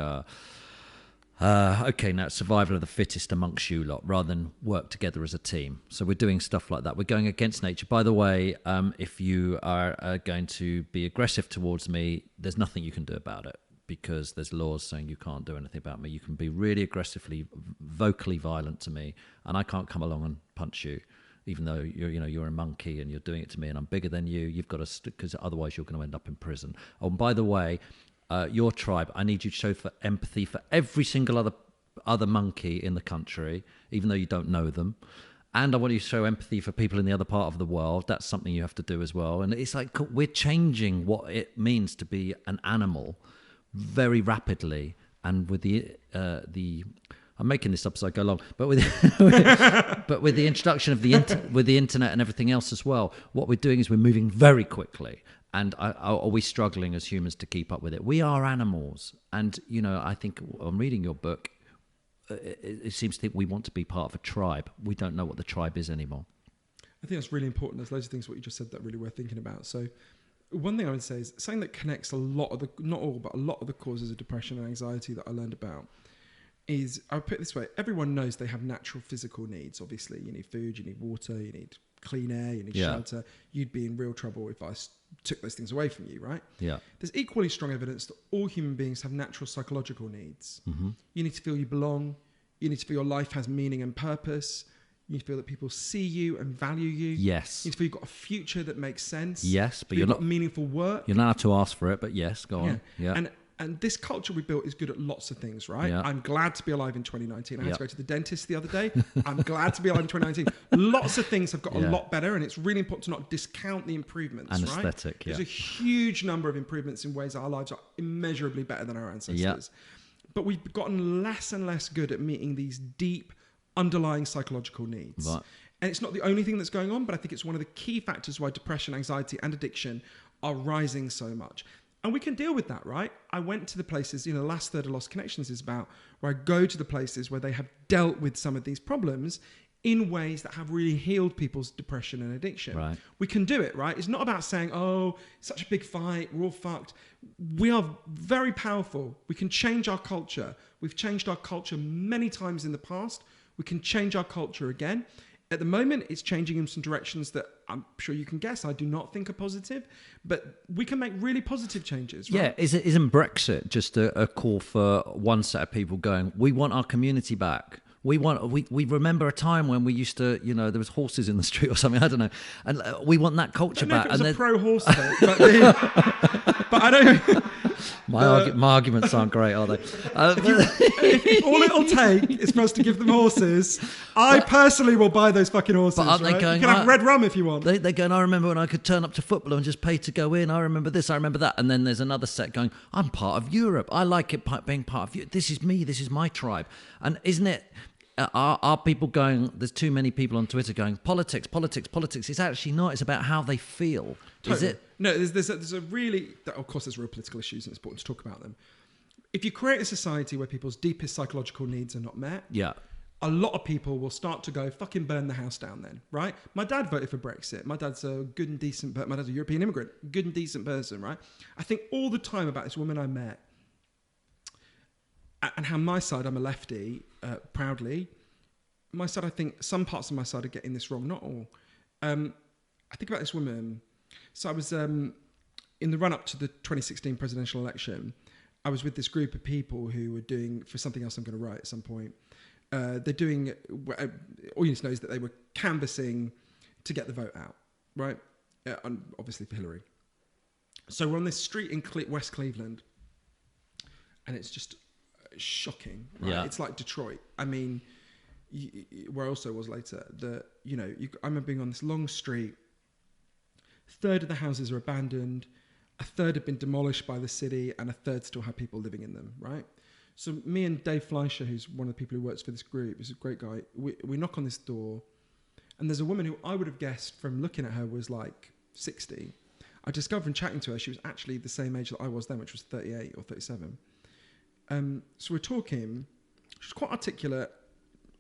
A: Okay, now it's survival of the fittest amongst you lot, rather than work together as a team. So we're doing stuff like that. We're going against nature. By the way, if you are going to be aggressive towards me, there's nothing you can do about it, because there's laws saying you can't do anything about me. You can be really aggressively, vocally violent to me, and I can't come along and punch you, even though you're a monkey and you're doing it to me, and I'm bigger than you. You've got to, because otherwise you're going to end up in prison. Oh, and by the way. Your tribe, I need you to show empathy for every single other monkey in the country, even though you don't know them. And I want you to show empathy for people in the other part of the world. That's something you have to do as well. And it's like we're changing what it means to be an animal very rapidly. And with the I'm making this up as I go along, but with with the introduction of with the internet and everything else as well, what we're doing is we're moving very quickly. And are we struggling as humans to keep up with it? We are animals. And, I think I'm reading your book. It seems to think we want to be part of a tribe. We don't know what the tribe is anymore.
B: I think that's really important. There's loads of things what you just said that are really worth thinking about. So one thing I would say is something that connects a lot of not all, but a lot of the causes of depression and anxiety that I learned about is, I would put it this way, everyone knows they have natural physical needs. Obviously, you need food, you need water, you need clean air, you need shelter. You'd be in real trouble if I took those things away from you, right?
A: Yeah.
B: There's equally strong evidence that all human beings have natural psychological needs.
A: Mm-hmm.
B: You need to feel you belong. You need to feel your life has meaning and purpose. You need to feel that people see you and value you.
A: Yes.
B: You need to feel you've got a future that makes sense.
A: Yes, but
B: you've got meaningful work.
A: You're not allowed to ask for it, but yes, go on. Yeah.
B: And this culture we built is good at lots of things, right?
A: Yeah.
B: I'm glad to be alive in 2019. I had to go to the dentist the other day. I'm glad to be alive in 2019. Lots of things have got a lot better, and it's really important to not discount the improvements,
A: and
B: right?
A: aesthetic,
B: There's a huge number of improvements in ways our lives are immeasurably better than our ancestors. But we've gotten less and less good at meeting these deep underlying psychological needs.
A: Right.
B: And it's not the only thing that's going on, but I think it's one of the key factors why depression, anxiety, and addiction are rising so much. And we can deal with that, right? I went to the places, the last third of Lost Connections is about where I go to the places where they have dealt with some of these problems in ways that have really healed people's depression and addiction.
A: Right.
B: We can do it, right? It's not about saying, oh, such a big fight, we're all fucked. We are very powerful. We can change our culture. We've changed our culture many times in the past. We can change our culture again. At the moment, it's changing in some directions that I'm sure you can guess I do not think are positive, but we can make really positive changes, right?
A: Yeah, isn't Brexit just a call for one set of people going, we want our community back? We remember a time when we used to, there was horses in the street or something, I don't know, and we want that culture back.
B: I don't know if it was a pro-horse vote, but I don't...
A: My arguments aren't great, are they?
B: All it'll take is for us to give them horses. I personally will buy those fucking horses. But aren't they going, you can have red rum if you want.
A: They're going, I remember when I could turn up to football and just pay to go in. I remember this, I remember that. And then there's another set going, I'm part of Europe. I like it being part of Europe. This is me. This is my tribe. And isn't it... Are people going, there's too many people on Twitter going, politics. It's actually not. It's about how they feel.
B: Totally.
A: Is it?
B: No, there's a really... Of course, there's real political issues and it's important to talk about them. If you create a society where people's deepest psychological needs are not met, a lot of people will start to go, fucking burn the house down then, right? My dad voted for Brexit. My dad's a good and decent... My dad's a European immigrant. Good and decent person, right? I think all the time about this woman I met and how my side, I'm a lefty, proudly. My side, I think some parts of my side are getting this wrong, not all. I think about this woman. So I was, in the run-up to the 2016 presidential election, I was with this group of people who were doing, for something else I'm going to write at some point, they're doing, all you need to know is that they were canvassing to get the vote out, right? and obviously for Hillary. So we're on this street in West Cleveland, and it's just shocking. Right?
A: Yeah.
B: It's like Detroit. I mean, where I also was later, I remember being on this long street. A third of the houses are abandoned, a third have been demolished by the city, and a third still have people living in them, right? So me and Dave Fleischer, who's one of the people who works for this group, is a great guy, we knock on this door, and there's a woman who I would have guessed from looking at her was like 60. I discovered from chatting to her, she was actually the same age that I was then, which was 38 or 37. So we're talking, she's quite articulate,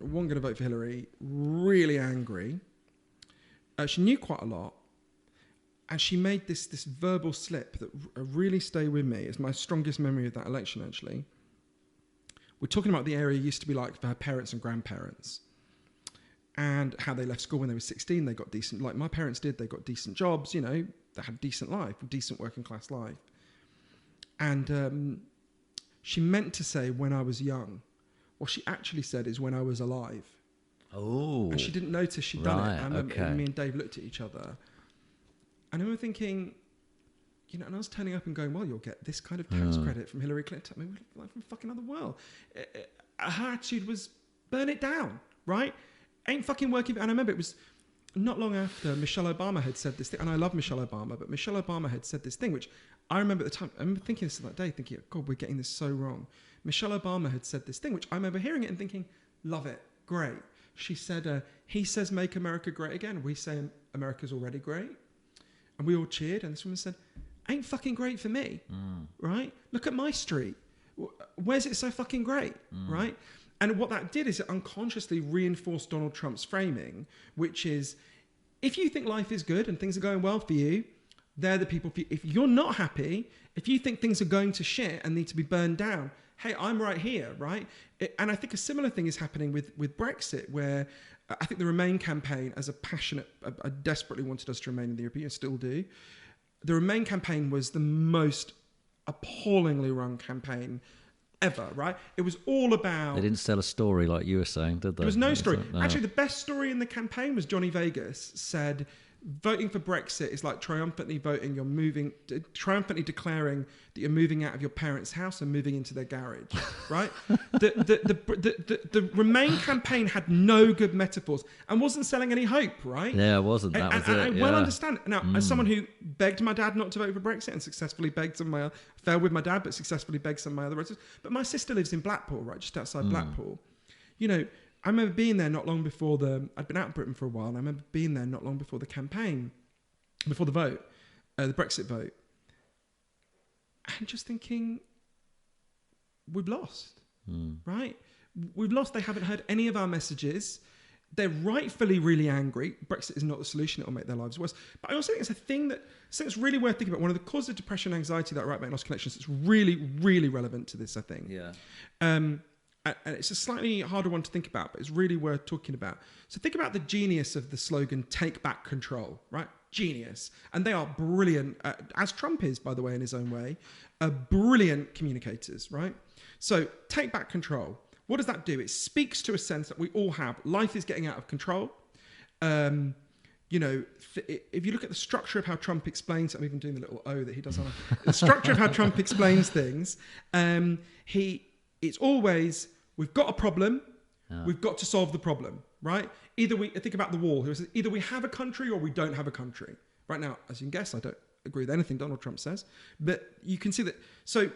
B: wasn't going to vote for Hillary, really angry. She knew quite a lot. And she made this verbal slip that really stayed with me. It's my strongest memory of that election, actually. We're talking about the area used to be like for her parents and grandparents. And how they left school when they were 16. They got decent, like my parents did, they got decent jobs, they had decent life, decent working class life. And she meant to say when I was young. What she actually said is when I was alive.
A: Oh.
B: And she didn't notice she'd done it. I remember
A: okay.
B: me and Dave looked at each other. And I remember thinking, and I was turning up and going, well, you'll get this kind of tax credit from Hillary Clinton. I mean, we're like from fucking other world. Her attitude was, burn it down, right? Ain't fucking working. And I remember it was not long after Michelle Obama had said this thing, and I love Michelle Obama, but Michelle Obama had said this thing, which I remember at the time, I remember thinking this that day, thinking, God, we're getting this so wrong. Michelle Obama had said this thing, which I remember hearing it and thinking, love it, great. She said, he says, make America great again. We say America's already great. And we all cheered, and this woman said, ain't fucking great for me, right? Look at my street. Where's it so fucking great, right? And what that did is it unconsciously reinforced Donald Trump's framing, which is, if you think life is good and things are going well for you, they're the people for you. If you're not happy, if you think things are going to shit and need to be burned down, hey, I'm right here, right? And I think a similar thing is happening with Brexit, where I think the Remain campaign, as I desperately wanted us to remain in the European, still do. The Remain campaign was the most appallingly run campaign ever, right? It was all about...
A: They didn't sell a story like you were saying, did they?
B: There was no story.
A: No.
B: Actually, the best story in the campaign was Johnny Vegas said, voting for Brexit is like triumphantly triumphantly declaring that you're moving out of your parents' house and moving into their garage, right? The Remain campaign had no good metaphors and wasn't selling any hope, right?
A: Yeah, it wasn't. That was it.
B: I well understand. Now, as someone who begged my dad not to vote for Brexit and successfully begged failed with my dad, but successfully begged some of my other relatives. But my sister lives in Blackpool, right, just outside Blackpool. I remember being there not long before I'd been out of Britain for a while, and I remember being there not long before the campaign, before the vote, the Brexit vote, and just thinking, we've lost, right? We've lost. They haven't heard any of our messages. They're rightfully really angry. Brexit is not the solution. It will make their lives worse. But I also think it's a thing that's really worth thinking about. One of the causes of depression and anxiety that I write about in Lost Connections is really, really relevant to this, I think.
A: Yeah.
B: And it's a slightly harder one to think about, but it's really worth talking about. So think about the genius of the slogan, take back control, right? Genius. And they are brilliant, as Trump is, by the way, in his own way, brilliant communicators, right? So take back control. What does that do? It speaks to a sense that we all have. Life is getting out of control. If you look at the structure of how Trump explains, I'm even doing the little O that he does on the structure of how Trump explains things, it's always, we've got a problem, we've got to solve the problem, right? Think about the wall. Either we have a country or we don't have a country. Right now, as you can guess, I don't agree with anything Donald Trump says, but you can see that. So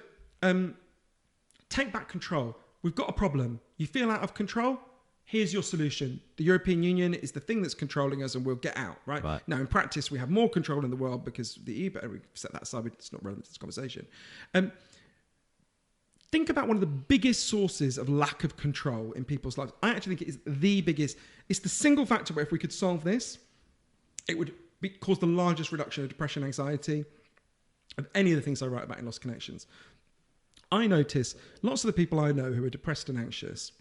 B: take back control. We've got a problem. You feel out of control? Here's your solution. The European Union is the thing that's controlling us and we'll get out, right? Now, in practice, we have more control in the world because of the EU, but we set that aside. It's not relevant to this conversation. Think about one of the biggest sources of lack of control in people's lives. I actually think it is the biggest. It's the single factor where if we could solve this, it would cause the largest reduction of depression and anxiety of any of the things I write about in Lost Connections. I notice lots of the people I know who are depressed and anxious,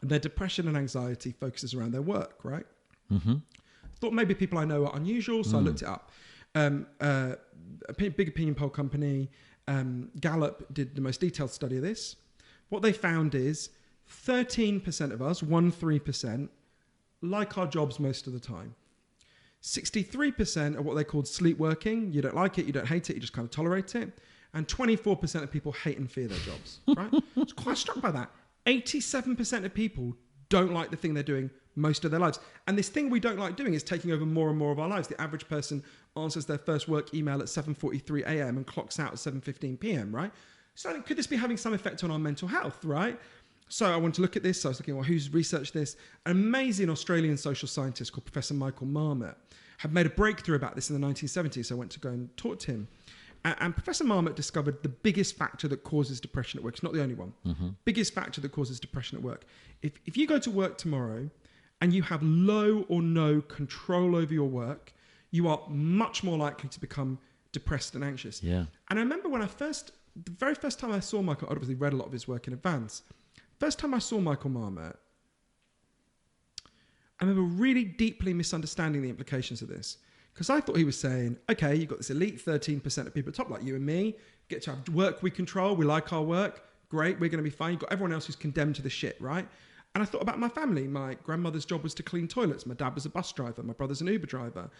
B: their depression and anxiety focuses around their work, right? Mm-hmm. Thought maybe people I know are unusual, so I looked it up. A big opinion poll company, Gallup, did the most detailed study of this. What they found is 13% of us, 13%, like our jobs most of the time. 63% are what they called sleep working. You don't like it, you don't hate it, you just kind of tolerate it. And 24% of people hate and fear their jobs, right? I was quite struck by that. 87% of people don't like the thing they're doing most of their lives. And this thing we don't like doing is taking over more and more of our lives. The average person answers their first work email at 7:43 a.m. and clocks out at 7:15 p.m., right? So could this be having some effect on our mental health, right? So I wanted to look at this. So I was looking, well, who's researched this? An amazing Australian social scientist called Professor Michael Marmot had made a breakthrough about this in the 1970s. So I went to go and talk to him. And Professor Marmot discovered the biggest factor that causes depression at work. It's not the only one. Biggest factor that causes depression at work. If you go to work tomorrow and you have low or no control over your work, you are much more likely to become depressed and anxious.
A: Yeah.
B: And I remember the very first time I saw Michael, I'd obviously read a lot of his work in advance. First time I saw Michael Marmot, I remember really deeply misunderstanding the implications of this. Because I thought he was saying, okay, you've got this elite 13% of people at the top, like you and me, get to have work we control, we like our work, great, we're going to be fine. You've got everyone else who's condemned to the shit, right? And I thought about my family. My grandmother's job was to clean toilets. My dad was a bus driver. My brother's an Uber driver.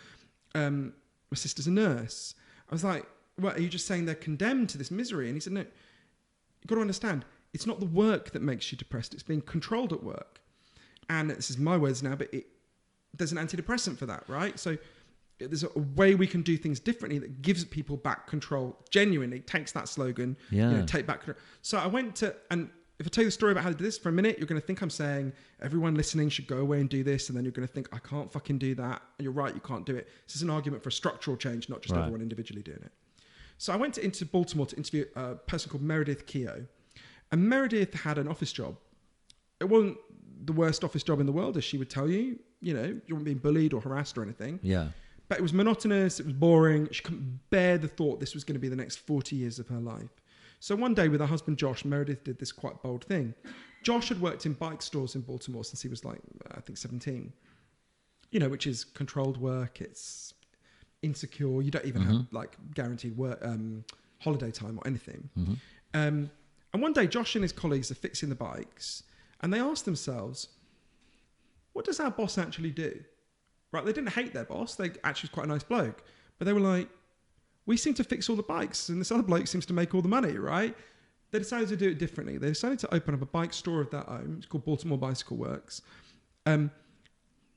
B: My sister's a nurse. I was like, well, are you just saying they're condemned to this misery? And he said, no, you've got to understand, it's not the work that makes you depressed. It's being controlled at work. And this is my words now, but there's an antidepressant for that, right? So there's a way we can do things differently that gives people back control, genuinely takes that slogan, take back control. So I went to, and if I tell you the story about how to do this for a minute, you're going to think I'm saying everyone listening should go away and do this. And then you're going to think, I can't fucking do that. And you're right, you can't do it. This is an argument for a structural change, not just everyone individually doing it. So I went into Baltimore to interview a person called Meredith Keogh. And Meredith had an office job. It wasn't the worst office job in the world, as she would tell you. You know, you weren't being bullied or harassed or anything.
A: Yeah.
B: But it was monotonous, it was boring. She couldn't bear the thought this was going to be the next 40 years of her life. So one day with her husband Josh, Meredith did this quite bold thing. Josh had worked in bike stores in Baltimore since he was like, I think 17. You know, which is controlled work, it's insecure, you don't even have like guaranteed work, holiday time or anything. And one day Josh and his colleagues are fixing the bikes and they asked themselves, what does our boss actually do? Right, they didn't hate their boss. They actually was quite a nice bloke. But they were like, we seem to fix all the bikes and this other bloke seems to make all the money, right? They decided to do it differently. They decided to open up a bike store of their own. It's called Baltimore Bicycle Works. And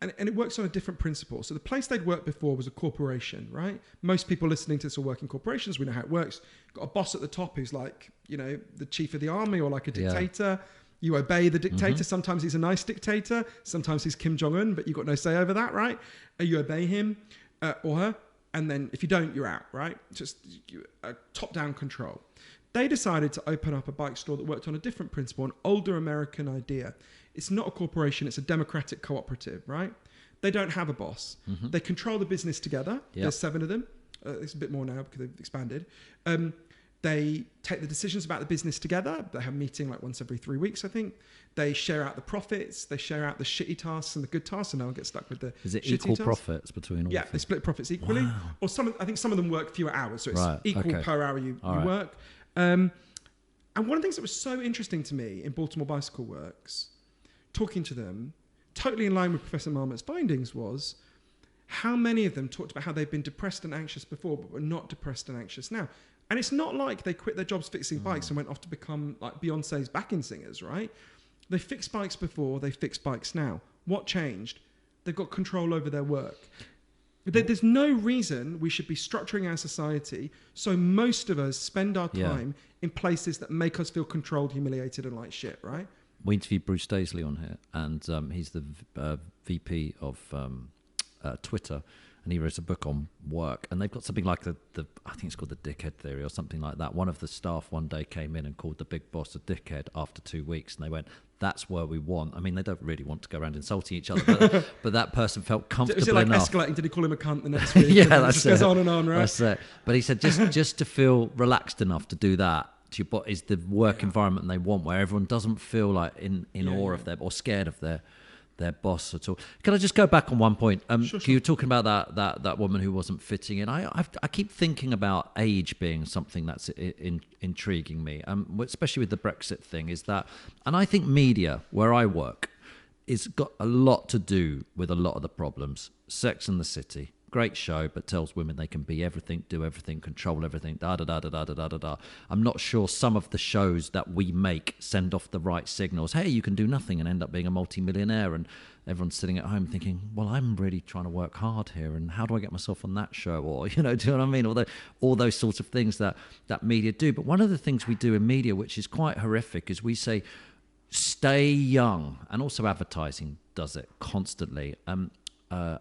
B: it works on a different principle. So the place they'd worked before was a corporation, right? Most people listening to this will work in corporations. We know how it works. Got a boss at the top who's like, you know, the chief of the army or like a dictator. Yeah. You obey the dictator. Sometimes he's a nice dictator. Sometimes he's Kim Jong-un, but you've got no say over that, right? You obey him or her. And then if you don't, you're out, right? Just top-down control. They decided to open up a bike store that worked on a different principle, an older American idea. It's not a corporation. It's a democratic cooperative, right? They don't have a boss. They control the business together. Yep. There's 7 of them. It's a bit more now because they've expanded. They take the decisions about the business together. They have a meeting like once every 3 weeks, I think. They share out the profits. They share out the shitty tasks and the good tasks, and no one gets stuck with the
A: Is it
B: shitty
A: equal
B: tasks.
A: Profits between all?
B: Yeah, they split profits equally.
A: Wow.
B: Or I think some of them work fewer hours, so it's equal per hour you work. And one of the things that was so interesting to me in Baltimore Bicycle Works, talking to them, totally in line with Professor Marmot's findings, was how many of them talked about how they'd been depressed and anxious before, but were not depressed and anxious now. And it's not like they quit their jobs fixing bikes and went off to become like Beyonce's backing singers, right? They fixed bikes before, they fix bikes now. What changed? They've got control over their work. There's no reason we should be structuring our society so most of us spend our time in places that make us feel controlled, humiliated, and like shit, right?
A: We interviewed Bruce Daisley on here, and he's the VP of Twitter, and he wrote a book on work, and they've got something like the I think it's called the dickhead theory or something like that. One of the staff one day came in and called the big boss a dickhead after 2 weeks, and they went, that's where we want. I mean, they don't really want to go around insulting each other, but that person felt comfortable enough.
B: Was it like escalating? Did he call him a cunt the next week?
A: Yeah, that's
B: it. Goes on and on, right?
A: That's it. But he said just to feel relaxed enough to do that to your body is the work environment they want, where everyone doesn't feel like in awe of them or scared of their boss at all. Can I just go back on one point?
B: Sure.
A: You were talking about that woman who wasn't fitting in. I keep thinking about age being something that's intriguing me, especially with the Brexit thing. Is that, and I think media, where I work, it's got a lot to do with a lot of the problems. Sex and the City, great show, but tells women they can be everything, do everything, control everything, da da da da da da da da. I'm not sure some of the shows that we make send off the right signals. Hey, you can do nothing and end up being a multi-millionaire, and everyone's sitting at home thinking, well, I'm really trying to work hard here, and how do I get myself on that show? Or, do you know what I mean? All those sorts of things that media do. But one of the things we do in media, which is quite horrific, is we say, stay young, and also advertising does it constantly.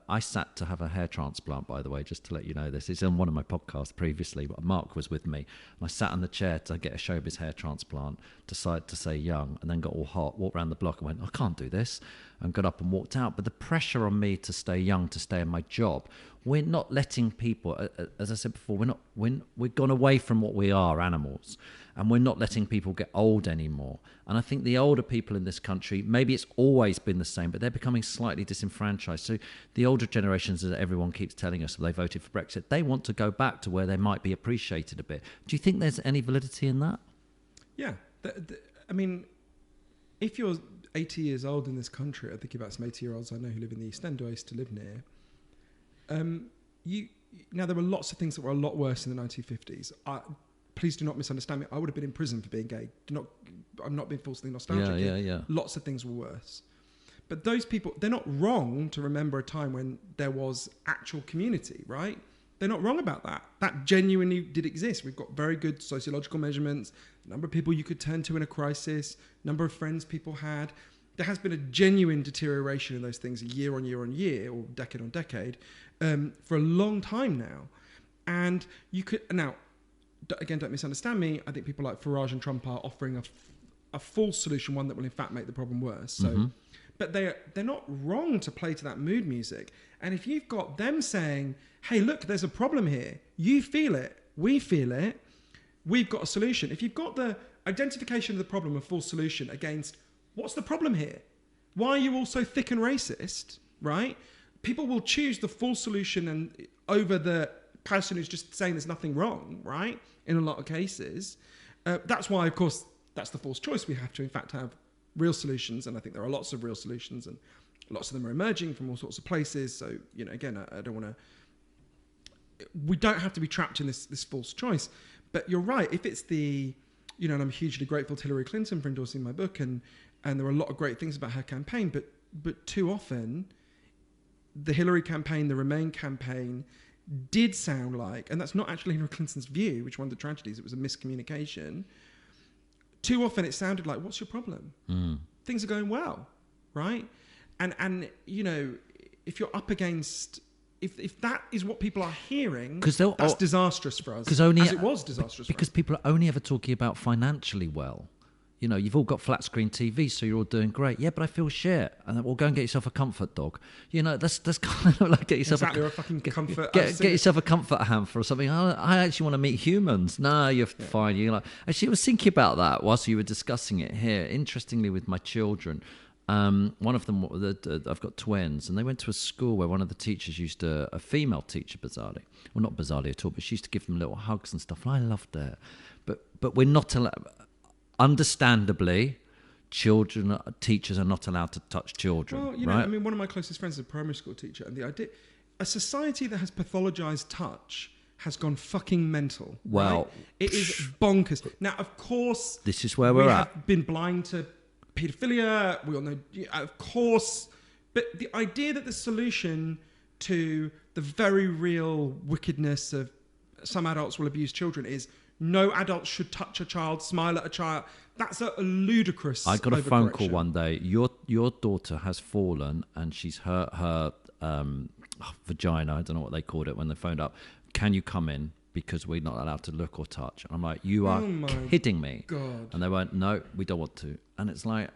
A: I sat to have a hair transplant, by the way, just to let you know this. It's on one of my podcasts previously, but Mark was with me. And I sat in the chair to get a show of his hair transplant, decided to say young, and then got all hot, walked around the block and went, I can't do this, and got up and walked out. But the pressure on me to stay young, to stay in my job, we're not letting people, as I said before, we've gone away from what we are, animals, and we're not letting people get old anymore. And I think the older people in this country, maybe it's always been the same, but they're becoming slightly disenfranchised. So the older generations, that everyone keeps telling us, they voted for Brexit, they want to go back to where they might be appreciated a bit. Do you think there's any validity in that?
B: Yeah. I mean, if you're 80 years old in this country, I think about some 80-year-olds I know who live in the East End, who I used to live near. Now, there were lots of things that were a lot worse in the 1950s. Please do not misunderstand me. I would have been in prison for being gay. I'm not being falsely nostalgic.
A: Yeah.
B: Lots of things were worse. But those people, they're not wrong to remember a time when there was actual community, right? They're not wrong about that. That genuinely did exist. We've got very good sociological measurements, the number of people you could turn to in a crisis, number of friends people had. There has been a genuine deterioration in those things year on year on year, or decade on decade, for a long time now. And you could, now, again, don't misunderstand me, I think people like Farage and Trump are offering a false solution, one that will in fact make the problem worse. So, but they're not wrong to play to that mood music. And if you've got them saying, hey, look, there's a problem here, you feel it, we feel it, we've got a solution. If you've got the identification of the problem, a full solution against what's the problem here? Why are you all so thick and racist, right? People will choose the full solution and over the person who's just saying there's nothing wrong, right? In a lot of cases. That's why, of course, that's the false choice. We have to, in fact, have real solutions. And I think there are lots of real solutions, and lots of them are emerging from all sorts of places. So, again, I don't want to... We don't have to be trapped in this false choice. But you're right. If it's and I'm hugely grateful to Hillary Clinton for endorsing my book, and there were a lot of great things about her campaign, but too often the Hillary campaign, the Remain campaign did sound like, and that's not actually Hillary Clinton's view, which one of the tragedies, it was a miscommunication. Too often it sounded like, what's your problem? Things are going well, right? And if you're up against, if that is what people are hearing, that's disastrous for us. As it was disastrous
A: because people are only ever talking about financially well. You've all got flat screen TV, so you're all doing great. Yeah, but I feel shit. And then, well, go and get yourself a comfort dog. That's kind of like get yourself
B: a fucking comfort.
A: Get yourself a comfort hamper or something. I actually want to meet humans. No, you're fine. You're like, actually, I was thinking about that whilst you were discussing it here. Interestingly, with my children, one of them, I've got twins, and they went to a school where one of the teachers used a female teacher, bizarrely. Well, not bizarrely at all, but she used to give them little hugs and stuff. And I loved it. But we're not allowed. Understandably, teachers are not allowed to touch children.
B: Well,
A: right?
B: I mean, one of my closest friends is a primary school teacher, and the idea, a society that has pathologized touch has gone fucking mental.
A: Well,
B: right? It is bonkers. Now, of course,
A: this is where we're at.
B: Have been blind to paedophilia. We all know, of course, but the idea that the solution to the very real wickedness of some adults will abuse children is no adult should touch a child, smile at a child. That's a ludicrous.
A: I got a phone call one day. Your daughter has fallen and she's hurt her vagina. I don't know what they called it when they phoned up. Can you come in? Because we're not allowed to look or touch. I'm like, you are kidding me.
B: God.
A: And they went, no, we don't want to. And it's like,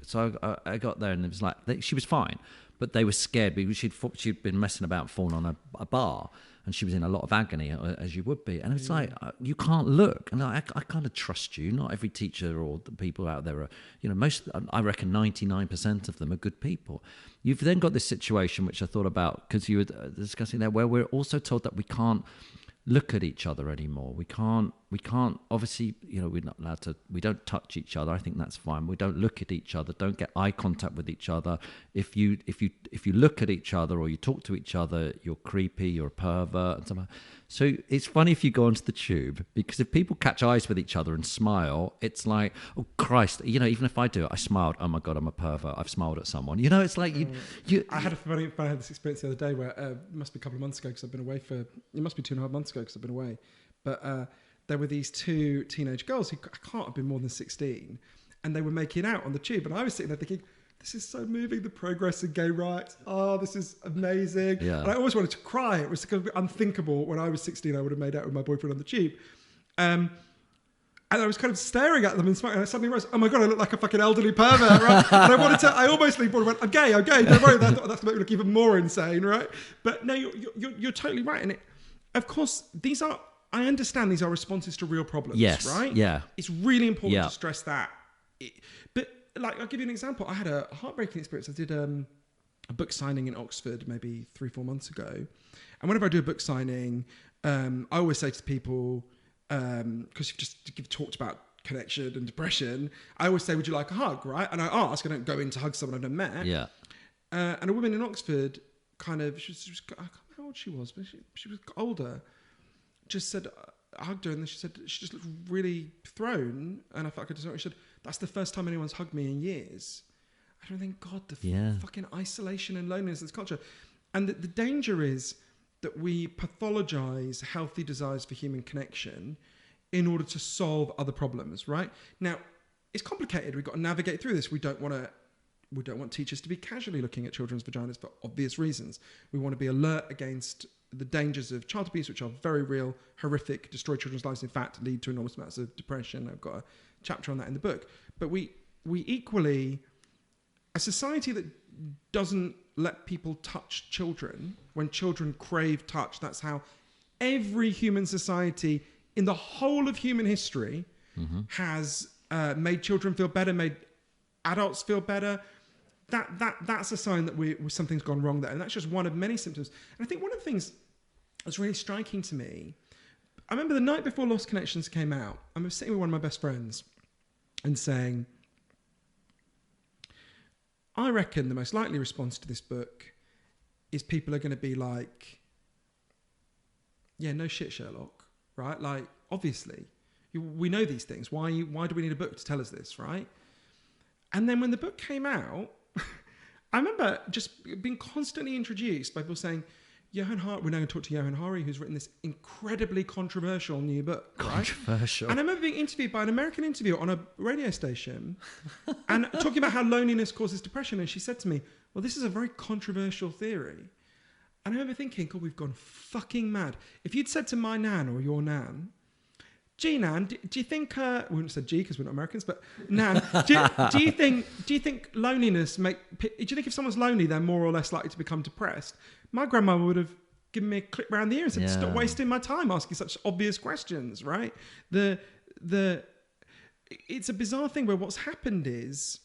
A: so I got there and it was like, she was fine, but they were scared because she'd been messing about and fallen on a bar. And she was in a lot of agony, as you would be. And it's like, you can't look. And I kind of trust you. Not every teacher or the people out there are, I reckon 99% of them are good people. You've then got this situation, which I thought about, because you were discussing there, where we're also told that we can't look at each other anymore. We can't obviously, we're not allowed to, we don't touch each other. I think that's fine. We don't look at each other, don't get eye contact with each other. If you look at each other or you talk to each other, you're creepy, you're a pervert and stuff. So it's funny if you go onto the tube, because if people catch eyes with each other and smile, it's like, oh Christ, even if I do it, I smiled, oh my God, I'm a pervert, I've smiled at someone. It's like
B: I had this experience the other day where it must be a couple of months ago because I've been away it must be 2.5 months ago because I've been away. But there were these two teenage girls who can't have been more than 16, and they were making out on the tube. And I was sitting there thinking, this is so moving, the progress in gay rights. Oh, this is amazing.
A: Yeah.
B: And I always wanted to cry. It was unthinkable. When I was 16, I would have made out with my boyfriend on the tube. And I was kind of staring at them and smiling, and I suddenly realized, oh my God, I look like a fucking elderly pervert, right? And I almost went, I'm gay, don't worry, that's going to make me look even more insane, right? But no, you're totally right. And of course, I understand these are responses to real problems,
A: yes,
B: right?
A: Yeah.
B: It's really important to stress that. But I'll give you an example. I had a heartbreaking experience. I did a book signing in Oxford maybe 3-4 months ago. And whenever I do a book signing, I always say to people, because you've talked about connection and depression, I always say, would you like a hug, right? And I ask, I don't go in to hug someone I've never met.
A: Yeah.
B: And a woman in Oxford she was I can't remember how old she was, but she was older, just said, I hugged her, and then she said, she just looked really thrown, and I felt like she said, that's the first time anyone's hugged me in years. I don't think, God, the fucking isolation and loneliness in this culture. And the danger is that we pathologize healthy desires for human connection in order to solve other problems, right? Now, it's complicated. We've got to navigate through this. We don't want teachers to be casually looking at children's vaginas for obvious reasons. We want to be alert against the dangers of child abuse, which are very real, horrific, destroy children's lives, in fact, lead to enormous amounts of depression. I've got a chapter on that in the book. But we equally, a society that doesn't let people touch children, when children crave touch, that's how every human society in the whole of human history has made children feel better, made adults feel better. That's a sign that something's gone wrong there. And that's just one of many symptoms. And I think one of the things that's really striking to me, I remember the night before Lost Connections came out, I was sitting with one of my best friends and saying, I reckon the most likely response to this book is people are going to be like, yeah, no shit, Sherlock, right? Like, obviously, we know these things. Why do we need a book to tell us this, right? And then when the book came out, I remember just being constantly introduced by people saying, Johann, we're now going to talk to Johann Hari, who's written this incredibly controversial new book. Right?
A: Controversial.
B: And I remember being interviewed by an American interviewer on a radio station and talking about how loneliness causes depression. And she said to me, well, this is a very controversial theory. And I remember thinking, God, we've gone fucking mad. If you'd said to my nan or your nan, gee, Nan, do you think, we wouldn't have said gee because we're not Americans, but Nan, do you think loneliness do you think if someone's lonely, they're more or less likely to become depressed? My grandmother would have given me a clip round the ear and said, stop wasting my time asking such obvious questions, right? It's a bizarre thing where what's happened is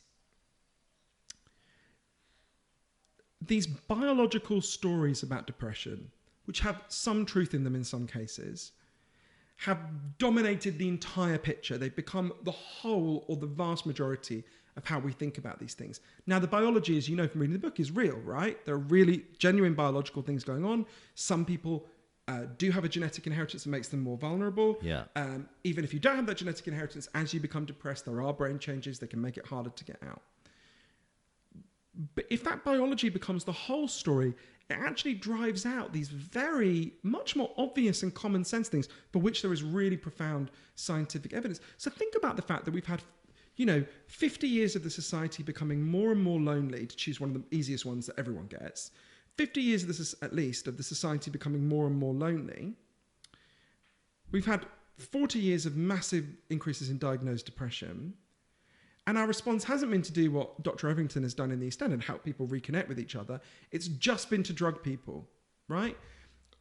B: these biological stories about depression, which have some truth in them in some cases, have dominated the entire picture. They've become the whole or the vast majority of how we think about these things. Now, the biology, as you know from reading the book, is real, right? There are really genuine biological things going on. Some people do have a genetic inheritance that makes them more vulnerable.
A: Yeah.
B: Even if you don't have that genetic inheritance, as you become depressed, there are brain changes that can make it harder to get out. But if that biology becomes the whole story, it actually drives out these very much more obvious and common sense things for which there is really profound scientific evidence. So think about the fact that we've had, 50 years of the society becoming more and more lonely, to choose one of the easiest ones that everyone gets. 50 years of this, at least, of the society becoming more and more lonely. We've had 40 years of massive increases in diagnosed depression. And our response hasn't been to do what Dr. Evington has done in the East End and help people reconnect with each other. It's just been to drug people, right?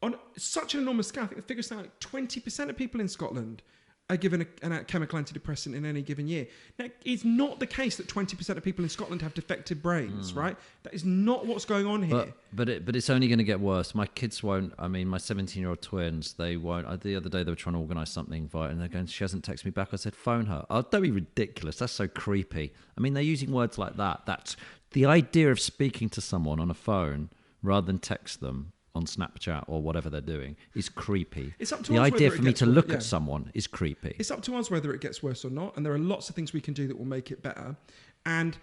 B: On such an enormous scale, I think the figures sound like 20% of people in Scotland are given a chemical antidepressant in any given year. Now, it's not the case that 20% of people in Scotland have defective brains, right? That is not what's going on here.
A: But it's only going to get worse. My kids won't. I mean, my 17-year-old twins, they won't. The other day they were trying to organise something, and they're going, she hasn't texted me back. I said, phone her. Oh, don't be ridiculous. That's so creepy. I mean, they're using words like that. That's the idea of speaking to someone on a phone rather than text them on Snapchat or whatever they're doing is creepy.
B: It's up to
A: the
B: us
A: idea
B: whether
A: for
B: it
A: me
B: gets
A: to
B: worse.
A: look
B: Yeah.
A: at someone is creepy.
B: It's up to us whether it gets worse or not, and there are lots of things we can do that will make it better. And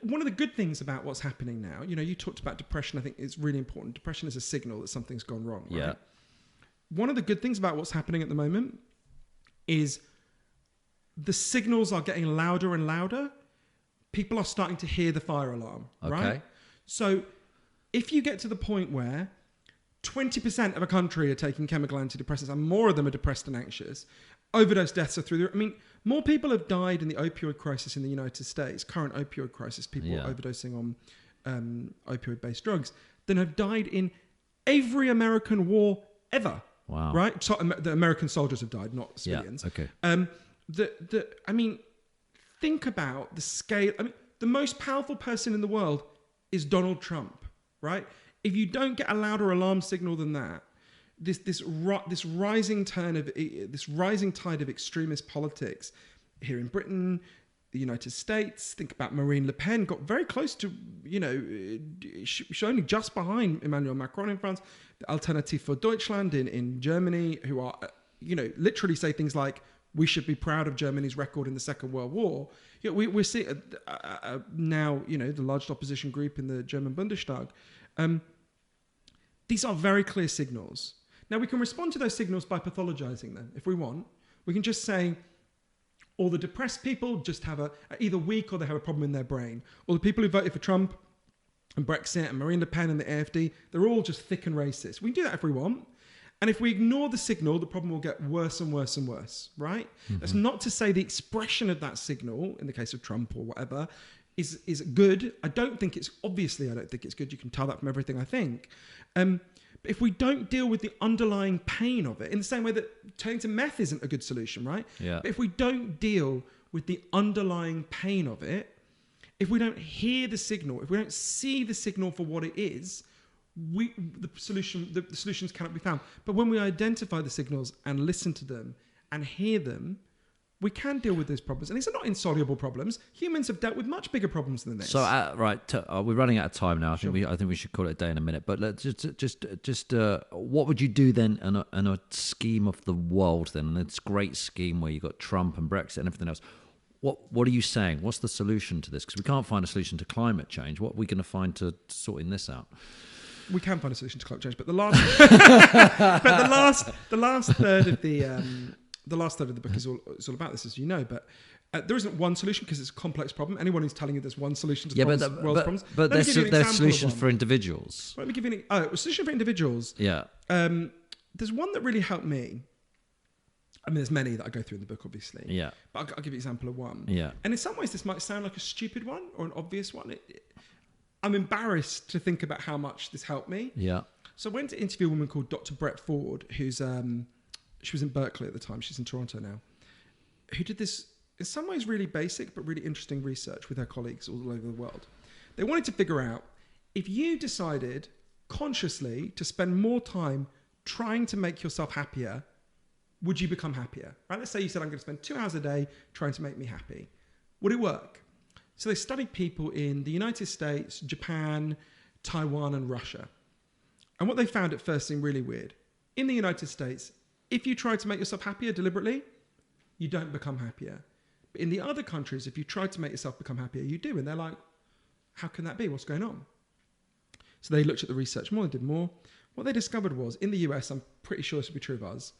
B: one of the good things about what's happening now, you talked about depression. I think it's really important. Depression is a signal that something's gone wrong. Right?
A: Yeah.
B: One of the good things about what's happening at the moment is the signals are getting louder and louder. People are starting to hear the fire alarm, right?
A: Okay.
B: So if you get to the point where 20% of a country are taking chemical antidepressants and more of them are depressed and anxious, overdose deaths are through the... I mean, more people have died in the opioid crisis in the United States, current opioid crisis, people overdosing on opioid-based drugs, than have died in every American war ever.
A: Wow.
B: Right? So, the American soldiers have died, not civilians.
A: Yeah, okay.
B: I mean, think about the scale. I mean, the most powerful person in the world is Donald Trump, right? If you don't get a louder alarm signal than that, this rising tide of extremist politics here in Britain, the United States. Think about Marine Le Pen, got very close to, she's only just behind Emmanuel Macron in France. The Alternative for Deutschland in Germany, who are, literally say things like, we should be proud of Germany's record in the Second World War. We're seeing now, the largest opposition group in the German Bundestag. These are very clear signals. Now, we can respond to those signals by pathologizing them if we want. We can just say, all the depressed people just have either weak or they have a problem in their brain. Or the people who voted for Trump and Brexit and Marine Le Pen and the AfD, they're all just thick and racist. We can do that if we want. And if we ignore the signal, the problem will get worse and worse and worse, right? Mm-hmm. That's not to say the expression of that signal, in the case of Trump or whatever, is good. I don't think it's good. You can tell that from everything I think. But if we don't deal with the underlying pain of it, in the same way that turning to meth isn't a good solution, right?
A: Yeah.
B: But if we don't deal with the underlying pain of it, if we don't hear the signal, if we don't see the signal for what it is, the solutions cannot be found. But when we identify the signals and listen to them and hear them, we can deal with those problems. And these are not insoluble problems. Humans have dealt with much bigger problems than this.
A: So, we're running out of time now. I think we should call it a day in a minute. But let's just what would you do then in a scheme of the world then? And it's a great scheme where you've got Trump and Brexit and everything else. What are you saying? What's the solution to this? Because we can't find a solution to climate change. What are we going to find to sorting this out?
B: We can find a solution to climate change, but the last third of the last third of the book is all about this, as you know. But there isn't one solution because it's a complex problem. Anyone who's telling you there's one solution to the world's problems,
A: but there's solutions for individuals.
B: Let me give you a solution for individuals.
A: Yeah.
B: There's one that really helped me. I mean, there's many that I go through in the book, obviously.
A: Yeah.
B: But I'll give you an example of one.
A: Yeah.
B: And in some ways, this might sound like a stupid one or an obvious one. I'm embarrassed to think about how much this helped me.
A: Yeah.
B: So I went to interview a woman called Dr. Brett Ford, who's she was in Berkeley at the time. She's in Toronto now. Who did this, in some ways, really basic but really interesting research with her colleagues all over the world. They wanted to figure out if you decided consciously to spend more time trying to make yourself happier, would you become happier? Right? Let's say you said, I'm going to spend 2 hours a day trying to make me happy. Would it work? So they studied people in the United States, Japan, Taiwan, and Russia. And what they found at first seemed really weird. In the United States, if you try to make yourself happier deliberately, you don't become happier. But in the other countries, if you try to make yourself become happier, you do. And they're like, how can that be? What's going on? So they looked at the research more, they did more. What they discovered was, in the US, I'm pretty sure this would be true of us,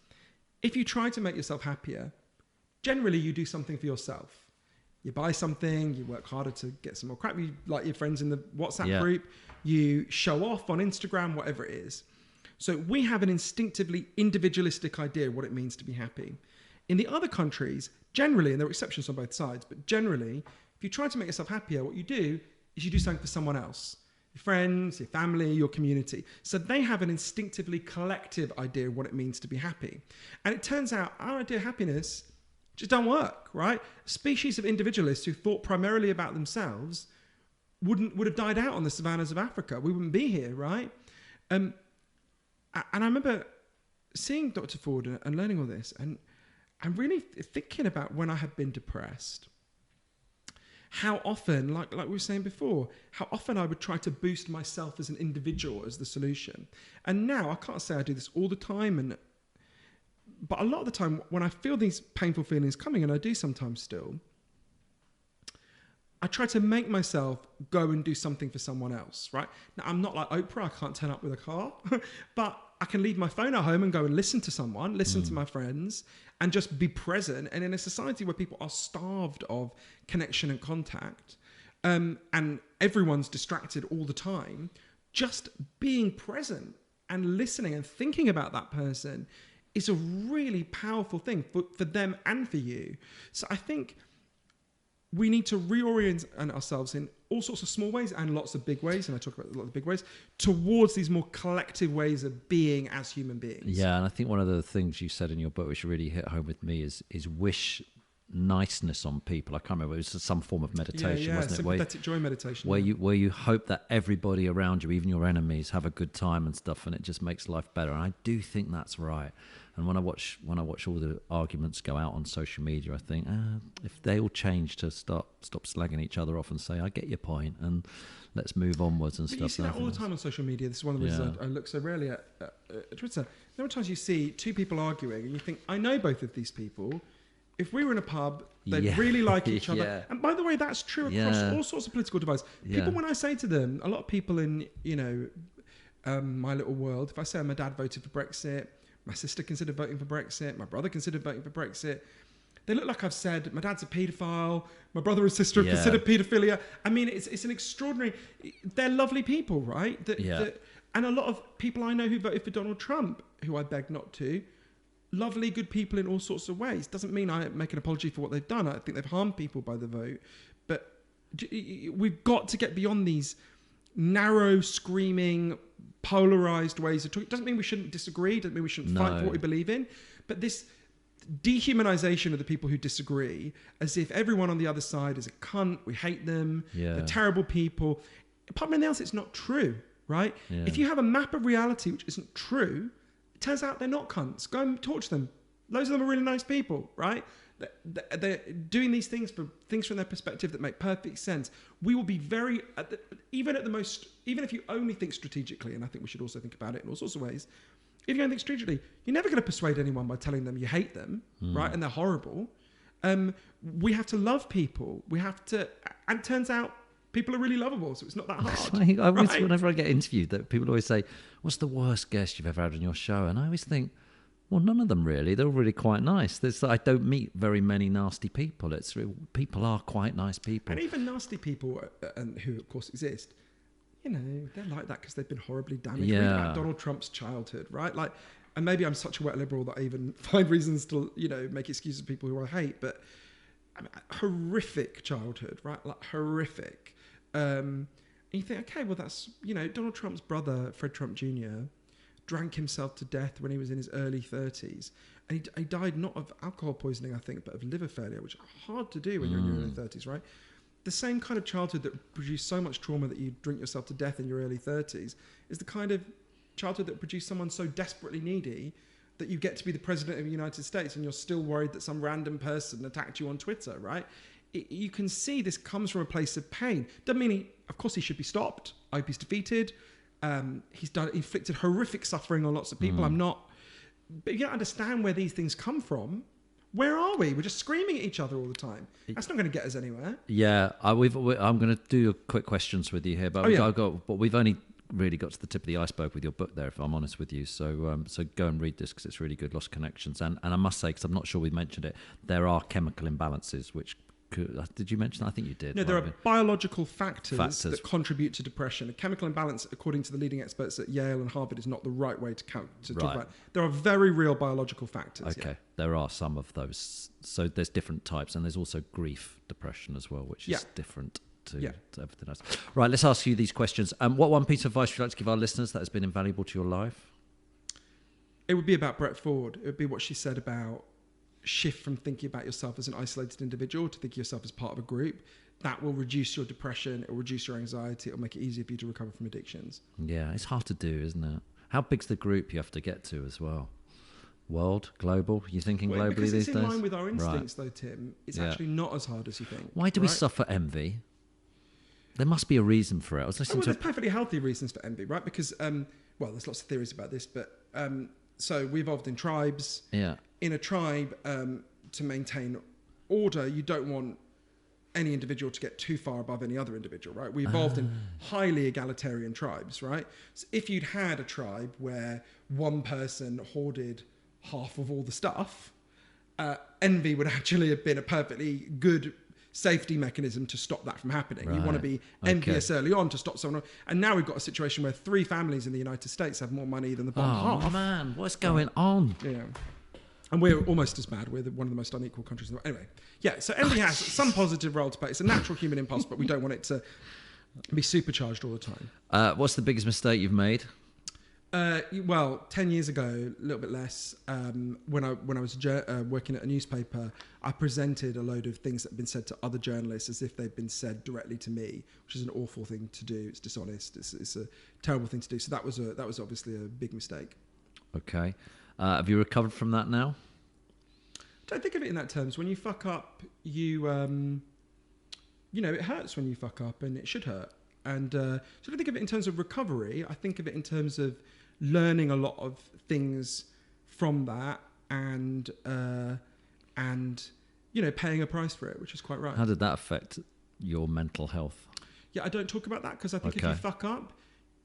B: if you try to make yourself happier, generally you do something for yourself. You buy something, you work harder to get some more crap, you like your friends in the WhatsApp group, you show off on Instagram, whatever it is. So we have an instinctively individualistic idea of what it means to be happy. In the other countries, generally, and there are exceptions on both sides, but generally, if you try to make yourself happier, what you do is you do something for someone else. your friends, your family, your community. So they have an instinctively collective idea of what it means to be happy. And it turns out our idea of happiness just don't work, right? A species of individualists who thought primarily about themselves would have died out on the savannas of Africa. We wouldn't be here, right? And I remember seeing Dr. Ford and learning all this, and I'm really thinking about when I have been depressed, how often, like we were saying before, how often I would try to boost myself as an individual as the solution. And now I can't say I do this all the time, but a lot of the time when I feel these painful feelings coming, and I do sometimes still, I try to make myself go and do something for someone else, right? Now, I'm not like Oprah, I can't turn up with a car, but I can leave my phone at home and go and listen to someone, listen to my friends, and just be present. And in a society where people are starved of connection and contact, and everyone's distracted all the time, just being present and listening and thinking about that person is a really powerful thing for them and for you. So I think we need to reorient ourselves in all sorts of small ways and lots of big ways, and I talk about a lot of big ways, towards these more collective ways of being as human beings.
A: Yeah, and I think one of the things you said in your book, which really hit home with me, is wish niceness on people. I can't remember, it was some form of meditation, wasn't it?
B: Sympathetic joy meditation.
A: Where you hope that everybody around you, even your enemies, have a good time and stuff, and it just makes life better. And I do think that's right. And when I watch all the arguments go out on social media, I think if they all change to stop slagging each other off and say, I get your point, and let's move onwards and
B: but
A: stuff.
B: You see that all the time on social media. This is one of the reasons I look so rarely at Twitter. There are times you see two people arguing and you think, I know both of these people. If we were in a pub, they'd really like each other. Yeah. And by the way, that's true across all sorts of political divides. People, when I say to them, a lot of people in, my little world, if I say my dad voted for Brexit, my sister considered voting for Brexit, my brother considered voting for Brexit, they look like I've said, my dad's a paedophile, my brother and sister have considered paedophilia. I mean, it's an extraordinary... They're lovely people, right? And a lot of people I know who voted for Donald Trump, who I beg not to, lovely, good people in all sorts of ways. Doesn't mean I make an apology for what they've done. I think they've harmed people by the vote. But we've got to get beyond these narrow, screaming, polarized ways of talking. It doesn't mean we shouldn't disagree. Doesn't mean we shouldn't fight for what we believe in. But this dehumanization of the people who disagree, as if everyone on the other side is a cunt, we hate them, they're terrible people. Apart from anything else, it's not true, right? Yeah. If you have a map of reality which isn't true, it turns out they're not cunts. Go and talk to them. Loads of them are really nice people, right? They're doing these things from their perspective that make perfect sense. We will be very, even if you only think strategically, and I think we should also think about it in all sorts of ways, if you don't think strategically, you're never going to persuade anyone by telling them you hate them, right? And they're horrible. We have to love people. We have to, and it turns out people are really lovable, so it's not that hard.
A: Whenever I get interviewed, that people always say, what's the worst guest you've ever had on your show? And I always think, well, none of them really. They're all really quite nice. I don't meet very many nasty people. People are quite nice people.
B: And even nasty people, who of course exist, they're like that because they've been horribly damaged. Read about Donald Trump's childhood, right? And maybe I'm such a wet liberal that I even find reasons to, make excuses for people who I hate. But horrific childhood, right? Like horrific. And you think, okay, well that's, Donald Trump's brother, Fred Trump Jr., drank himself to death when he was in his early 30s. And he died not of alcohol poisoning, I think, but of liver failure, which is hard to do when you're in your early 30s, right? The same kind of childhood that produced so much trauma that you drink yourself to death in your early 30s is the kind of childhood that produced someone so desperately needy that you get to be the president of the United States and you're still worried that some random person attacked you on Twitter, right? You can see this comes from a place of pain. Doesn't mean, of course, he should be stopped. I hope he's defeated. He's inflicted horrific suffering on lots of people. But you don't understand where these things come from. Where are we? We're just screaming at each other all the time. That's not going to get us anywhere.
A: Yeah, I'm going to do quick questions with you here, but we've only really got to the tip of the iceberg with your book there, if I'm honest with you. So go and read this because it's really good. Lost Connections, and I must say, because I'm not sure we mentioned it, there are chemical imbalances which. Did you mention that? I think you did.
B: No, there are biological factors that contribute to depression. A chemical imbalance, according to the leading experts at Yale and Harvard, is not the right way to talk about. There are very real biological factors.
A: Okay, there are some of those. So there's different types, and there's also grief depression as well, which is different
B: Yeah.
A: to everything else. Right, let's ask you these questions. What one piece of advice would you like to give our listeners that has been invaluable to your life?
B: It would be about Brett Ford. It would be what she said about shift from thinking about yourself as an isolated individual to thinking yourself as part of a group. That will reduce your depression. It will reduce your anxiety. It will make it easier for you to recover from addictions.
A: Yeah, it's hard to do, isn't it? How big's the group you have to get to as well? World, global? You thinking globally
B: because
A: these
B: it's
A: days?
B: in line with our instincts,
A: Right.
B: though, Tim. It's actually not as hard as you think.
A: Why do we
B: right?
A: suffer envy? There must be a reason for it. I was listening
B: There's
A: to...
B: perfectly healthy reasons for envy, right? Because, there's lots of theories about this, but so we evolved in tribes.
A: Yeah.
B: In a tribe, to maintain order, you don't want any individual to get too far above any other individual, right? We evolved in highly egalitarian tribes, right? So if you'd had a tribe where one person hoarded half of all the stuff, envy would actually have been a perfectly good safety mechanism to stop that from happening. You want to be envious early on to stop someone. And now we've got a situation where 3 families in the United States have more money than the bottom half.
A: Oh, man, what's going on?
B: Yeah. And we're almost as bad. We're one of the most unequal countries in the world. Anyway, yeah, so envy has some positive role to play. It's a natural human impulse, but we don't want it to be supercharged all the time.
A: What's the biggest mistake you've made?
B: 10 years ago, a little bit less, when I was working at a newspaper, I presented a load of things that had been said to other journalists as if they'd been said directly to me, which is an awful thing to do. It's dishonest. It's a terrible thing to do. So that was obviously a big mistake.
A: Okay. Have you recovered from that now?
B: Don't think of it in that terms. When you fuck up, it hurts when you fuck up, and it should hurt. And so I don't think of it in terms of recovery. I think of it in terms of learning a lot of things from that, and paying a price for it, which is quite right.
A: How did that affect your mental health?
B: Yeah, I don't talk about that because I think if you fuck up,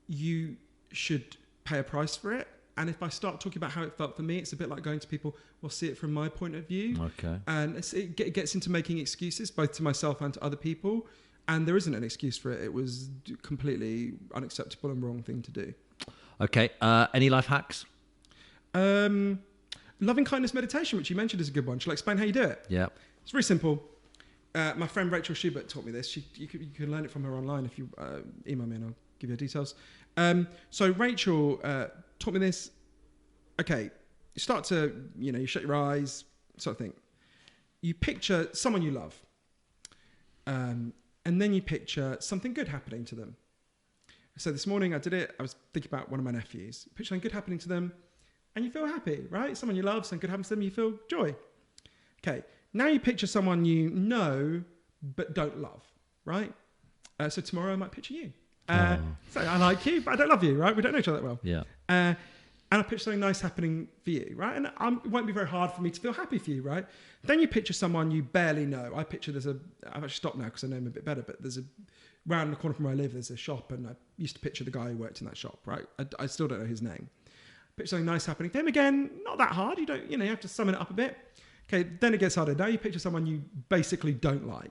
B: you should pay a price for it. And if I start talking about how it felt for me, it's a bit like going to people, well, see it from my point of view.
A: Okay.
B: And it gets into making excuses, both to myself and to other people. And there isn't an excuse for it. It was completely unacceptable and wrong thing to do.
A: Okay. Any life hacks?
B: Loving kindness meditation, which you mentioned, is a good one. Shall I explain how you do it?
A: Yeah.
B: It's very simple. My friend Rachel Schubert taught me this. You can learn it from her online if you email me and I'll give you her details. So Rachel taught me this. Okay, you start to, you shut your eyes, sort of thing. You picture someone you love. And then you picture something good happening to them. So this morning I did it. I was thinking about one of my nephews. Picture something good happening to them and you feel happy, right? Someone you love, something good happens to them, you feel joy. Okay, now you picture someone you know but don't love, right? So tomorrow I might picture you. So I like you, but I don't love you, right? We don't know each other that well.
A: Yeah.
B: And I picture something nice happening for you, right? And it won't be very hard for me to feel happy for you, right? Then you picture someone you barely know. I've actually stopped now because I know him a bit better, but round the corner from where I live, there's a shop, and I used to picture the guy who worked in that shop, right? I still don't know his name. Picture something nice happening to him again, not that hard. You have to summon it up a bit. Okay, then it gets harder. Now you picture someone you basically don't like,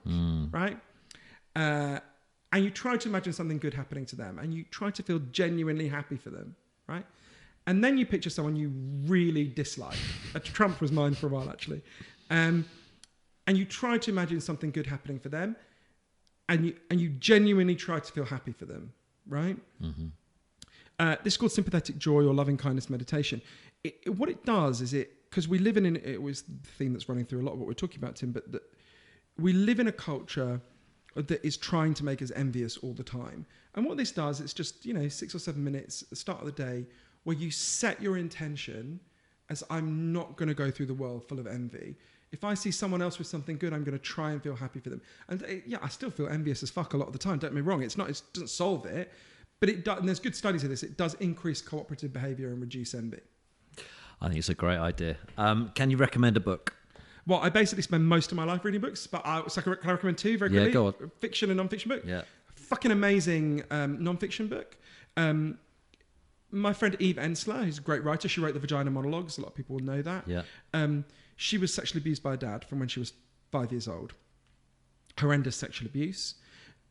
B: right? And you try to imagine something good happening to them, and you try to feel genuinely happy for them, right? And then you picture someone you really dislike. Trump was mine for a while, actually. And you try to imagine something good happening for them, and you genuinely try to feel happy for them, right? Mm-hmm. This is called sympathetic joy or loving kindness meditation. What it does is because we live in it was the theme that's running through a lot of what we're talking about, Tim, but we live in a culture that is trying to make us envious all the time. And what this does, it's just, 6 or 7 minutes at the start of the day where you set your intention as I'm not going to go through the world full of envy. If I see someone else with something good, I'm going to try and feel happy for them. And I still feel envious as fuck a lot of the time. Don't get me wrong. It doesn't solve it, but it does. And there's good studies of this. It does increase cooperative behaviour and reduce envy.
A: I think it's a great idea. Can you recommend a book?
B: Well, I basically spend most of my life reading books, but can I recommend 2 very quickly?
A: Yeah, go on.
B: Fiction and non-fiction book.
A: Yeah.
B: Fucking amazing non-fiction book. My friend Eve Ensler, who's a great writer, she wrote the Vagina Monologues. A lot of people will know that.
A: Yeah.
B: She was sexually abused by her dad from when she was 5 years old. Horrendous sexual abuse.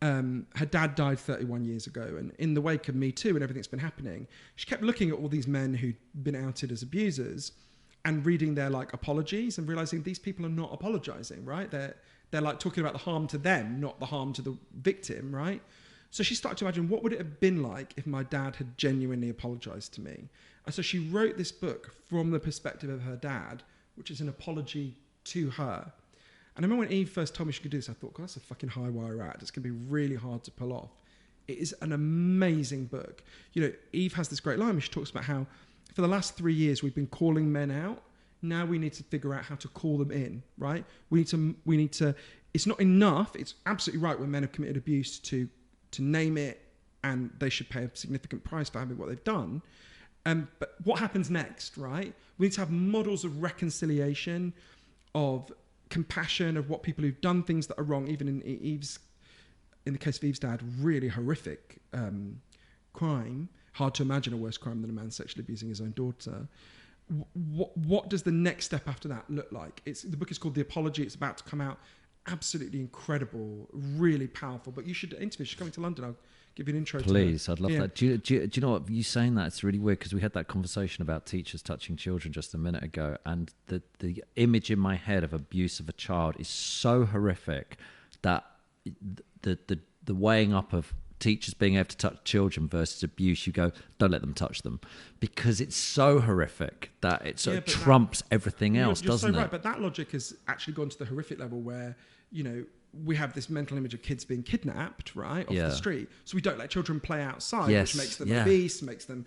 B: Her dad died 31 years ago, and in the wake of Me Too and everything that's been happening, she kept looking at all these men who'd been outed as abusers and reading their apologies and realizing these people are not apologizing, right? they're like talking about the harm to them, not the harm to the victim, right? So she started to imagine, what would it have been like if my dad had genuinely apologized to me? And so she wrote this book from the perspective of her dad, which is an apology to her. And I remember when Eve first told me she could do this, I thought, God, that's a fucking high wire act. It's going to be really hard to pull off. It is an amazing book. You know, Eve has this great line where she talks about how for the last 3 years we've been calling men out. Now we need to figure out how to call them in, right? We need to, it's not enough. It's absolutely right when men have committed abuse to name it, and they should pay a significant price for having what they've done. But what happens next, right? We need to have models of reconciliation, of compassion, of what people who've done things that are wrong, even in the case of Eve's dad, really horrific crime. Hard to imagine a worse crime than a man sexually abusing his own daughter. What does the next step after that look like? The book is called The Apology. It's about to come out. Absolutely incredible, really powerful. But you should interview. She's coming to London. I'll give you an intro.
A: Please,
B: to her.
A: I'd love that. Do you know what? You saying that, it's really weird because we had that conversation about teachers touching children just a minute ago, and the image in my head of abuse of a child is so horrific that the weighing up of teachers being able to touch children versus abuse, you go, don't let them touch them, because it's so horrific that it sort of trumps everything else, doesn't it?
B: Right, but that logic has actually gone to the horrific level where, you know, we have this mental image of kids being kidnapped, right, off the street. So we don't let children play outside, which makes them obese, makes them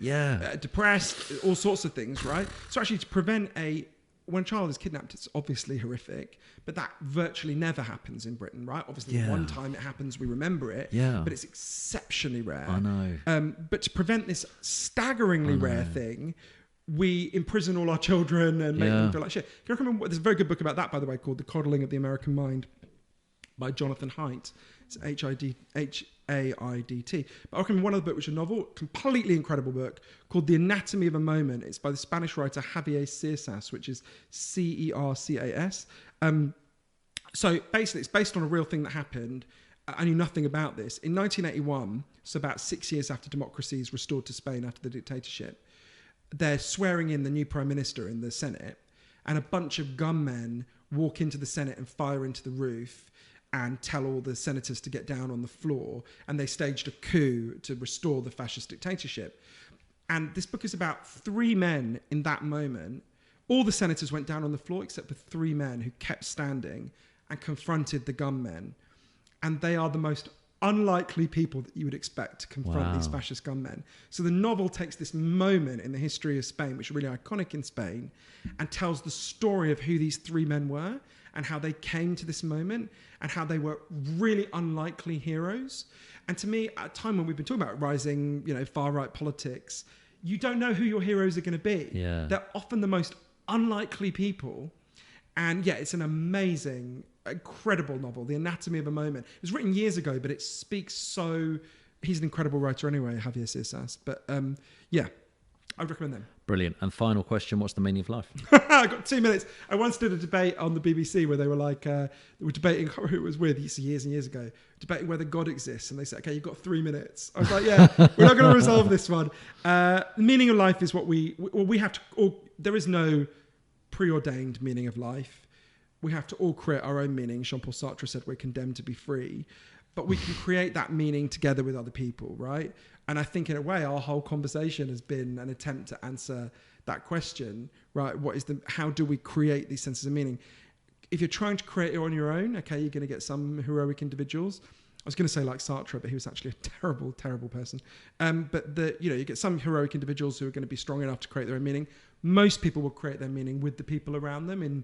B: depressed, all sorts of things, right? So actually to prevent when a child is kidnapped, it's obviously horrific, but that virtually never happens in Britain, right? Obviously, one time it happens, we remember it, but it's exceptionally rare.
A: I know.
B: But to prevent this staggeringly rare thing, we imprison all our children and make them feel like shit. Can I remember? There's a very good book about that, by the way, called The Coddling of the American Mind by Jonathan Haidt. It's Haidt. But I reckon one of the books, which is a novel, completely incredible book called The Anatomy of a Moment. It's by the Spanish writer Javier Cercas, which is Cercas. So basically, it's based on a real thing that happened. I knew nothing about this. In 1981, so about 6 years after democracy is restored to Spain after the dictatorship, they're swearing in the new prime minister in the Senate, and a bunch of gunmen walk into the Senate and fire into the roof and tell all the senators to get down on the floor, and they staged a coup to restore the fascist dictatorship. And this book is about 3 men in that moment. All the senators went down on the floor except for 3 men who kept standing and confronted the gunmen. And they are the most unlikely people that you would expect to confront these fascist gunmen. So the novel takes this moment in the history of Spain, which is really iconic in Spain, and tells the story of who these 3 men were and how they came to this moment and how they were really unlikely heroes. And to me, at a time when we've been talking about rising, you know, far-right politics, you don't know who your heroes are going to be.
A: Yeah.
B: They're often the most unlikely people. And yeah, it's an amazing, incredible novel, The Anatomy of a Moment. It was written years ago, but it speaks so... He's an incredible writer anyway, Javier Cercas. But yeah, I'd recommend them.
A: Brilliant. And final question, what's the meaning of life?
B: I got 2 minutes. I once did a debate on the BBC where they were like, they were debating who it was with, years and years ago, debating whether God exists. And they said, okay, you've got 3 minutes. I was like, yeah, we're not going to resolve this one. The meaning of life is what we have to, there is no preordained meaning of life. We have to all create our own meaning. Jean-Paul Sartre said we're condemned to be free, but we can create that meaning together with other people, right? And I think in a way, our whole conversation has been an attempt to answer that question, right? How do we create these senses of meaning? If you're trying to create it on your own, okay, you're going to get some heroic individuals. I was going to say like Sartre, but he was actually a terrible, terrible person. But you get some heroic individuals who are going to be strong enough to create their own meaning. Most people will create their meaning with the people around them in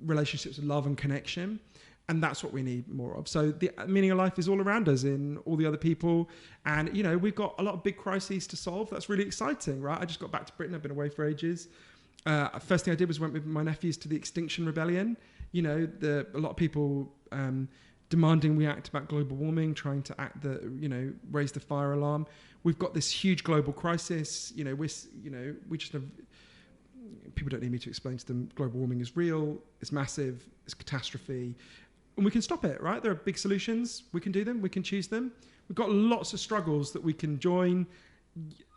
B: relationships of love and connection. And that's what we need more of. So the meaning of life is all around us in all the other people. And, you know, we've got a lot of big crises to solve. That's really exciting, right? I just got back to Britain. I've been away for ages. First thing I did was went with my nephews to the Extinction Rebellion. You know, a lot of people demanding we act about global warming, trying to raise the fire alarm. We've got this huge global crisis. You know, we just have... People don't need me to explain to them global warming is real, it's massive, it's catastrophe. And we can stop it, right? There are big solutions. We can do them. We can choose them. We've got lots of struggles that we can join.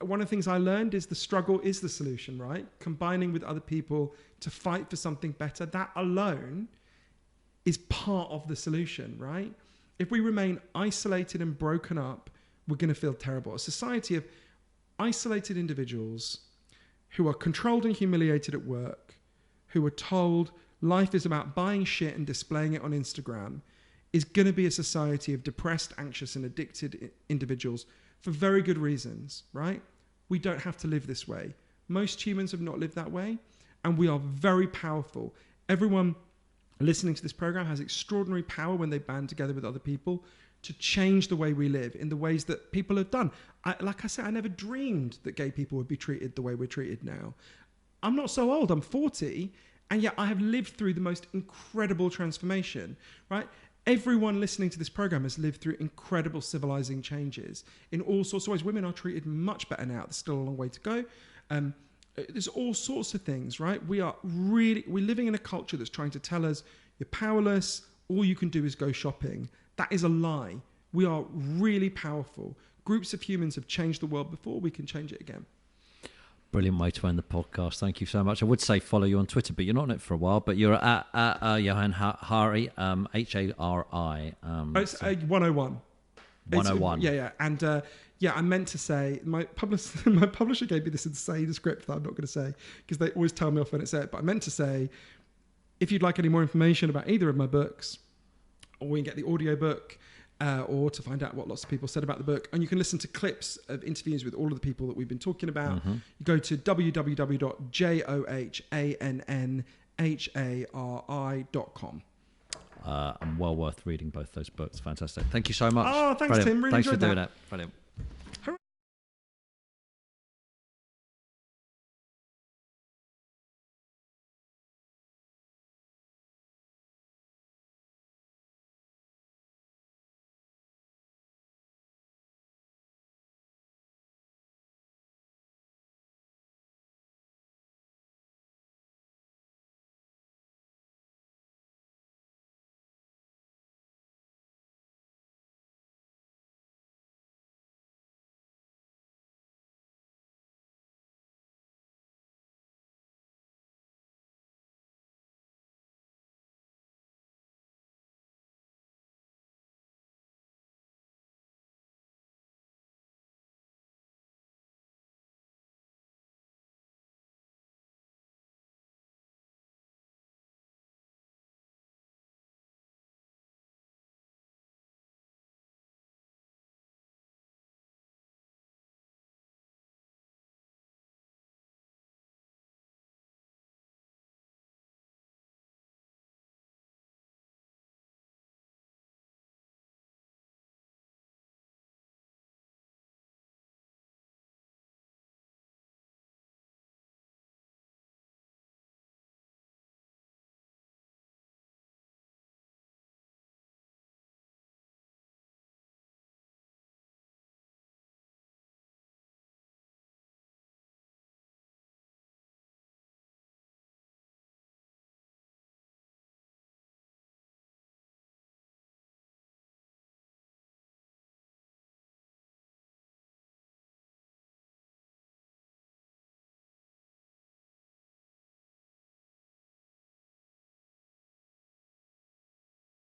B: One of the things I learned is the struggle is the solution, right? Combining with other people to fight for something better. That alone is part of the solution, right? If we remain isolated and broken up, we're going to feel terrible. A society of isolated individuals who are controlled and humiliated at work, who are told life is about buying shit and displaying it on Instagram, is going to be a society of depressed, anxious, and addicted individuals for very good reasons, right? We don't have to live this way. Most humans have not lived that way, and we are very powerful. Everyone listening to this program has extraordinary power when they band together with other people to change the way we live in the ways that people have done. Like I said, I never dreamed that gay people would be treated the way we're treated now. I'm not so old, I'm 40, and yet I have lived through the most incredible transformation, right? Everyone listening to this program has lived through incredible civilizing changes in all sorts of ways. Women are treated much better now. There's still a long way to go. There's all sorts of things, right? We're living in a culture that's trying to tell us you're powerless, all you can do is go shopping. That is a lie. We are really powerful. Groups of humans have changed the world before, we can change it again.
A: Brilliant way to end the podcast. Thank you so much. I would say follow you on Twitter, but you're not on it for a while. But you're at Johann Hari, Hari.
B: It's 101.
A: 101.
B: Yeah. And I meant to say, my publisher gave me this insane script that I'm not going to say because they always tell me off when it's it. But I meant to say, if you'd like any more information about either of my books, or we can get the audiobook, or to find out what lots of people said about the book. And you can listen to clips of interviews with all of the people that we've been talking about. Mm-hmm. You go to www.johannhari.com.
A: And well worth reading both those books. Fantastic. Thank you so much.
B: Oh, thanks,
A: Brilliant.
B: Tim. Really
A: Thanks for
B: enjoyed
A: doing
B: that.
A: it. Brilliant.